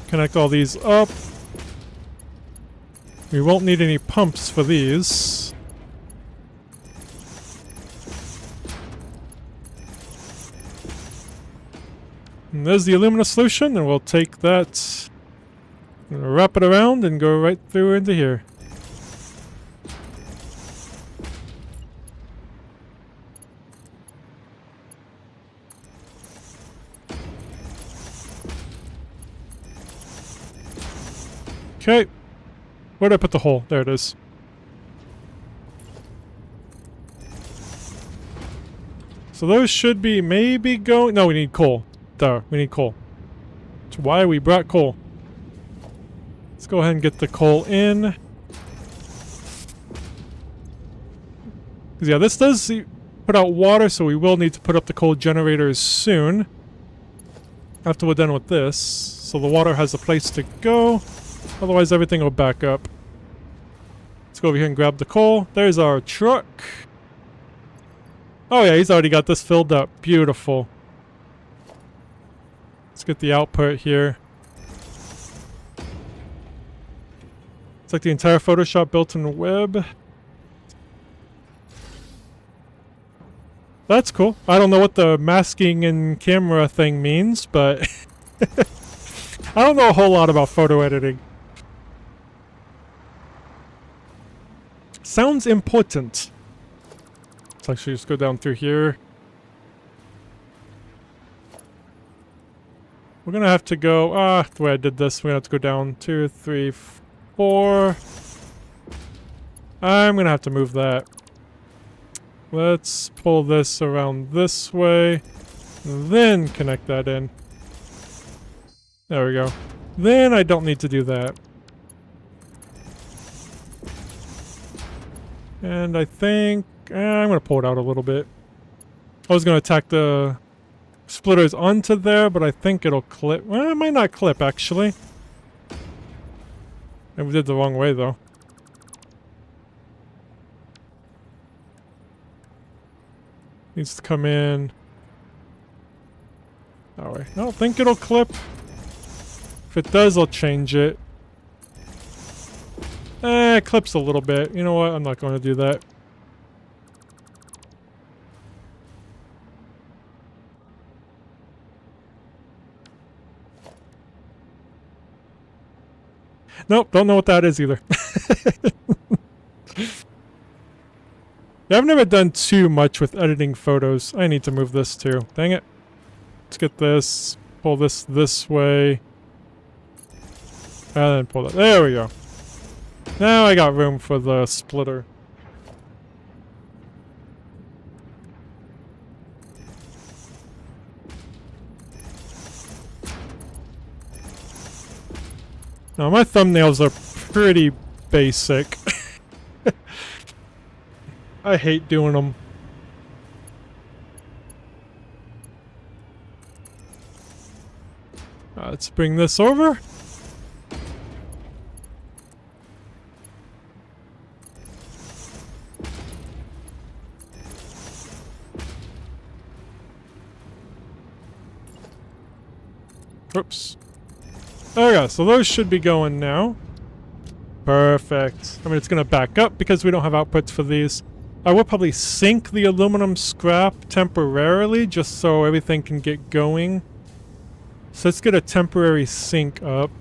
Speaker 1: Connect all these up. We won't need any pumps for these. And there's the alumina solution, and we'll take that, wrap it around, and go right through into here. Okay. Where did I put the hole? There it is. So those should be maybe going... No, we need coal. Duh, we need coal. That's why we brought coal. Let's go ahead and get the coal in. Because yeah, this does put out water, so we will need to put up the coal generators soon. After we're done with this. So the water has a place to go. Otherwise, everything will back up. Let's go over here and grab the coal. There's our truck. Oh yeah, he's already got this filled up. Beautiful. Let's get the output here. It's like the entire Photoshop built-in web. That's cool. I don't know what the masking and camera thing means, but I don't know a whole lot about photo editing. Sounds important. Let's actually just go down through here. We're gonna have to go, the way I did this, we're gonna have to go down 2, 3, 4. I'm gonna have to move that. Let's pull this around this way, then connect that in. There we go. Then I don't need to do that. And I think... I'm going to pull it out a little bit. I was going to attack the splitters onto there, but I think it'll clip. Well, it might not clip, actually. And we did the wrong way, though. Needs to come in. That way. I don't think it'll clip. If it does, I'll change it. It clips a little bit. You know what? I'm not going to do that. Nope, don't know what that is either. Yeah, I've never done too much with editing photos. I need to move this too. Dang it. Let's get this. Pull this way. And then pull that. There we go. Now I got room for the splitter. Now my thumbnails are pretty basic. I hate doing them. Let's bring this over. Oops. Okay, so those should be going now. Perfect. I mean, it's going to back up because we don't have outputs for these. I will probably sink the aluminum scrap temporarily just so everything can get going. So let's get a temporary sink up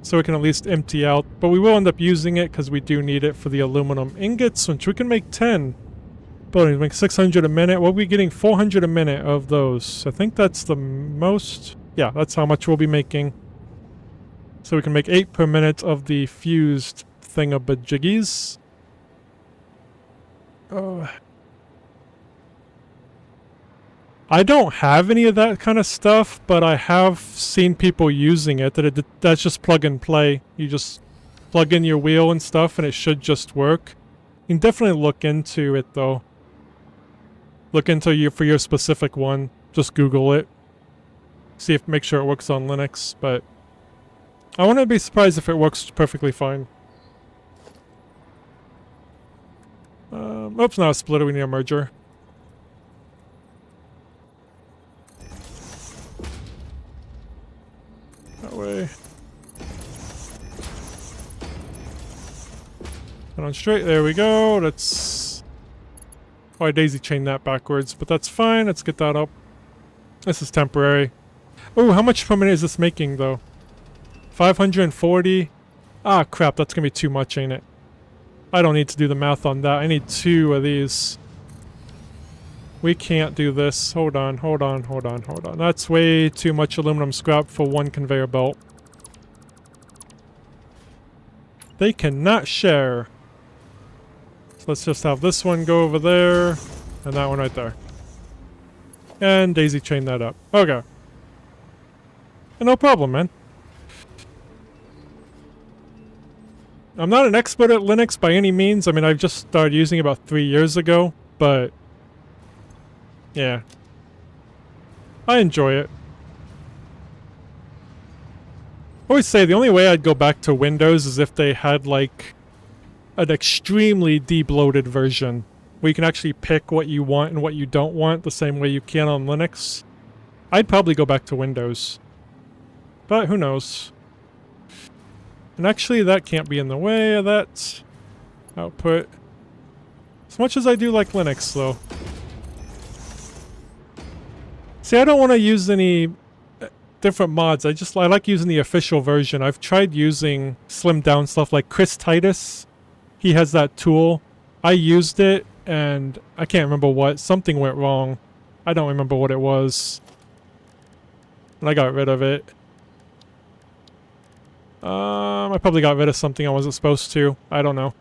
Speaker 1: so we can at least empty out. But we will end up using it because we do need it for the aluminum ingots, which we can make 10. But we make 600 a minute. We'll be getting 400 a minute of those. I think that's the most. Yeah, that's how much we'll be making. So we can make 8 per minute of the fused thingamajiggies. I don't have any of that kind of stuff, but I have seen people using it. That's just plug and play. You just plug in your wheel and stuff, and it should just work. You can definitely look into it, though. Look into you for your specific one. Just Google it. See if make sure it works on Linux, but I wouldn't be surprised if it works perfectly fine. Oops, not a splitter. We need a merger. That way. And on straight. There we go. That's. Oh, I daisy chained that backwards, but that's fine. Let's get that up. This is temporary. Oh, how much per minute is this making, though? 540. Ah, crap. That's gonna be too much, ain't it? I don't need to do the math on that. I need 2 of these. We can't do this. Hold on. That's way too much aluminum scrap for one conveyor belt. They cannot share. So let's just have this one go over there, and that one right there. And daisy chain that up. Okay. And no problem, man. I'm not an expert at Linux by any means. I mean, I've just started using it about 3 years ago, but yeah. I enjoy it. I always say the only way I'd go back to Windows is if they had, like, an extremely debloated version where you can actually pick what you want and what you don't want the same way you can on Linux. I'd probably go back to Windows. But who knows? And actually, that can't be in the way of that output. As much as I do like Linux, though. See, I don't want to use any different mods. I like using the official version. I've tried using slimmed down stuff like Chris Titus. He has that tool. I used it, and I can't remember what. Something went wrong. I don't remember what it was. And I got rid of it. I probably got rid of something I wasn't supposed to. I don't know.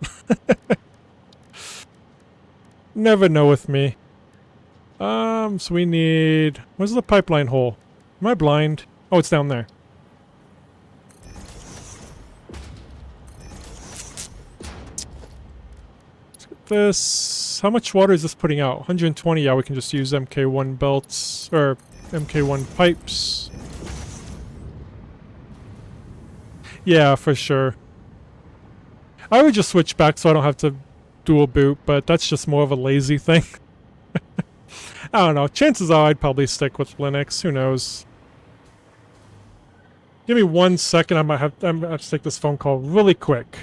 Speaker 1: Never know with me. So we need... Where's the pipeline hole? Am I blind? Oh, it's down there. Let's get this... How much water is this putting out? 120. Yeah, we can just use MK1 belts, or MK1 pipes. Yeah, for sure. I would just switch back so I don't have to dual boot, but that's just more of a lazy thing. I don't know. Chances are I'd probably stick with Linux. Who knows? Give me 1 second. I'm gonna have to take this phone call really quick.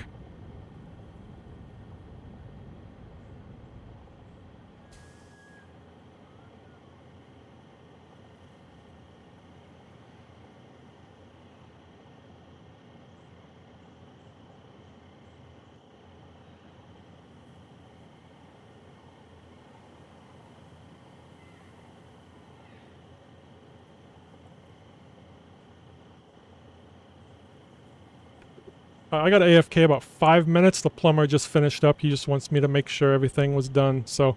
Speaker 1: I got AFK about 5 minutes. The plumber just finished up. He just wants me to make sure everything was done. So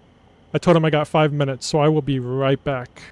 Speaker 1: I told him I got 5 minutes, so I will be right back.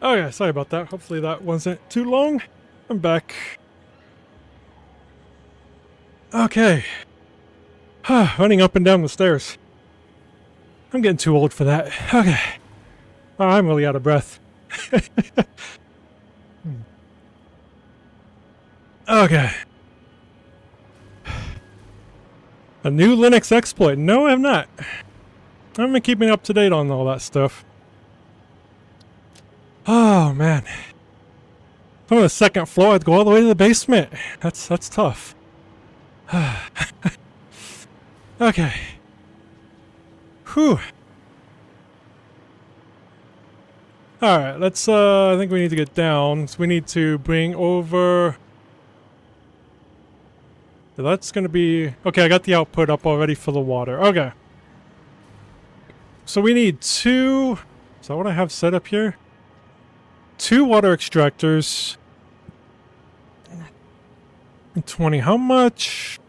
Speaker 1: Oh yeah, sorry about that. Hopefully that wasn't too long. I'm back. Okay. Running up and down the stairs. I'm getting too old for that. Okay. Oh, I'm really out of breath. Okay. A new Linux exploit. No, I'm not. I've been keeping up to date on all that stuff. Oh, man. From the second floor, I'd go all the way to the basement. That's tough. Okay. Whew. Alright, let's, I think we need to get down. So we need to bring over... That's gonna be... Okay, I got the output up already for the water. Okay. So we need 2... Is that what I have set up here? 2 water extractors. And 20. How much?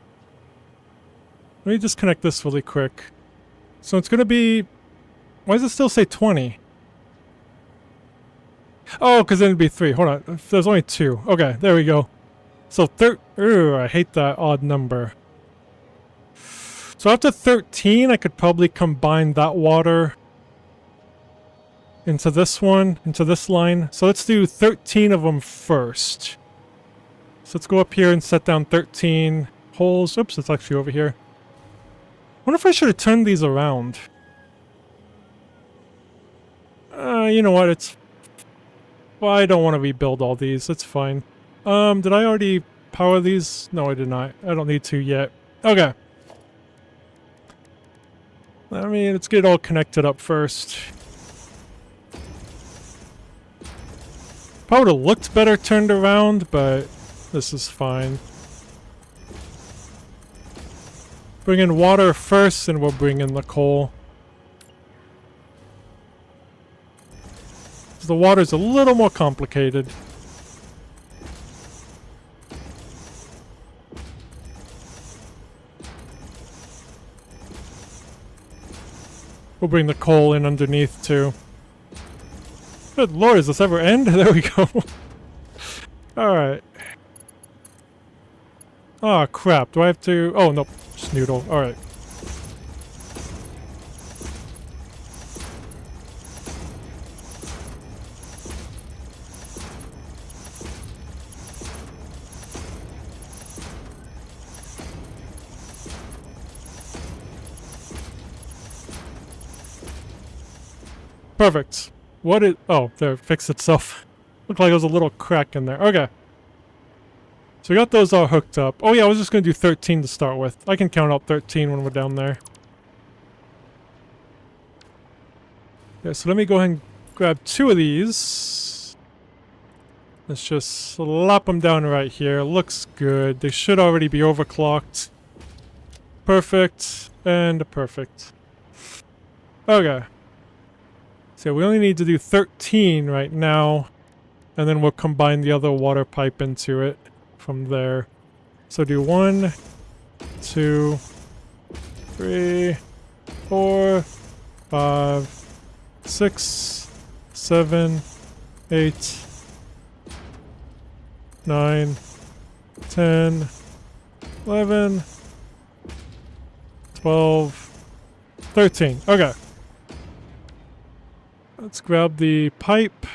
Speaker 1: Let me disconnect this really quick. So it's gonna be... Why does it still say 20? Oh, because then it'd be 3. Hold on. There's only 2. Okay, there we go. So I hate that odd number. So after 13, I could probably combine that water into this one, into this line. So let's do 13 of them first. So let's go up here and set down 13 holes. Oops, it's actually over here. I wonder if I should have turned these around. You know what? It's... Well, I don't want to rebuild all these. It's fine. Did I already power these? No, I did not. I don't need to yet. Okay. I mean, let's get it all connected up first. Probably would have looked better turned around, but this is fine. Bring in water first, and we'll bring in the coal. The water's a little more complicated. We'll bring the coal in underneath too. Good lord, does this ever end? There we go. Alright. Oh crap, do I have to... Oh nope, just noodle. Alright. Perfect. What is... Oh, there, it fixed itself. Looked like there was a little crack in there. Okay. So we got those all hooked up. Oh yeah, I was just going to do 13 to start with. I can count up 13 when we're down there. Yeah, so let me go ahead and grab 2 of these. Let's just slap them down right here. Looks good. They should already be overclocked. Perfect. And perfect. Okay. So we only need to do 13 right now, and then we'll combine the other water pipe into it from there. So do 1, 2, 3, 4, 5, 6, 7, 8, 9, 10, 11, 12, 13. Okay. Let's grab the pipe.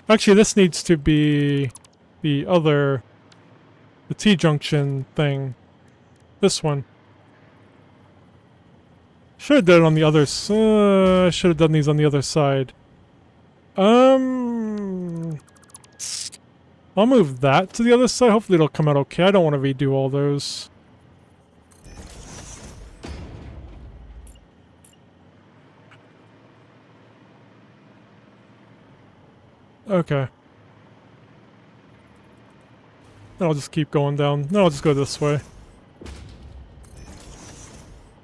Speaker 1: Actually, this needs to be the other... the T-junction thing. This one. Should have done it on the other side. Should have done these on the other side. I'll move that to the other side. Hopefully it'll come out okay. I don't want to redo all those. Okay. Then I'll just keep going down. No, I'll just go this way.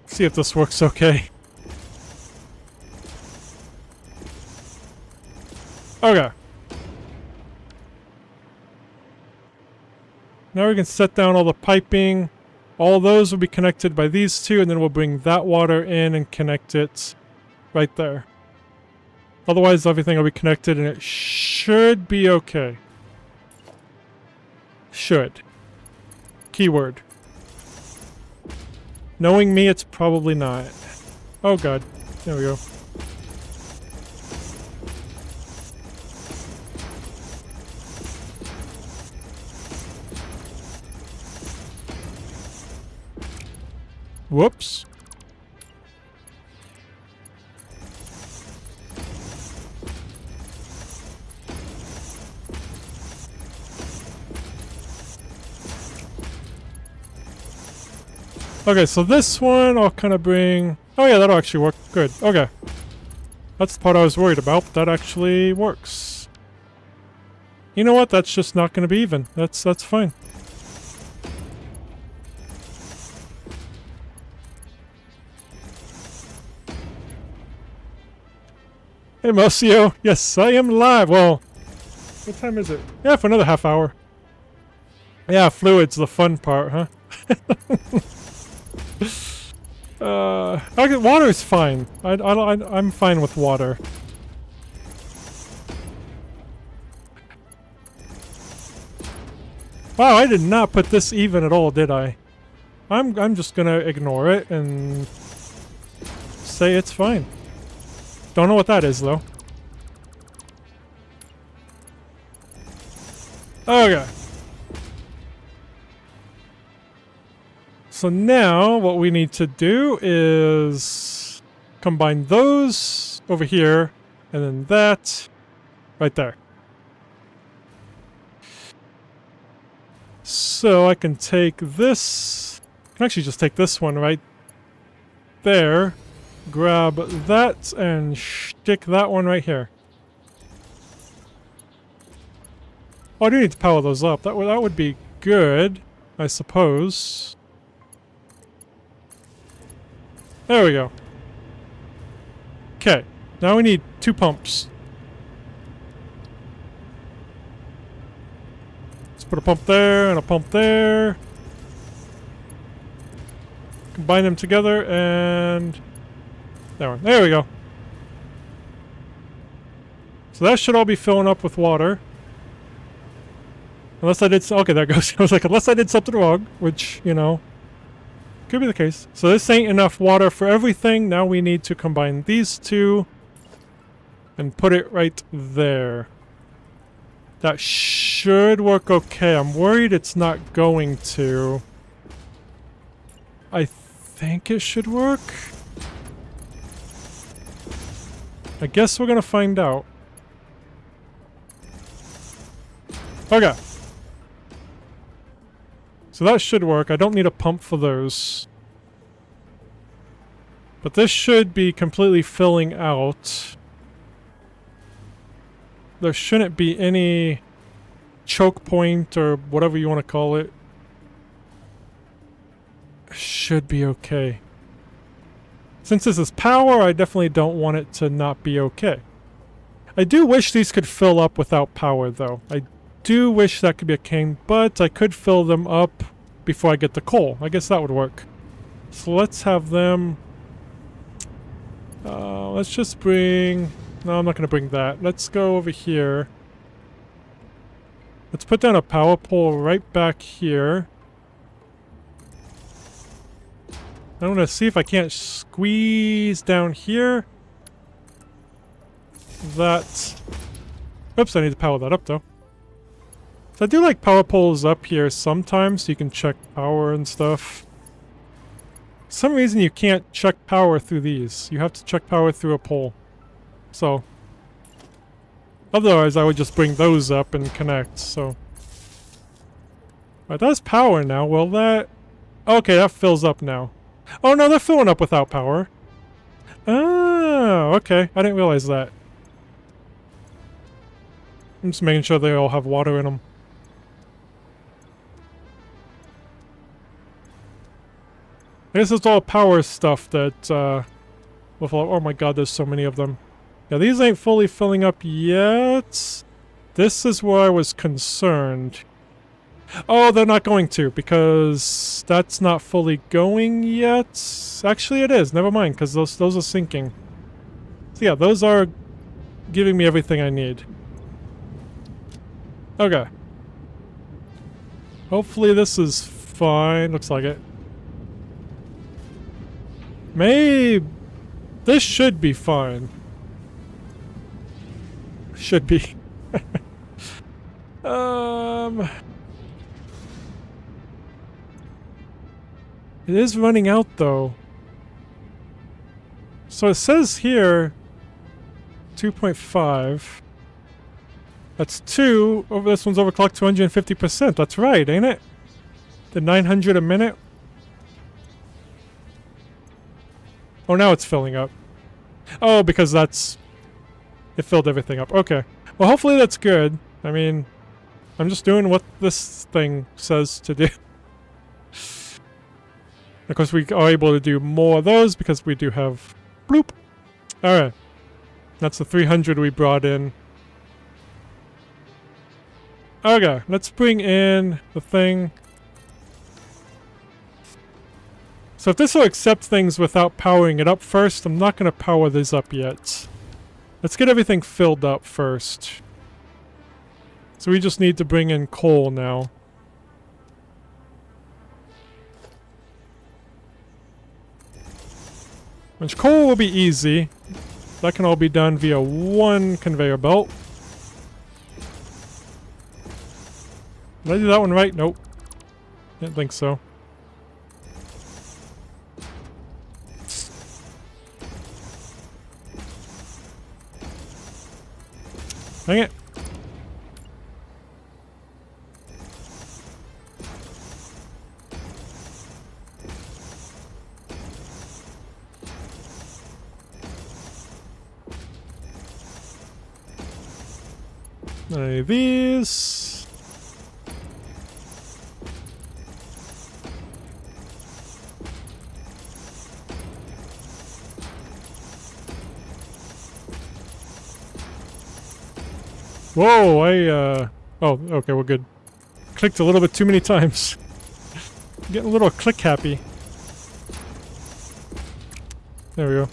Speaker 1: See if this works okay. Okay. Now we can set down all the piping. All those will be connected by these two, and then we'll bring that water in and connect it right there. Otherwise, everything will be connected and it should be okay. Should. Keyword. Knowing me, it's probably not. Oh god. There we go. Whoops. Okay, so this one I'll kind of bring... Oh yeah, that'll actually work. Good. Okay. That's the part I was worried about, but that actually works. You know what? That's just not going to be even. That's fine. Hey, Mocio. Yes, I am live. Well, what time is it? Yeah, for another half hour. Yeah, fluid's the fun part, huh? Okay, water is fine. I'm fine with water. Wow, I did not put this even at all, did I? I'm just gonna ignore it and say it's fine. Don't know what that is though. Okay. So now what we need to do is combine those over here and then that right there. So I can take this, I can actually just take this one right there, grab that and stick that one right here. Oh, I do need to power those up. That would be good, I suppose. There we go. Okay, now we need 2 pumps. Let's put a pump there and a pump there. Combine them together and... that one. There we go. So that should all be filling up with water. Unless I did... okay, there it goes. I was like, unless I did something wrong, which, you know... could be the case. So this ain't enough water for everything. Now we need to combine these two and put it right there. That should work okay. I'm worried it's not going to. I think it should work. I guess we're gonna find out. Okay. So that should work. I don't need a pump for those. But this should be completely filling out. There shouldn't be any choke point or whatever you want to call it. Should be okay. Since this is power, I definitely don't want it to not be okay. I do wish these could fill up without power, though. I do wish that could be a king, but I could fill them up before I get the coal. I guess that would work. So let's have them... let's just bring... no, I'm not going to bring that. Let's go over here. Let's put down a power pole right back here. I'm going to see if I can't squeeze down here. That... oops, I need to power that up, though. So I do like power poles up here sometimes, so you can check power and stuff. For some reason you can't check power through these. You have to check power through a pole. So... otherwise I would just bring those up and connect, so... Alright, that's power now. Will that... okay, that fills up now. Oh no, they're filling up without power. Oh, okay. I didn't realize that. I'm just making sure they all have water in them. I guess it's all power stuff that, with all, oh my god, there's so many of them. Yeah, these ain't fully filling up yet. This is where I was concerned. Oh, they're not going to, because that's not fully going yet. Actually, it is. Never mind, because those are sinking. So yeah, those are giving me everything I need. Okay. Hopefully this is fine. Looks like it. Maybe this should be fine. Should be. It is running out though. So it says here 2.5. That's 2. Over this one's overclocked 250%. That's right, ain't it? The 900 a minute. Oh, now it's filling up. Oh, because that's... It filled everything up. Okay. Well, hopefully that's good. I mean, I'm just doing what this thing says to do. Of course, we are able to do more of those because we do have... Bloop! Alright. That's the 300 we brought in. Okay, let's bring in the thing. So if this will accept things without powering it up first, I'm not going to power these up yet. Let's get everything filled up first. So we just need to bring in coal now. Which coal will be easy. That can all be done via one conveyor belt. Did I do that one right? Nope. Didn't think so. Dang it. Any of these. Whoa, oh, okay, we're good. Clicked a little bit too many times. Getting a little click happy. There we go.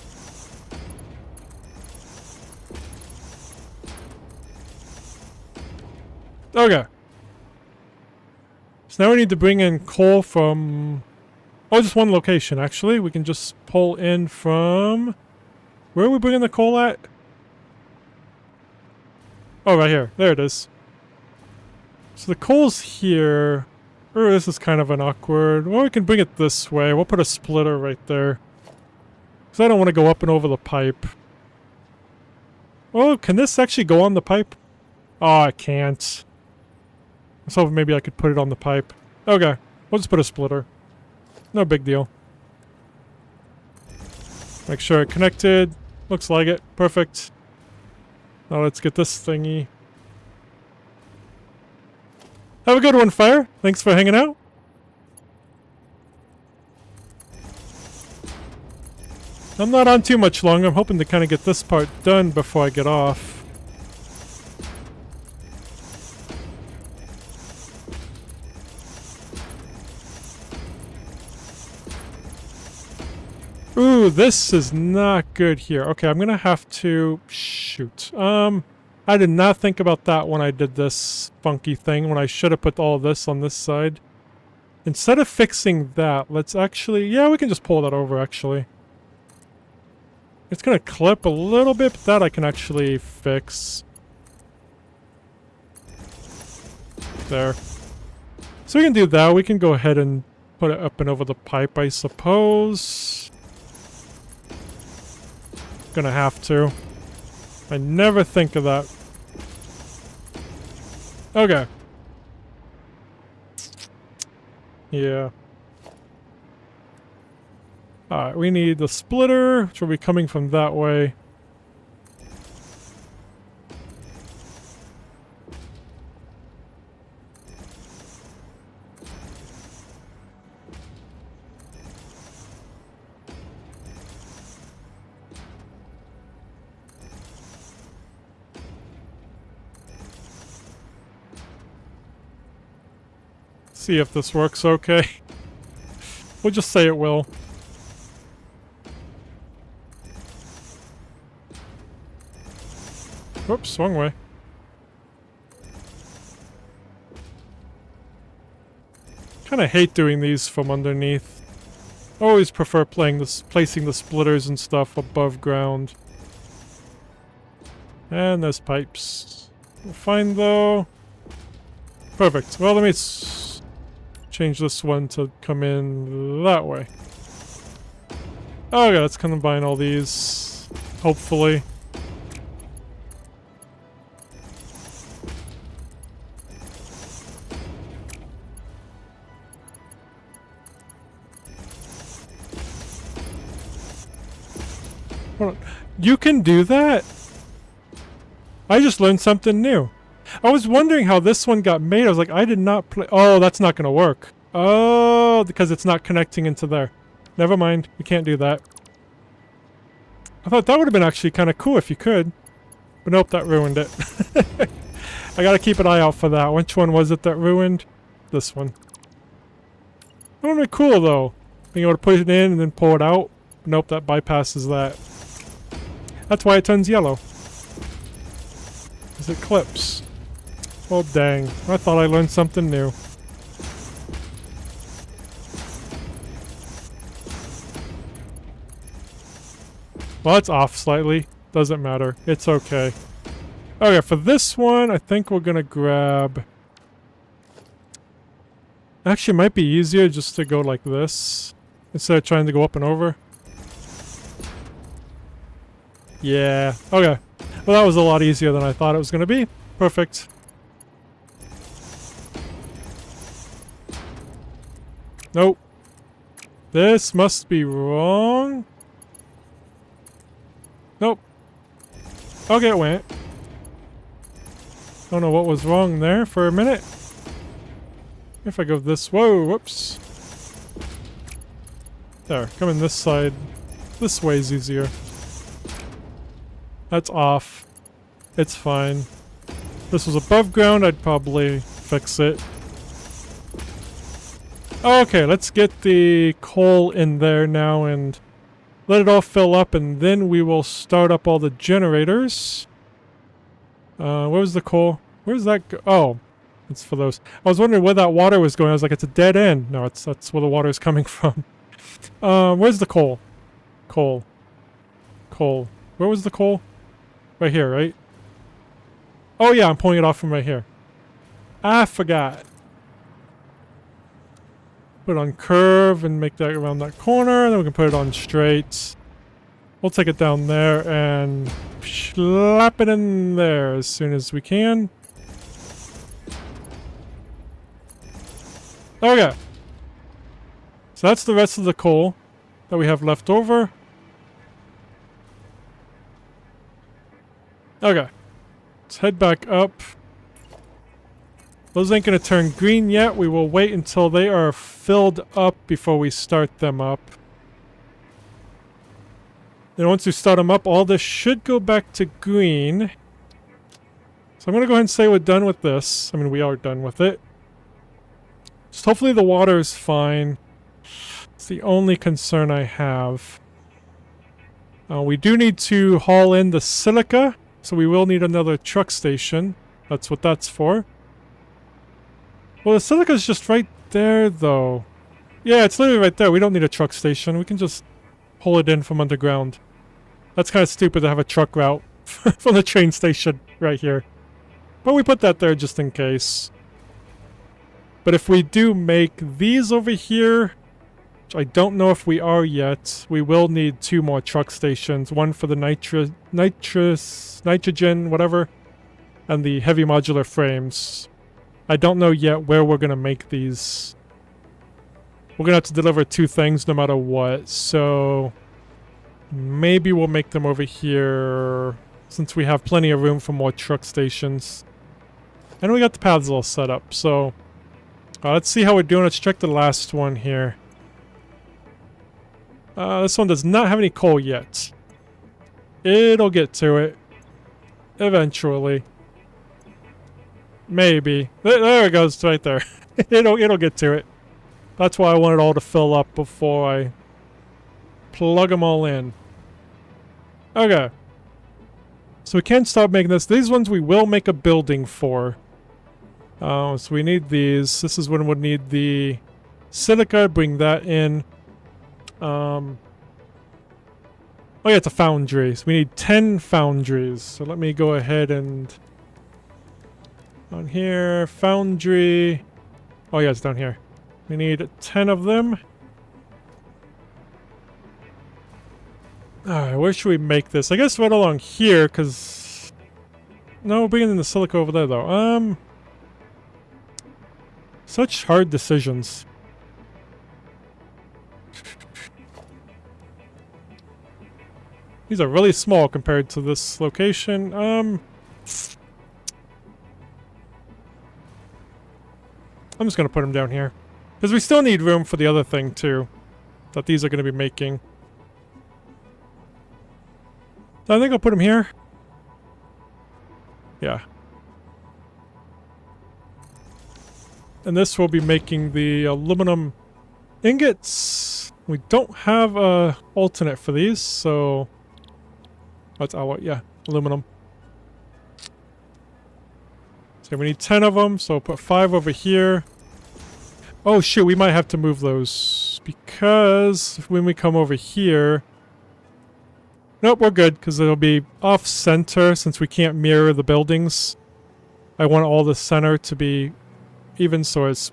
Speaker 1: Okay. So now we need to bring in coal from... Oh, just one location, actually. We can just pull in from... Where are we bringing the coal at? Oh, right here. There it is. So the coal's here. Oh, this is kind of an awkward... Well, we can bring it this way. We'll put a splitter right there. Because I don't want to go up and over the pipe. Oh, can this actually go on the pipe? Oh, I can't. I was hoping maybe I could put it on the pipe. Okay, we'll just put a splitter. No big deal. Make sure it connected. Looks like it. Perfect. Now let's get this thingy. Have a good one, Fire. Thanks for hanging out. I'm not on too much longer. I'm hoping to kind of get this part done before I get off. Ooh, this is not good here. Okay, I'm gonna have to... Shoot. I did not think about that when I did this funky thing, when I should have put all of this on this side. Instead of fixing that, let's actually... Yeah, we can just pull that over, actually. It's gonna clip a little bit, but that I can actually fix. There. So we can do that. We can go ahead and put it up and over the pipe, I suppose. Gonna have to. I never think of that. Okay. Yeah. Alright, we need the splitter, which will be coming from that way. See if this works okay. We'll just say it will. Whoops, wrong way. Kinda hate doing these from underneath. Always prefer placing the splitters and stuff above ground. And there's pipes. We're fine though. Perfect. Well, let me change this one to come in that way. Okay, let's combine all these. Hopefully. Hold on. You can do that? I just learned something new. I was wondering how this one got made. I was like, I did not play. Oh, that's not going to work. Oh, because it's not connecting into there. Never mind. We can't do that. I thought that would have been actually kind of cool if you could. But nope, that ruined it. I got to keep an eye out for that. Which one was it that ruined? This one. That would have been cool, though. Being able to put it in and then pull it out. Nope, that bypasses that. That's why it turns yellow. Because it clips. Oh, dang. I thought I learned something new. Well, it's off slightly. Doesn't matter. It's okay. Okay, for this one, I think we're gonna grab... Actually, it might be easier just to go like this. Instead of trying to go up and over. Yeah. Okay. Well, that was a lot easier than I thought it was gonna be. Perfect. Nope. This must be wrong. Nope. Okay, it went. Don't know what was wrong there for a minute. If I go this... Whoa, whoops. There, come in this side. This way's easier. That's off. It's fine. If this was above ground, I'd probably fix it. Okay, let's get the coal in there now and let it all fill up, and then we will start up all the generators. Where was the coal? Where's that go? Oh, it's for those. I was wondering where that water was going. I was like, it's a dead end. No, that's where the water is coming from. Where's the coal? Coal. Coal. Where was the coal? Right here, right? Oh yeah, I'm pulling it off from right here. I forgot. Put it on curve and make that around that corner. Then we can put it on straight. We'll take it down there and slap it in there as soon as we can. Okay. So that's the rest of the coal that we have left over. Okay. Let's head back up. Those ain't gonna turn green yet. We will wait until they are filled up before we start them up. Then once we start them up, all this should go back to green. So I'm gonna go ahead and say we're done with this. I mean, we are done with it. Just hopefully the water is fine. It's the only concern I have. We do need to haul in the silica, so we will need another truck station. That's what that's for. Well, the silica's just right there, though. Yeah, it's literally right there. We don't need a truck station. We can just pull it in from underground. That's kind of stupid to have a truck route from the train station right here. But we put that there just in case. But if we do make these over here, which I don't know if we are yet, we will need 2 more truck stations. One for the nitrogen, whatever, and the heavy modular frames. I don't know yet where we're going to make these. We're going to have to deliver 2 things no matter what, so maybe we'll make them over here since we have plenty of room for more truck stations. And we got the paths all set up, so let's see how we're doing. Let's check the last one here. This one does not have any coal yet. It'll get to it. Eventually. Maybe. There it goes, right there. It'll get to it. That's why I want it all to fill up before I plug them all in. Okay. So we can't stop making this. These ones we will make a building for. So we need these. This is when we'll need the silica. Bring that in. Oh yeah, it's a foundry. So we need 10 foundries. So let me go ahead and... on here, foundry. Oh yeah, it's down here. We need 10 of them. Alright, where should we make this? I guess right along here, because... no, we're bringing in the silica over there, though. Such hard decisions. These are really small compared to this location. I'm just gonna put them down here. Because we still need room for the other thing, too. That these are gonna be making. So I think I'll put them here. Yeah. And this will be making the aluminum ingots. We don't have a alternate for these, so... that's our, yeah, aluminum. So we need 10 of them, so I'll put 5 over here. Oh shoot, we might have to move those. Because when we come over here... nope, we're good, because it'll be off-center since we can't mirror the buildings. I want all the center to be even, so it's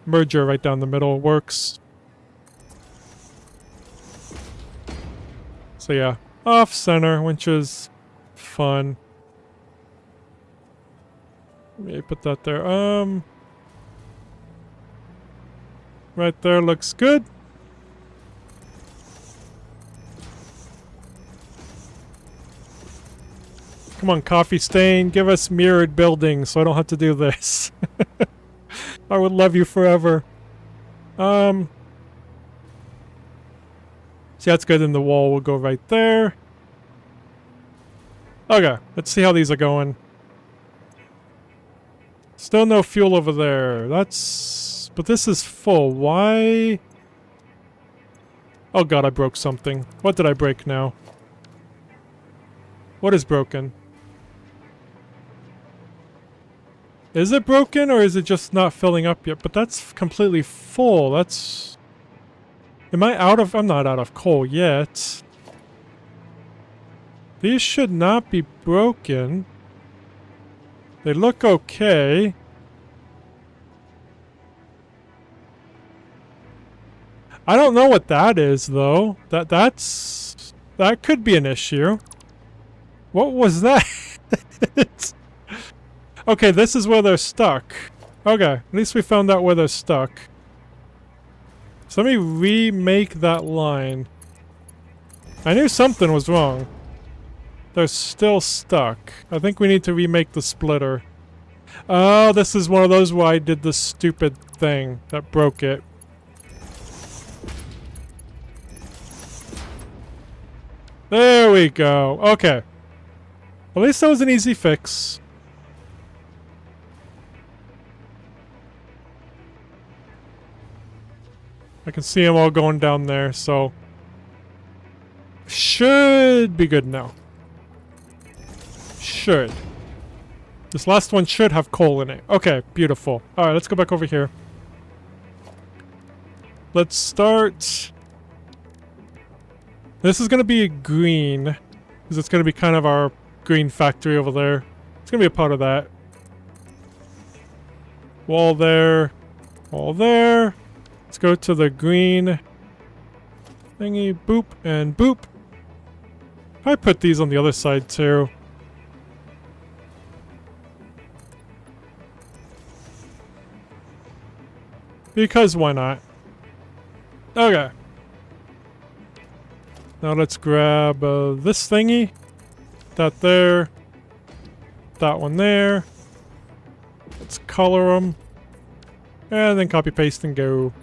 Speaker 1: merger right down the middle works. So yeah, off-center, which is fun. Let me put that there. Right there looks good. Come on, Coffee Stain, give us mirrored buildings so I don't have to do this. I would love you forever. See, that's good, and the wall will go right there. Okay, let's see how these are going. Still no fuel over there. That's... but this is full. Why? Oh god, I broke something. What did I break now? What is broken? Is it broken, or is it just not filling up yet? But that's completely full. That's... am I out of... I'm not out of coal yet. These should not be broken. They look okay. I don't know what that is, though. That's... that could be an issue. What was that? Okay, this is where they're stuck. Okay, at least we found out where they're stuck. So let me remake that line. I knew something was wrong. They're still stuck. I think we need to remake the splitter. Oh, this is one of those where I did the stupid thing that broke it. There we go. Okay. At least that was an easy fix. I can see them all going down there, so... should be good now. Should. This last one should have coal in it. Okay, beautiful. Alright, let's go back over here. Let's start... this is going to be green. Because it's going to be kind of our green factory over there. It's going to be a part of that. Wall there. Wall there. Let's go to the green thingy. Boop and boop. I put these on the other side too. Because why not? Okay. Now let's grab this thingy. That there. That one there. Let's color them. And then copy paste and go.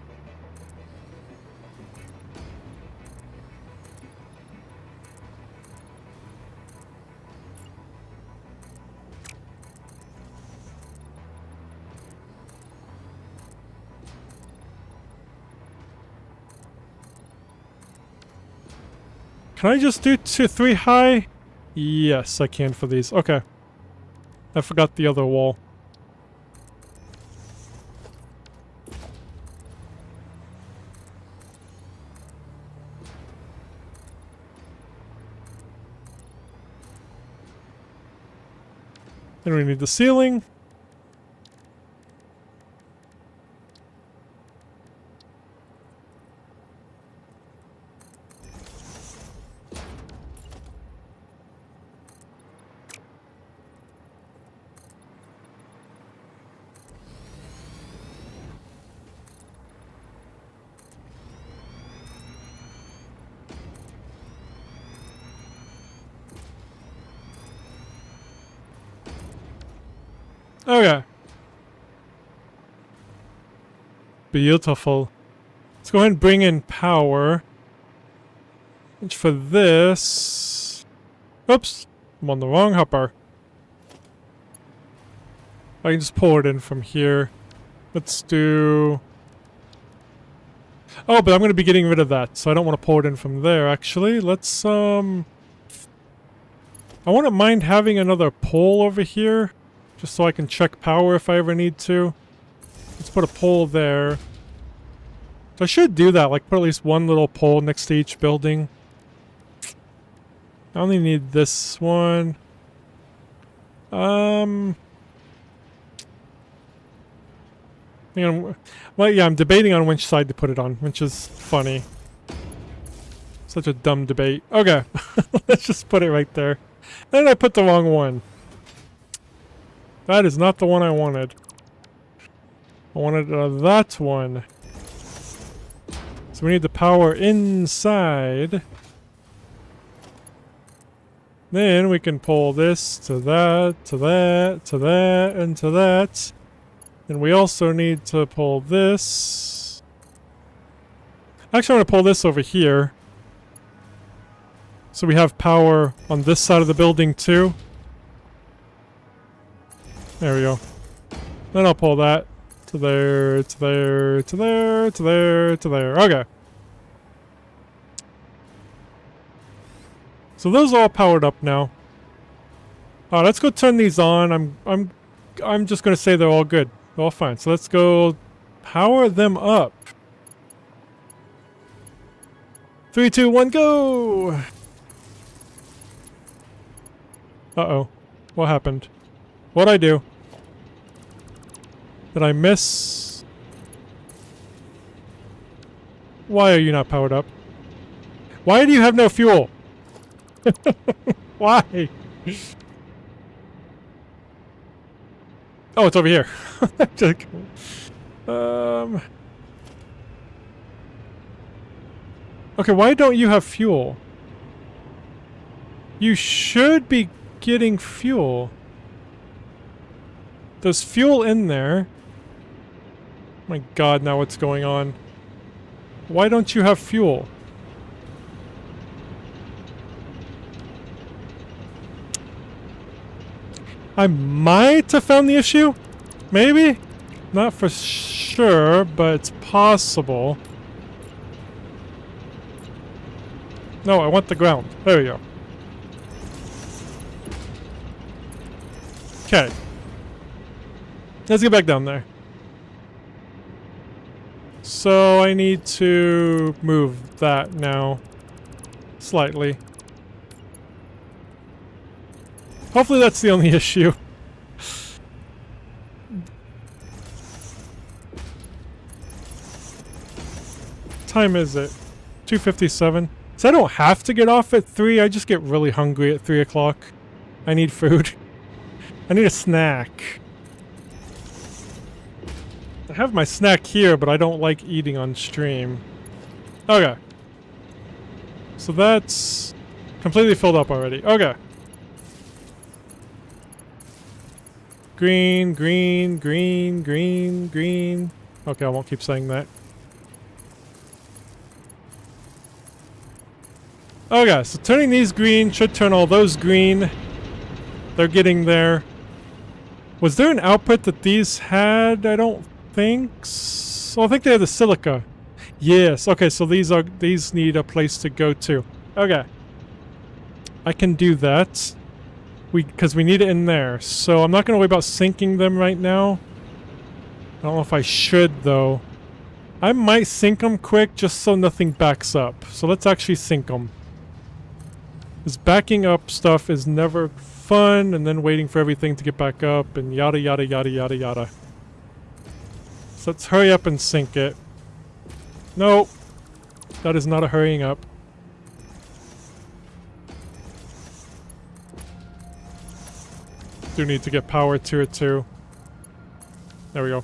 Speaker 1: Can I just do 3 high? Yes, I can for these. Okay. I forgot the other wall. Then we need the ceiling. Okay. Beautiful. Let's go ahead and bring in power. Which for this... Oops! I'm on the wrong hopper. I can just pull it in from here. Let's do... Oh, but I'm going to be getting rid of that, so I don't want to pull it in from there, actually. Let's, I wouldn't mind having another pole over here, just so I can check power if I ever need to. Let's put a pole there. So I should do that, like put at least one little pole next to each building. I only need this one. Hang on. Well, yeah, I'm debating on which side to put it on, which is funny. Such a dumb debate. Okay, let's just put it right there. And I put the wrong one. That is not the one I wanted. I wanted that one. So we need the power inside. Then we can pull this to that, to that, to that, and to that. And we also need to pull this. Actually, I'm going to pull this over here. So we have power on this side of the building too. There we go. Then I'll pull that to there, to there, to there, to there, to there. Okay. So those are all powered up now. Let's go turn these on. I'm just gonna say they're all good. They're all fine. So let's go power them up. 3, 2, 1, go! Uh-oh. What happened? What'd I do? Did I miss? Why are you not powered up? Why do you have no fuel? Why? Oh, it's over here. Okay, why don't you have fuel? You should be getting fuel. There's fuel in there. My god, now what's going on? Why don't you have fuel? I might have found the issue? Maybe? Not for sure, but it's possible. No, I want the ground. There we go. Okay. Let's get back down there. So I need to move that now. Slightly. Hopefully that's the only issue. Time is it? 2:57. So I don't have to get off at 3. I just get really hungry at 3 o'clock. I need food. I need a snack. I have my snack here, but I don't like eating on stream. Okay. So that's completely filled up already. Okay. Green, green, green, green, green. Okay, I won't keep saying that. Okay, so turning these green should turn all those green. They're getting there. Was there an output that these had? I don't think so. I think they have the silica. Yes, okay, so these need a place to go to. Okay. I can do that. Because we need it in there. So I'm not going to worry about sinking them right now. I don't know if I should, though. I might sink them quick just so nothing backs up. So let's actually sink them. Because backing up stuff is never fun, and then waiting for everything to get back up, and yada yada yada yada yada. So let's hurry up and sink it. Nope. That is not a hurrying up. Do need to get power to it too. There we go.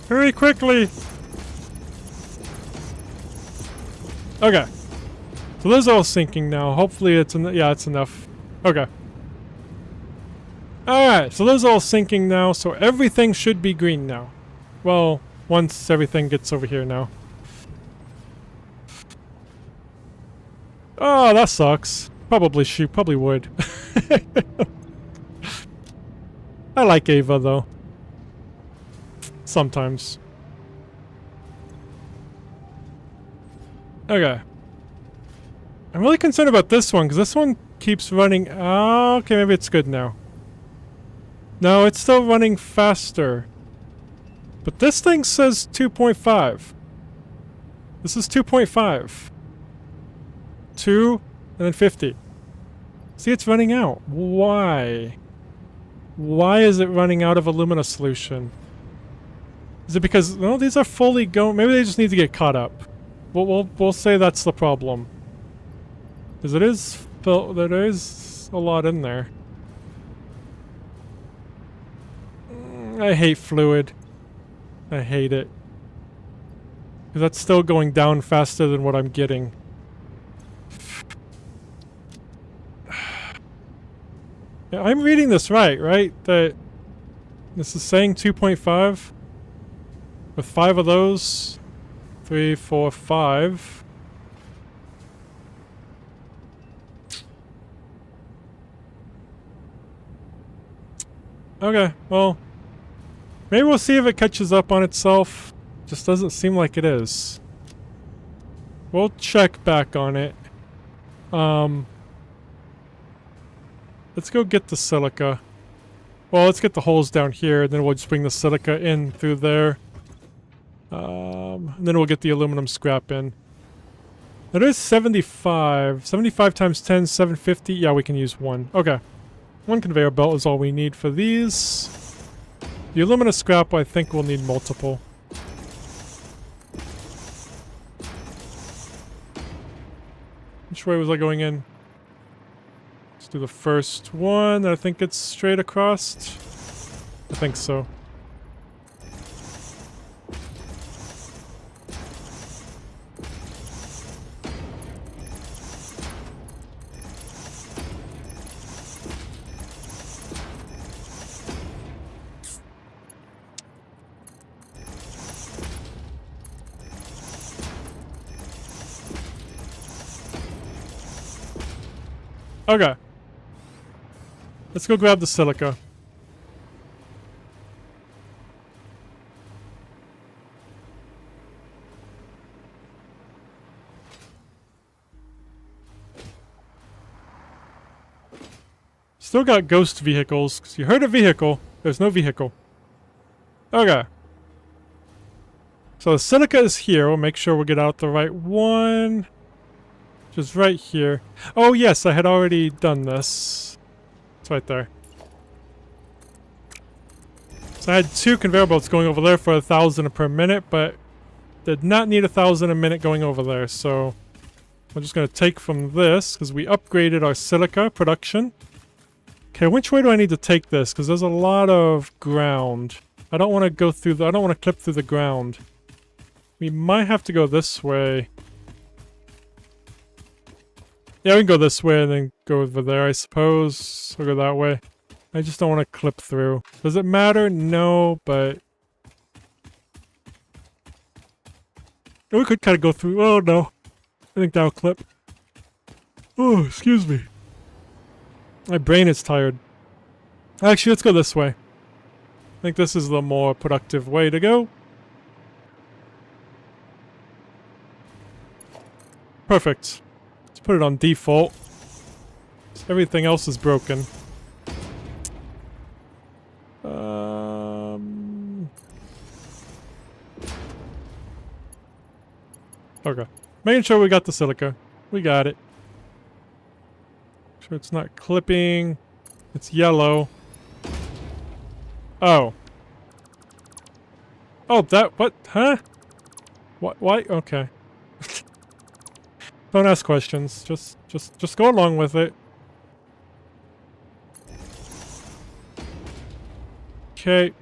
Speaker 1: Hurry quickly! Okay. So those are all sinking now. Hopefully it's yeah, it's enough. Okay. Alright, so those are all sinking now, so everything should be green now. Well, once everything gets over here now. Oh, that sucks. Probably would. I like Ava though. Sometimes. Okay. I'm really concerned about this one because this one keeps running. Oh, okay, maybe it's good now. No, it's still running faster. But this thing says 2.5. This is 2.5. 2 and then 50. See, it's running out. Why? Why is it running out of alumina solution? Is it because, no, these are fully going, maybe they just need to get caught up. We'll say that's the problem. Because there is a lot in there. I hate fluid. I hate it. Because that's still going down faster than what I'm getting. Yeah, I'm reading this right? That this is saying 2.5 with 5 of those. 3, 4, 5. Okay, well, maybe we'll see if it catches up on itself. Just doesn't seem like it is. We'll check back on it. Let's go get the silica. Well, let's get the holes down here, and then we'll just bring the silica in through there. And then we'll get the aluminum scrap in. That is 75. 75 times 10, 750. Yeah, we can use one. Okay. One conveyor belt is all we need for these. The aluminum scrap, I think we'll need multiple. Which way was I going in? Let's do the first one. I think it's straight across. I think so. Okay. Let's go grab the silica. Still got ghost vehicles, because you heard a vehicle. There's no vehicle. Okay. So the silica is here. We'll make sure we get out the right one. Just right here. Oh yes, I had already done this. It's right there. So I had 2 conveyor belts going over there for 1,000 per minute, but did not need 1,000 a minute going over there. So I'm just going to take from this, because we upgraded our silica production. Okay, which way do I need to take this? Because there's a lot of ground. I don't want to go through I don't want to clip through the ground. We might have to go this way. Yeah, we can go this way and then go over there, I suppose. Or go that way. I just don't want to clip through. Does it matter? No, but... we could kind of go through. Oh, no. I think that'll clip. Oh, excuse me. My brain is tired. Actually, let's go this way. I think this is the more productive way to go. Perfect. It's Put it on default. Everything else is broken. Okay. Making sure we got the silica. We got it. Make sure it's not clipping. It's yellow. Oh. Oh, that, what? Huh? What? Why? Okay. Don't ask questions. Just go along with it. Okay.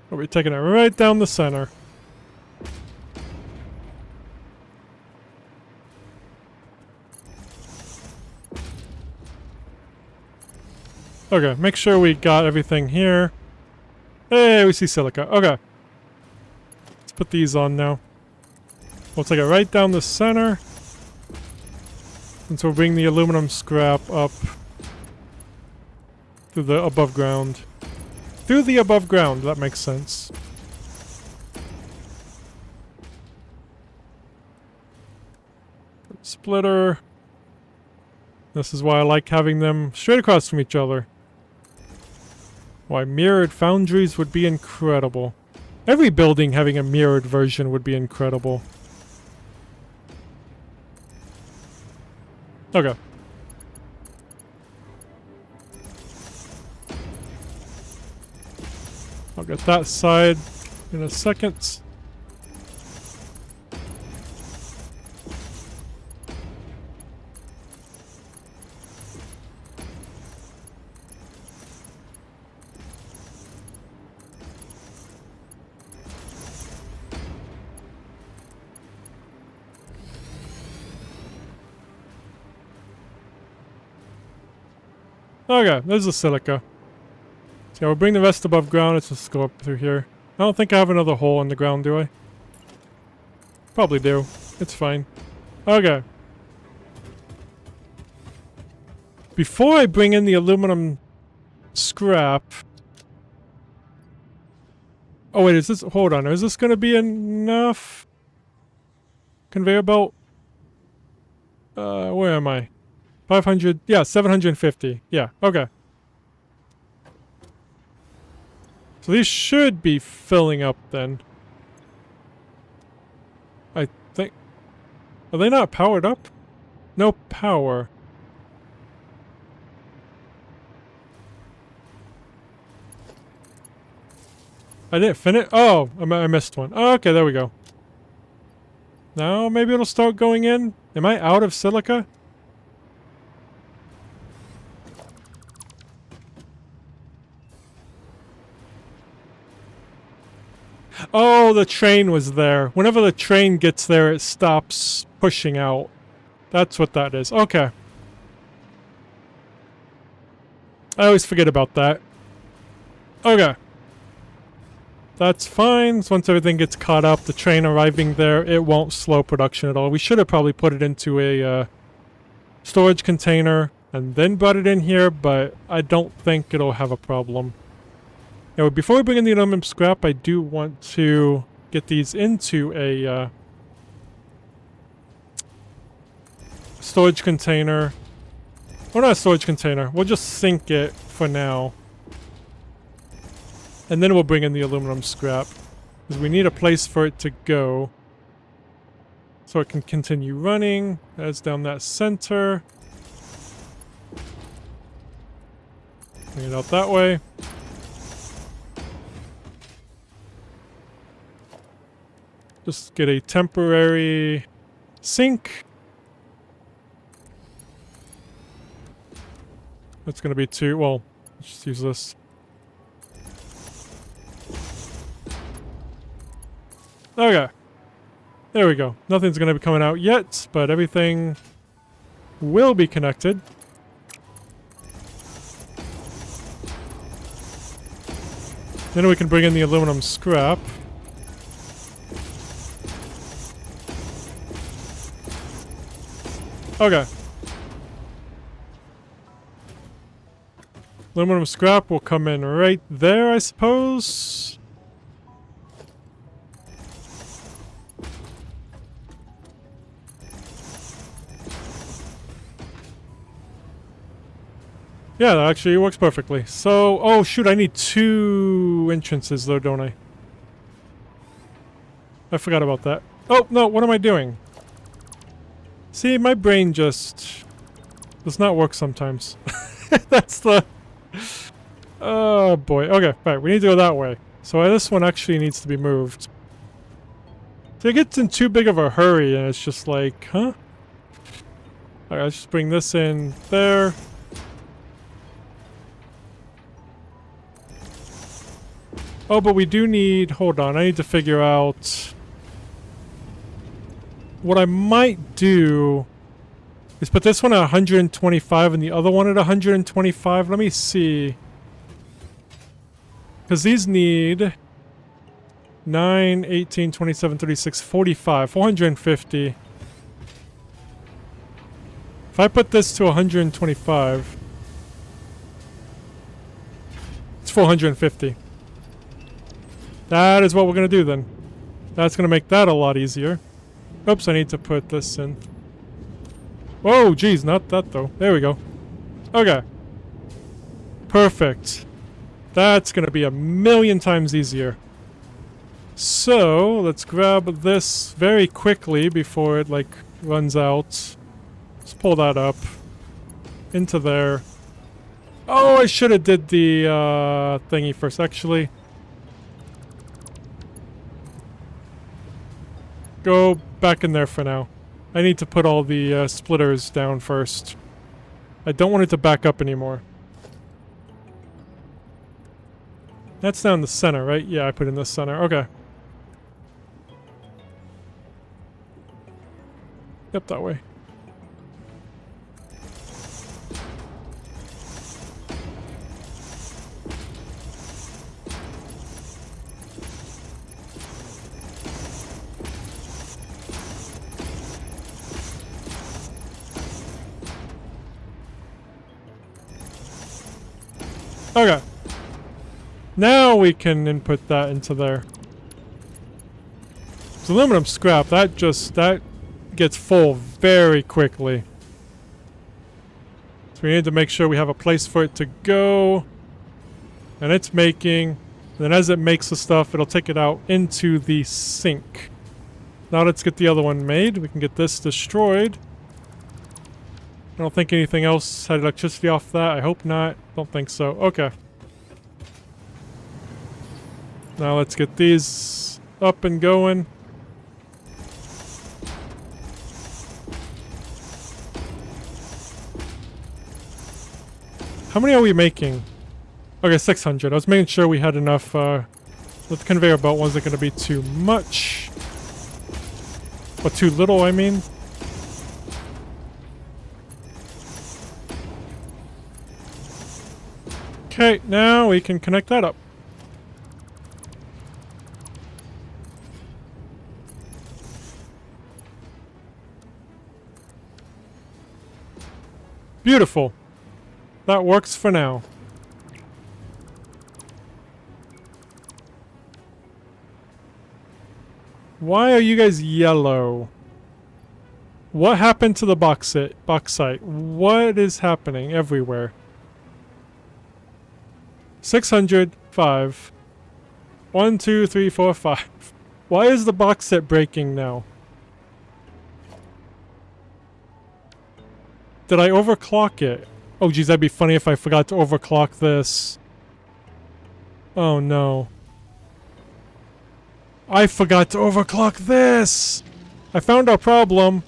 Speaker 1: We're taking it right down the center. Okay, make sure we got everything here. Hey, we see silica. Okay. Let's put these on now. We'll take it right down the center. And so we'll bring the aluminum scrap up to the above ground. Through the above ground, that makes sense. Splitter. This is why I like having them straight across from each other. Why mirrored foundries would be incredible. Every building having a mirrored version would be incredible. Okay. I'll get that side in a second. Okay, there's the silica. So yeah, we'll bring the rest above ground. Let's just go up through here. I don't think I have another hole in the ground, do I? Probably do. It's fine. Okay. Before I bring in the aluminum scrap... Oh wait, is this... Hold on, is this gonna be enough? Conveyor belt? Where am I? 500... Yeah, 750. Yeah, okay. So these should be filling up then. I think... Are they not powered up? No power. I didn't finish... Oh, I missed one. Oh, okay, there we go. Now maybe it'll start going in. Am I out of silica? Oh, the train was there. Whenever the train gets there, it stops pushing out. That's what that is. Okay. I always forget about that. Okay. That's fine. So once everything gets caught up, the train arriving there, it won't slow production at all. We should have probably put it into a storage container and then brought it in here, but I don't think it'll have a problem. Now, before we bring in the aluminum scrap, I do want to get these into a storage container. Or not a storage container. We'll just sink it for now. And then we'll bring in the aluminum scrap. Because we need a place for it to go. So it can continue running. That's down that center. Bring it out that way. Just get a temporary sink. That's going to be two. Well, let's just use this. Okay. There we go. Nothing's going to be coming out yet, but everything will be connected. Then we can bring in the aluminum scrap. Okay. Aluminum scrap will come in right there, I suppose. Yeah, that actually works perfectly. So, oh shoot, I need 2 entrances though, don't I? I forgot about that. Oh, no, what am I doing? See, my brain just does not work sometimes. That's the... Oh boy. Okay, right, we need to go that way. So this one actually needs to be moved. So it gets in too big of a hurry and it's just like, huh? Alright, let's just bring this in there. Oh, but we do need... Hold on, I need to figure out... What I might do is put this one at 125 and the other one at 125. Let me see. Because these need 9, 18, 27, 36, 45, 450. If I put this to 125, it's 450. That is what we're going to do then. That's going to make that a lot easier. Oops, I need to put this in. Whoa, geez, not that though. There we go. Okay. Perfect. That's gonna be a million times easier. So, let's grab this very quickly before it, like, runs out. Let's pull that up. Into there. Oh, I should have did the, thingy first, actually. Go back in there for now. I need to put all the splitters down first. I don't want it to back up anymore. That's down the center, right? Yeah, I put in the center. Okay. Yep, that way. Okay. Now we can input that into there. It's aluminum scrap. That gets full very quickly. So we need to make sure we have a place for it to go. And it's making. And then as it makes the stuff, it'll take it out into the sink. Now let's get the other one made. We can get this destroyed. I don't think anything else had electricity off that. I hope not. Don't think so. Okay. Now let's get these up and going. How many are we making? Okay, 600. I was making sure we had enough. The conveyor belt wasn't going to be too much. Or too little, I mean. Okay, now we can connect that up. Beautiful. That works for now. Why are you guys yellow? What happened to the bauxite? What is happening everywhere? 605. 1, 2, 3, 4, 5. Why is the bauxite breaking now? Did I overclock it? Oh geez, that'd be funny if I forgot to overclock this. Oh no. I forgot to overclock this! I found our problem.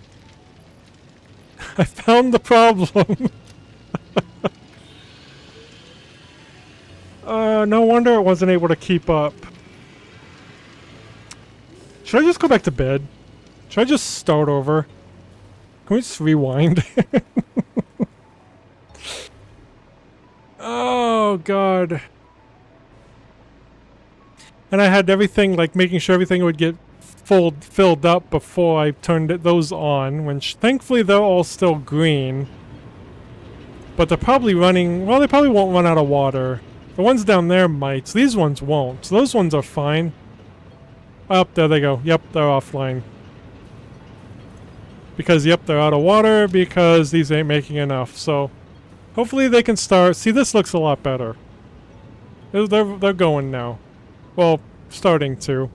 Speaker 1: I found the problem. No wonder it wasn't able to keep up. Should I just go back to bed? Should I just start over? Can we just rewind? Oh god. And I had everything, like making sure everything would get filled up before I turned those on, which thankfully they're all still green. But they're probably running, well, they probably won't run out of water. The ones down there might, so these ones won't. So those ones are fine. Up, there they go. Yep, they're offline. Because, yep, they're out of water because these ain't making enough, so... Hopefully they can start. See, this looks a lot better. They're going now. Well, starting to.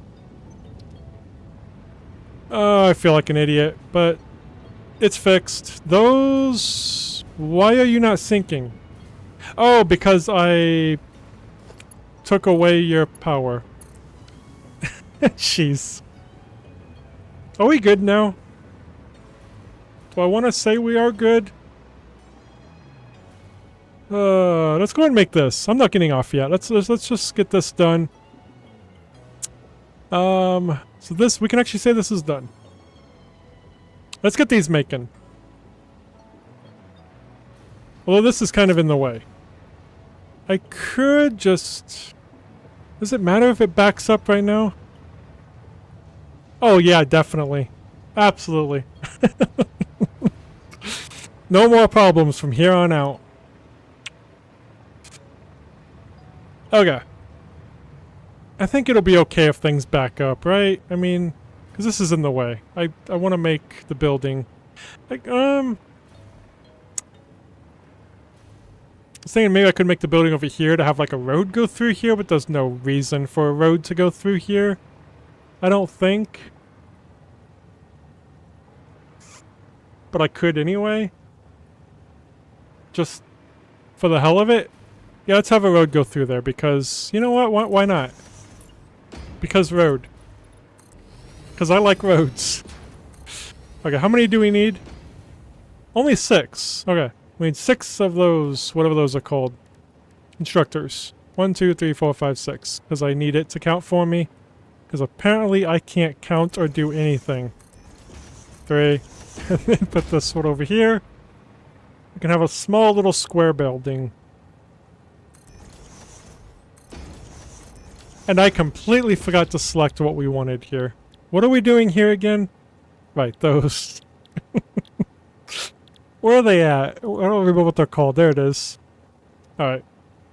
Speaker 1: I feel like an idiot, but it's fixed. Those... Why are you not sinking? Oh, because I took away your power. Jeez. Are we good now? Do I want to say we are good? Let's go ahead and make this. I'm not getting off yet. Let's just get this done. So this, we can actually say this is done. Let's get these making. Although this is kind of in the way. I could just... Does it matter if it backs up right now? Oh yeah, definitely. Absolutely. No more problems from here on out. Okay. I think it'll be okay if things back up, right? I mean, because this is in the way. I want to make the building... Like, I was thinking maybe I could make the building over here to have like a road go through here, but there's no reason for a road to go through here. I don't think. But I could anyway. Just for the hell of it. Yeah, let's have a road go through there because, you know what? Why not? Because road. Because I like roads. Okay, how many do we need? Only 6. Okay. We need 6 of those, whatever those are called. Instructors. 1, 2, 3, 4, 5, 6. Because I need it to count for me. Because apparently I can't count or do anything. 3. And then put this one over here. We can have a small little square building. And I completely forgot to select what we wanted here. What are we doing here again? Right, those. Where are they at? I don't remember what they're called. There it is. Alright.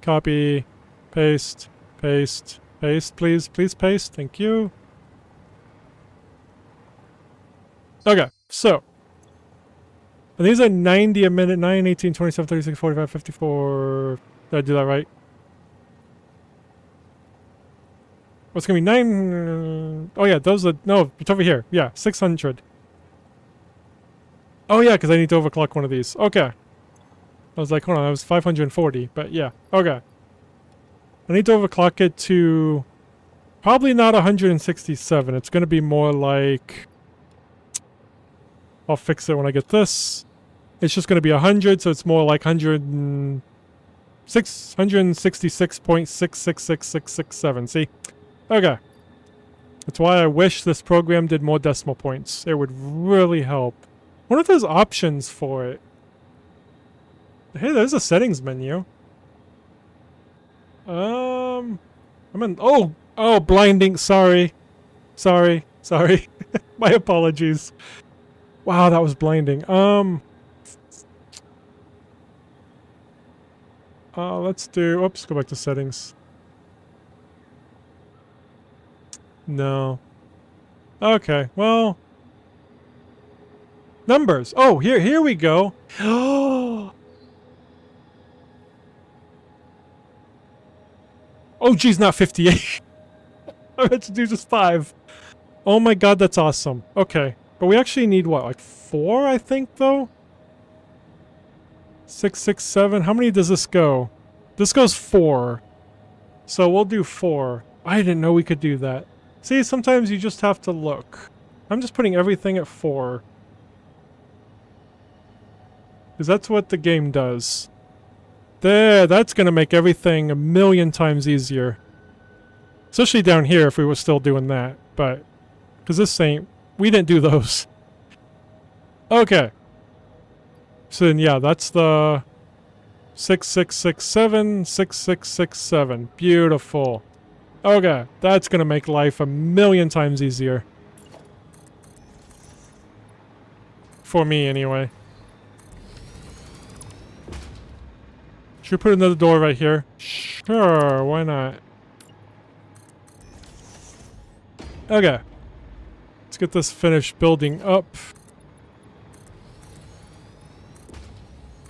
Speaker 1: Copy. Paste. Paste. Paste, please. Please paste. Thank you. Okay, so. And these are 90 a minute. 9, 18, 27, 36, 45, 54. Did I do that right? What's gonna be 9? Oh yeah, those are... No, it's over here. Yeah, 600. Oh yeah, because I need to overclock one of these. Okay. I was like, hold on, that was 540, but yeah. Okay. I need to overclock it to... Probably not 167. It's going to be more like... I'll fix it when I get this. It's just going to be 100, so it's more like 166.666667. See? Okay. That's why I wish this program did more decimal points. It would really help. I wonder if there's options for it. Hey, there's a settings menu. I'm in... Oh, blinding. Sorry. Sorry. My apologies. Wow, that was blinding. Let's do... Oops, go back to settings. No. Okay, well... Numbers. Oh, here we go. Oh, geez, not 58. I meant to do just 5. Oh my god, that's awesome. Okay. But we actually need what, like 4, I think, though? 6, 6, 7. How many does this go? This goes 4. So we'll do 4. I didn't know we could do that. See, sometimes you just have to look. I'm just putting everything at 4. Because that's what the game does. There, that's going to make everything a million times easier. Especially down here if we were still doing that. But, because this ain't... We didn't do those. Okay. So then, yeah, that's the... 6667, 6667. Beautiful. Okay, that's going to make life a million times easier. For me, anyway. Should we put another door right here? Sure, why not? Okay. Let's get this finished building up.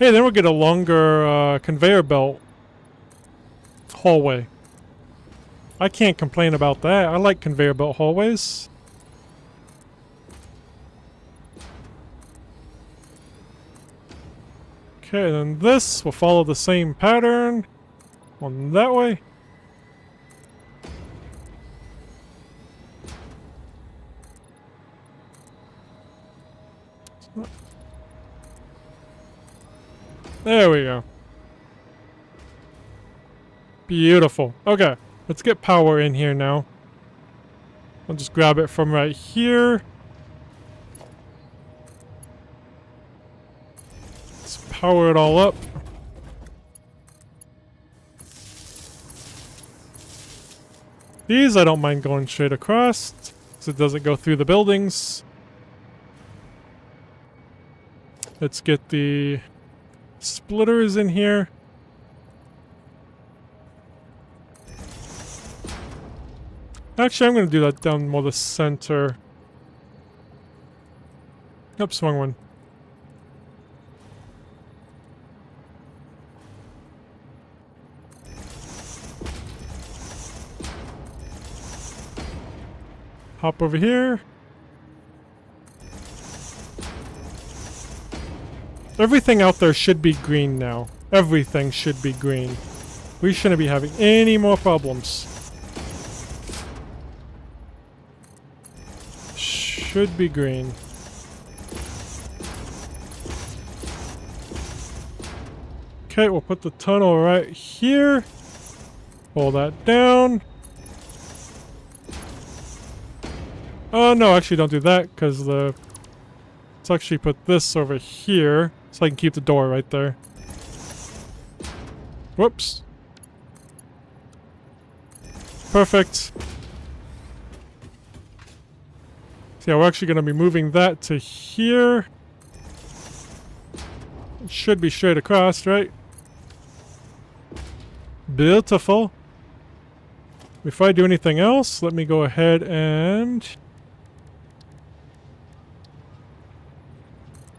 Speaker 1: Hey, then we'll get a longer conveyor belt hallway. I can't complain about that. I like conveyor belt hallways. Okay, then this will follow the same pattern on that way. There we go. Beautiful. Okay, let's get power in here now. I'll just grab it from right here. Let's power it all up. These I don't mind going straight across, because it doesn't go through the buildings. Let's get the splitters in here. Actually, I'm going to do that down more the center. Oops, swung one. Hop over here. Everything out there should be green now. Everything should be green. We shouldn't be having any more problems. Should be green. Okay, we'll put the tunnel right here. Pull that down. Oh no, actually don't do that, because let's actually put this over here so I can keep the door right there. Whoops. Perfect. So yeah, we're actually going to be moving that to here. It should be straight across, right? Beautiful. Before I do anything else, let me go ahead and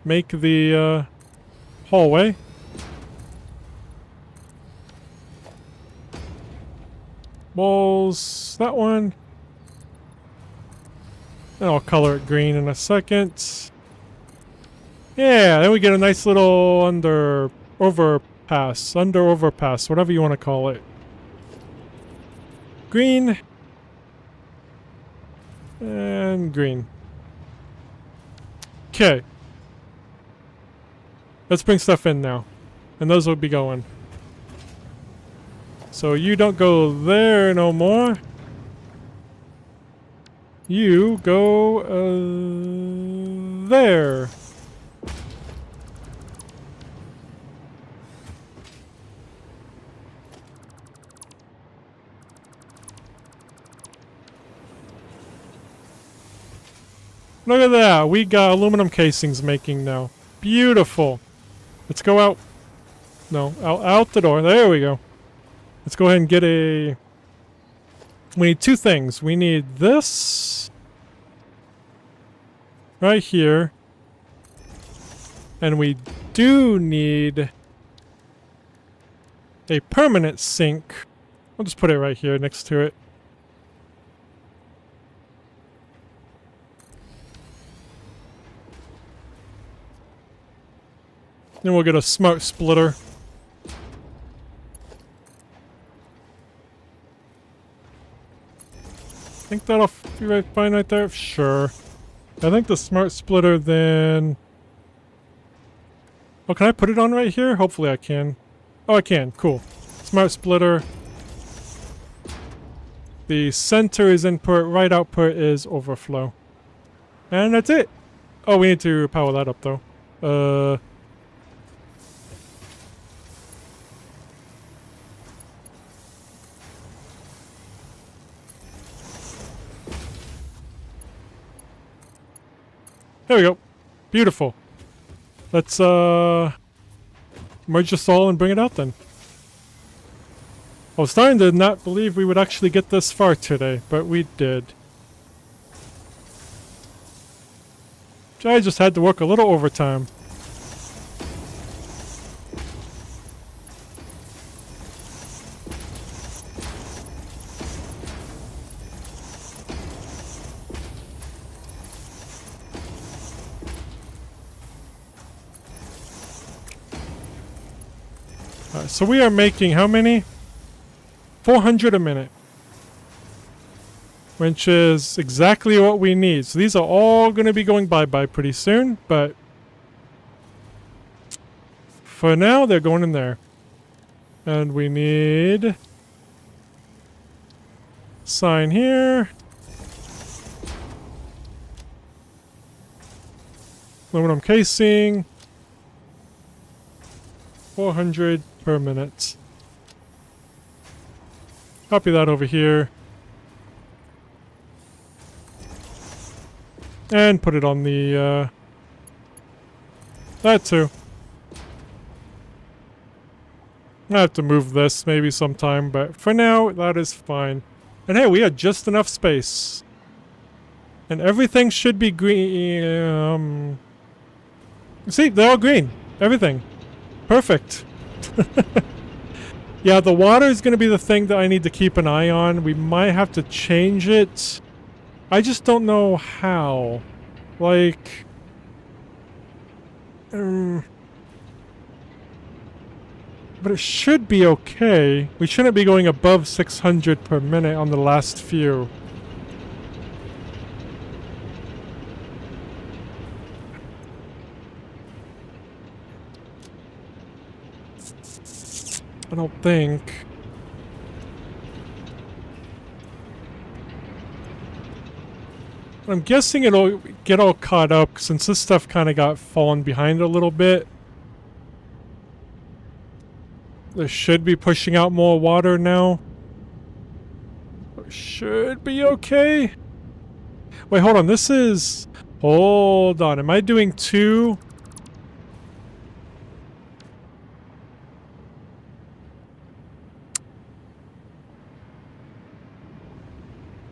Speaker 1: make the hallway. Walls, that one. And I'll color it green in a second. Yeah, then we get a nice little overpass, whatever you want to call it. Green. And green. Okay. Let's bring stuff in now. And those will be going. So you don't go there no more. You go there. Look at that. We got aluminum casings making now. Beautiful. Let's go out. No, out the door. There we go. Let's go ahead and get a... We need two things. We need this right here. And we do need a permanent sink. I'll just put it right here next to it. Then we'll get a smart splitter. I think that'll be right fine right there. Sure. I think the smart splitter then... Oh, can I put it on right here? Hopefully I can. Oh, I can. Cool. Smart splitter. The center is input, right output is overflow. And that's it. Oh, we need to power that up though. There we go. Beautiful. Let's merge this all and bring it out then. I was starting to not believe we would actually get this far today, but we did. I just had to work a little overtime. So we are making how many? 400 a minute. Which is exactly what we need. So these are all going to be going bye-bye pretty soon, but for now, they're going in there. And we need sign here. Aluminum casing. 400 per minute. Copy that over here. And put it on the, that too. I have to move this maybe sometime, but for now, that is fine. And hey, we had just enough space. And everything should be green. See, they're all green. Everything. Perfect. Yeah, the water is going to be the thing that I need to keep an eye on. We might have to change it. I just don't know how. Like... but it should be okay. We shouldn't be going above 600 per minute on the last few. I don't think. I'm guessing it'll get all caught up since this stuff kind of got fallen behind a little bit. This should be pushing out more water now. Should be okay. Wait, hold on. This is... Hold on. Am I doing two?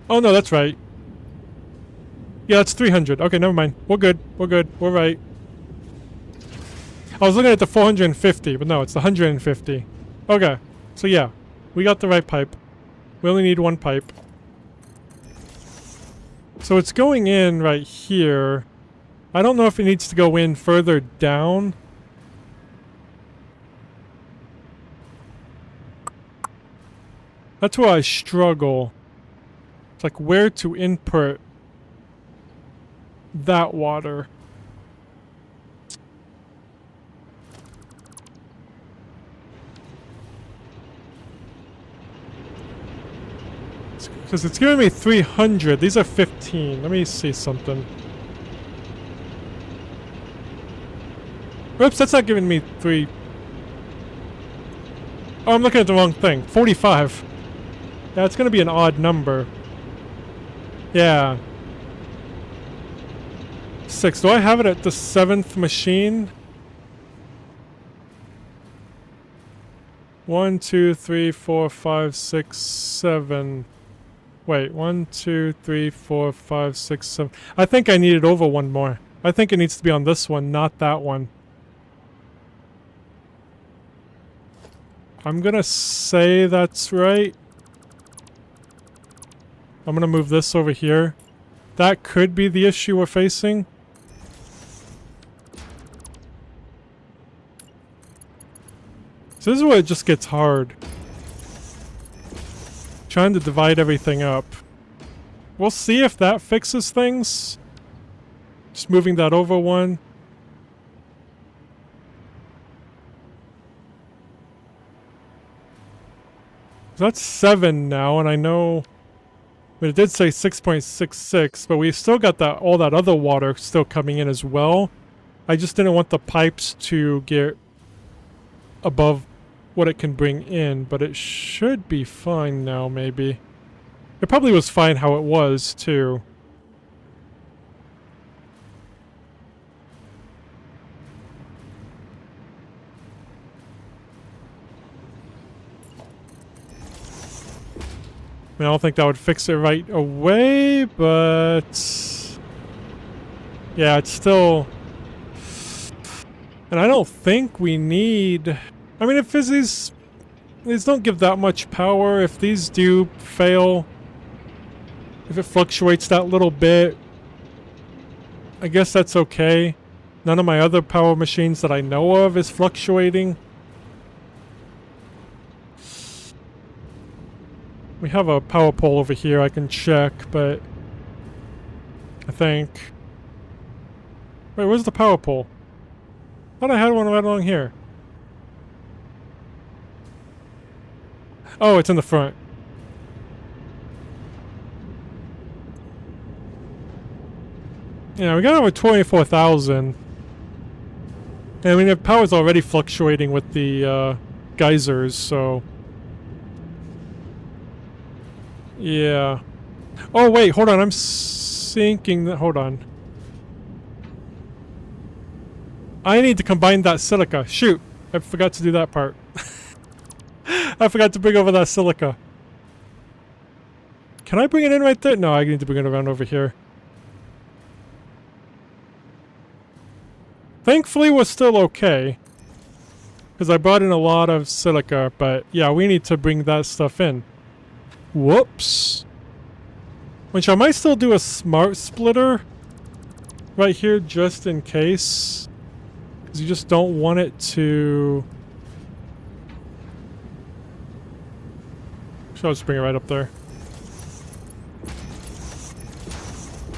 Speaker 1: Oh, no, that's right. Yeah, that's 300. Okay, never mind. We're good. We're good. We're right. I was looking at the 450, but no, it's the 150. Okay. So yeah, we got the right pipe. We only need one pipe. So it's going in right here. I don't know if it needs to go in further down. That's where I struggle. It's like where to input that water. Because it's giving me 300. These are 15. Let me see something. Oops, that's not giving me 3. Oh, I'm looking at the wrong thing. 45. Yeah, it's going to be an odd number. Yeah. 6. Do I have it at the 7th machine? 1, 2, 3, 4, 5, 6, 7. Wait, 1, 2, 3, 4, 5, 6, 7. I think I needed over one more. I think it needs to be on this one, not that one. I'm gonna say that's right. I'm gonna move this over here. That could be the issue we're facing. So this is where it just gets hard. Trying to divide everything up. We'll see if that fixes things. Just moving that over one. That's 7 now, and I know... But it did say 6.66, but we still got that all that other water still coming in as well. I just didn't want the pipes to get above what it can bring in, but it should be fine now, maybe. It probably was fine how it was, too. I don't think that would fix it right away, but... Yeah, it's still... And I don't think we need... I mean, if these don't give that much power, if these do fail, if it fluctuates that little bit, I guess that's okay. None of my other power machines that I know of is fluctuating. We have a power pole over here I can check, but I think... Wait, where's the power pole? I thought I had one right along here. Oh, it's in the front. Yeah, we got over 24,000. I mean, the power's already fluctuating with the geysers, so... Yeah. Oh, wait, hold on, I'm sinking... Hold on. I need to combine that silica. Shoot! I forgot to do that part. I forgot to bring over that silica. Can I bring it in right there? No, I need to bring it around over here. Thankfully, we're still okay. Because I brought in a lot of silica, but yeah, we need to bring that stuff in. Whoops. Which I might still do a smart splitter right here just in case. Because you just don't want it to... So I'll just bring it right up there.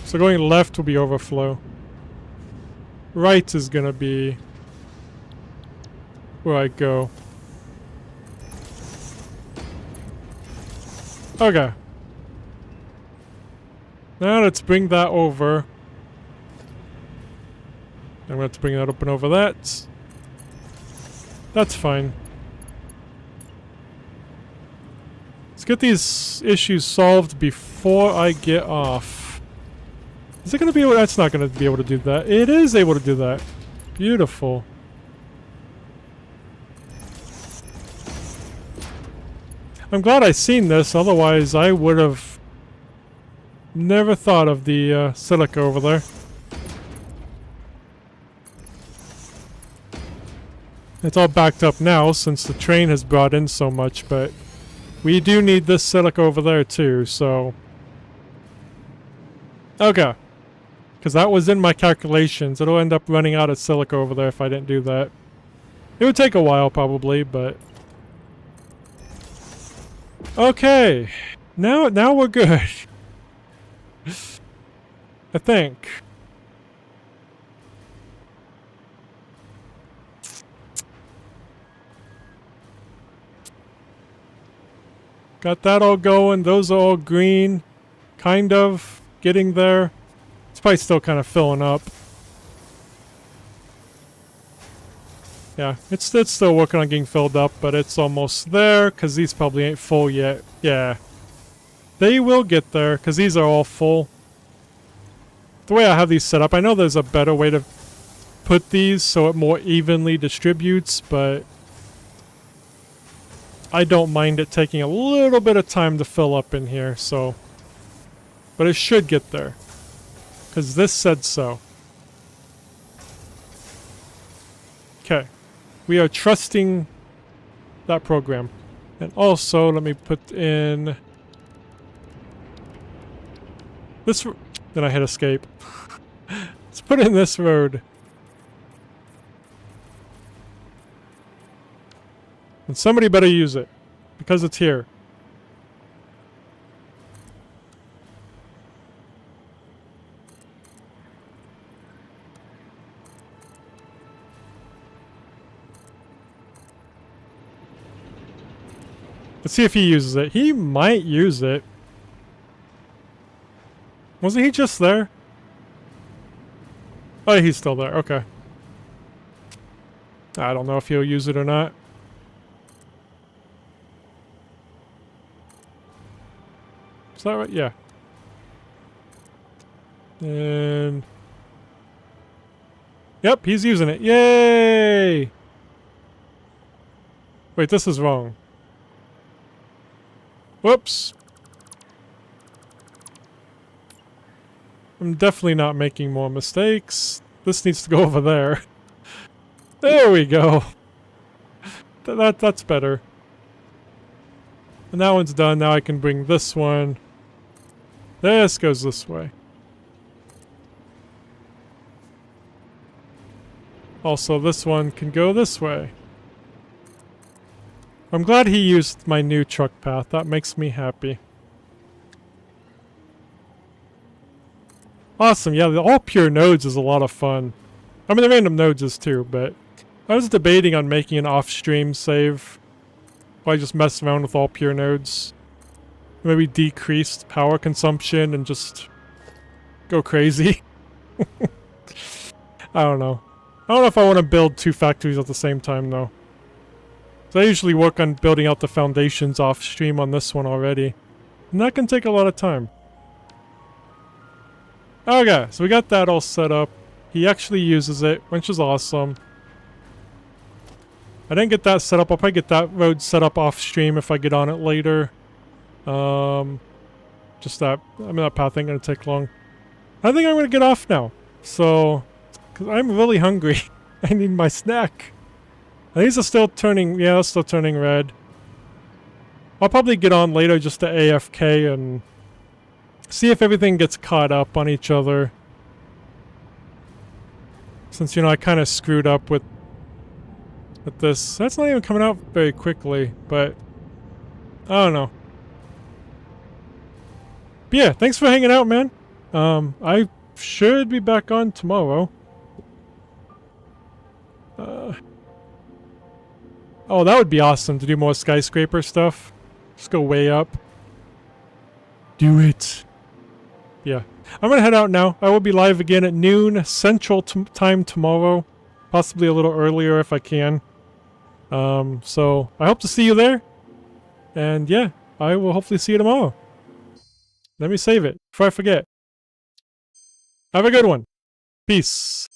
Speaker 1: So going left will be overflow. Right is gonna be where I go. Okay. Now let's bring that over. I'm gonna have to bring that up and over that. That's fine. Let's get these issues solved before I get off. Is it gonna be able? That's not gonna be able to do that. It is able to do that. Beautiful. I'm glad I seen this, otherwise I would have never thought of the silica over there. It's all backed up now since the train has brought in so much, but we do need this silica over there too, so... Okay. Because that was in my calculations. It'll end up running out of silica over there if I didn't do that. It would take a while probably, but... Okay. Now we're good. I think. Got that all going. Those are all green. Kind of getting there. It's probably still kind of filling up. Yeah, it's still working on getting filled up, but it's almost there, because these probably ain't full yet. Yeah. They will get there, because these are all full. The way I have these set up, I know there's a better way to put these so it more evenly distributes, but I don't mind it taking a little bit of time to fill up in here, so... But it should get there. Because this said so. Okay. We are trusting that program. And also, let me put in... This... Then I hit escape. Let's put in this road. And somebody better use it. Because it's here. Let's see if he uses it. He might use it. Wasn't he just there? Oh, he's still there. Okay. I don't know if he'll use it or not. Is that right? Yeah. And... Yep, he's using it. Yay! Wait, this is wrong. Whoops. I'm definitely not making more mistakes. This needs to go over there. There we go. That's better. And that one's done. Now I can bring this one. This goes this way. Also, this one can go this way. I'm glad he used my new truck path. That makes me happy. Awesome, yeah, the all pure nodes is a lot of fun. I mean, the random nodes is too, but I was debating on making an off-stream save. Why just mess around with all pure nodes. Maybe decreased power consumption and just go crazy. I don't know. I don't know if I want to build 2 factories at the same time though. So I usually work on building out the foundations off-stream on this one already. And that can take a lot of time. Okay, so we got that all set up. He actually uses it, which is awesome. I didn't get that set up. I'll probably get that road set up off-stream if I get on it later. Just that, I mean, that path ain't gonna take long. I think I'm gonna get off now. So, because I'm really hungry. I need my snack. These are still turning, yeah, they're still turning red. I'll probably get on later just to AFK and see if everything gets caught up on each other. Since, you know, I kind of screwed up with this. That's not even coming out very quickly, but I don't know. But yeah, thanks for hanging out, man. I should be back on tomorrow. Oh, that would be awesome to do more skyscraper stuff. Just go way up. Do it. Yeah. I'm gonna head out now. I will be live again at noon Central time tomorrow. Possibly a little earlier if I can. So I hope to see you there. And yeah, I will hopefully see you tomorrow. Let me save it before I forget. Have a good one. Peace.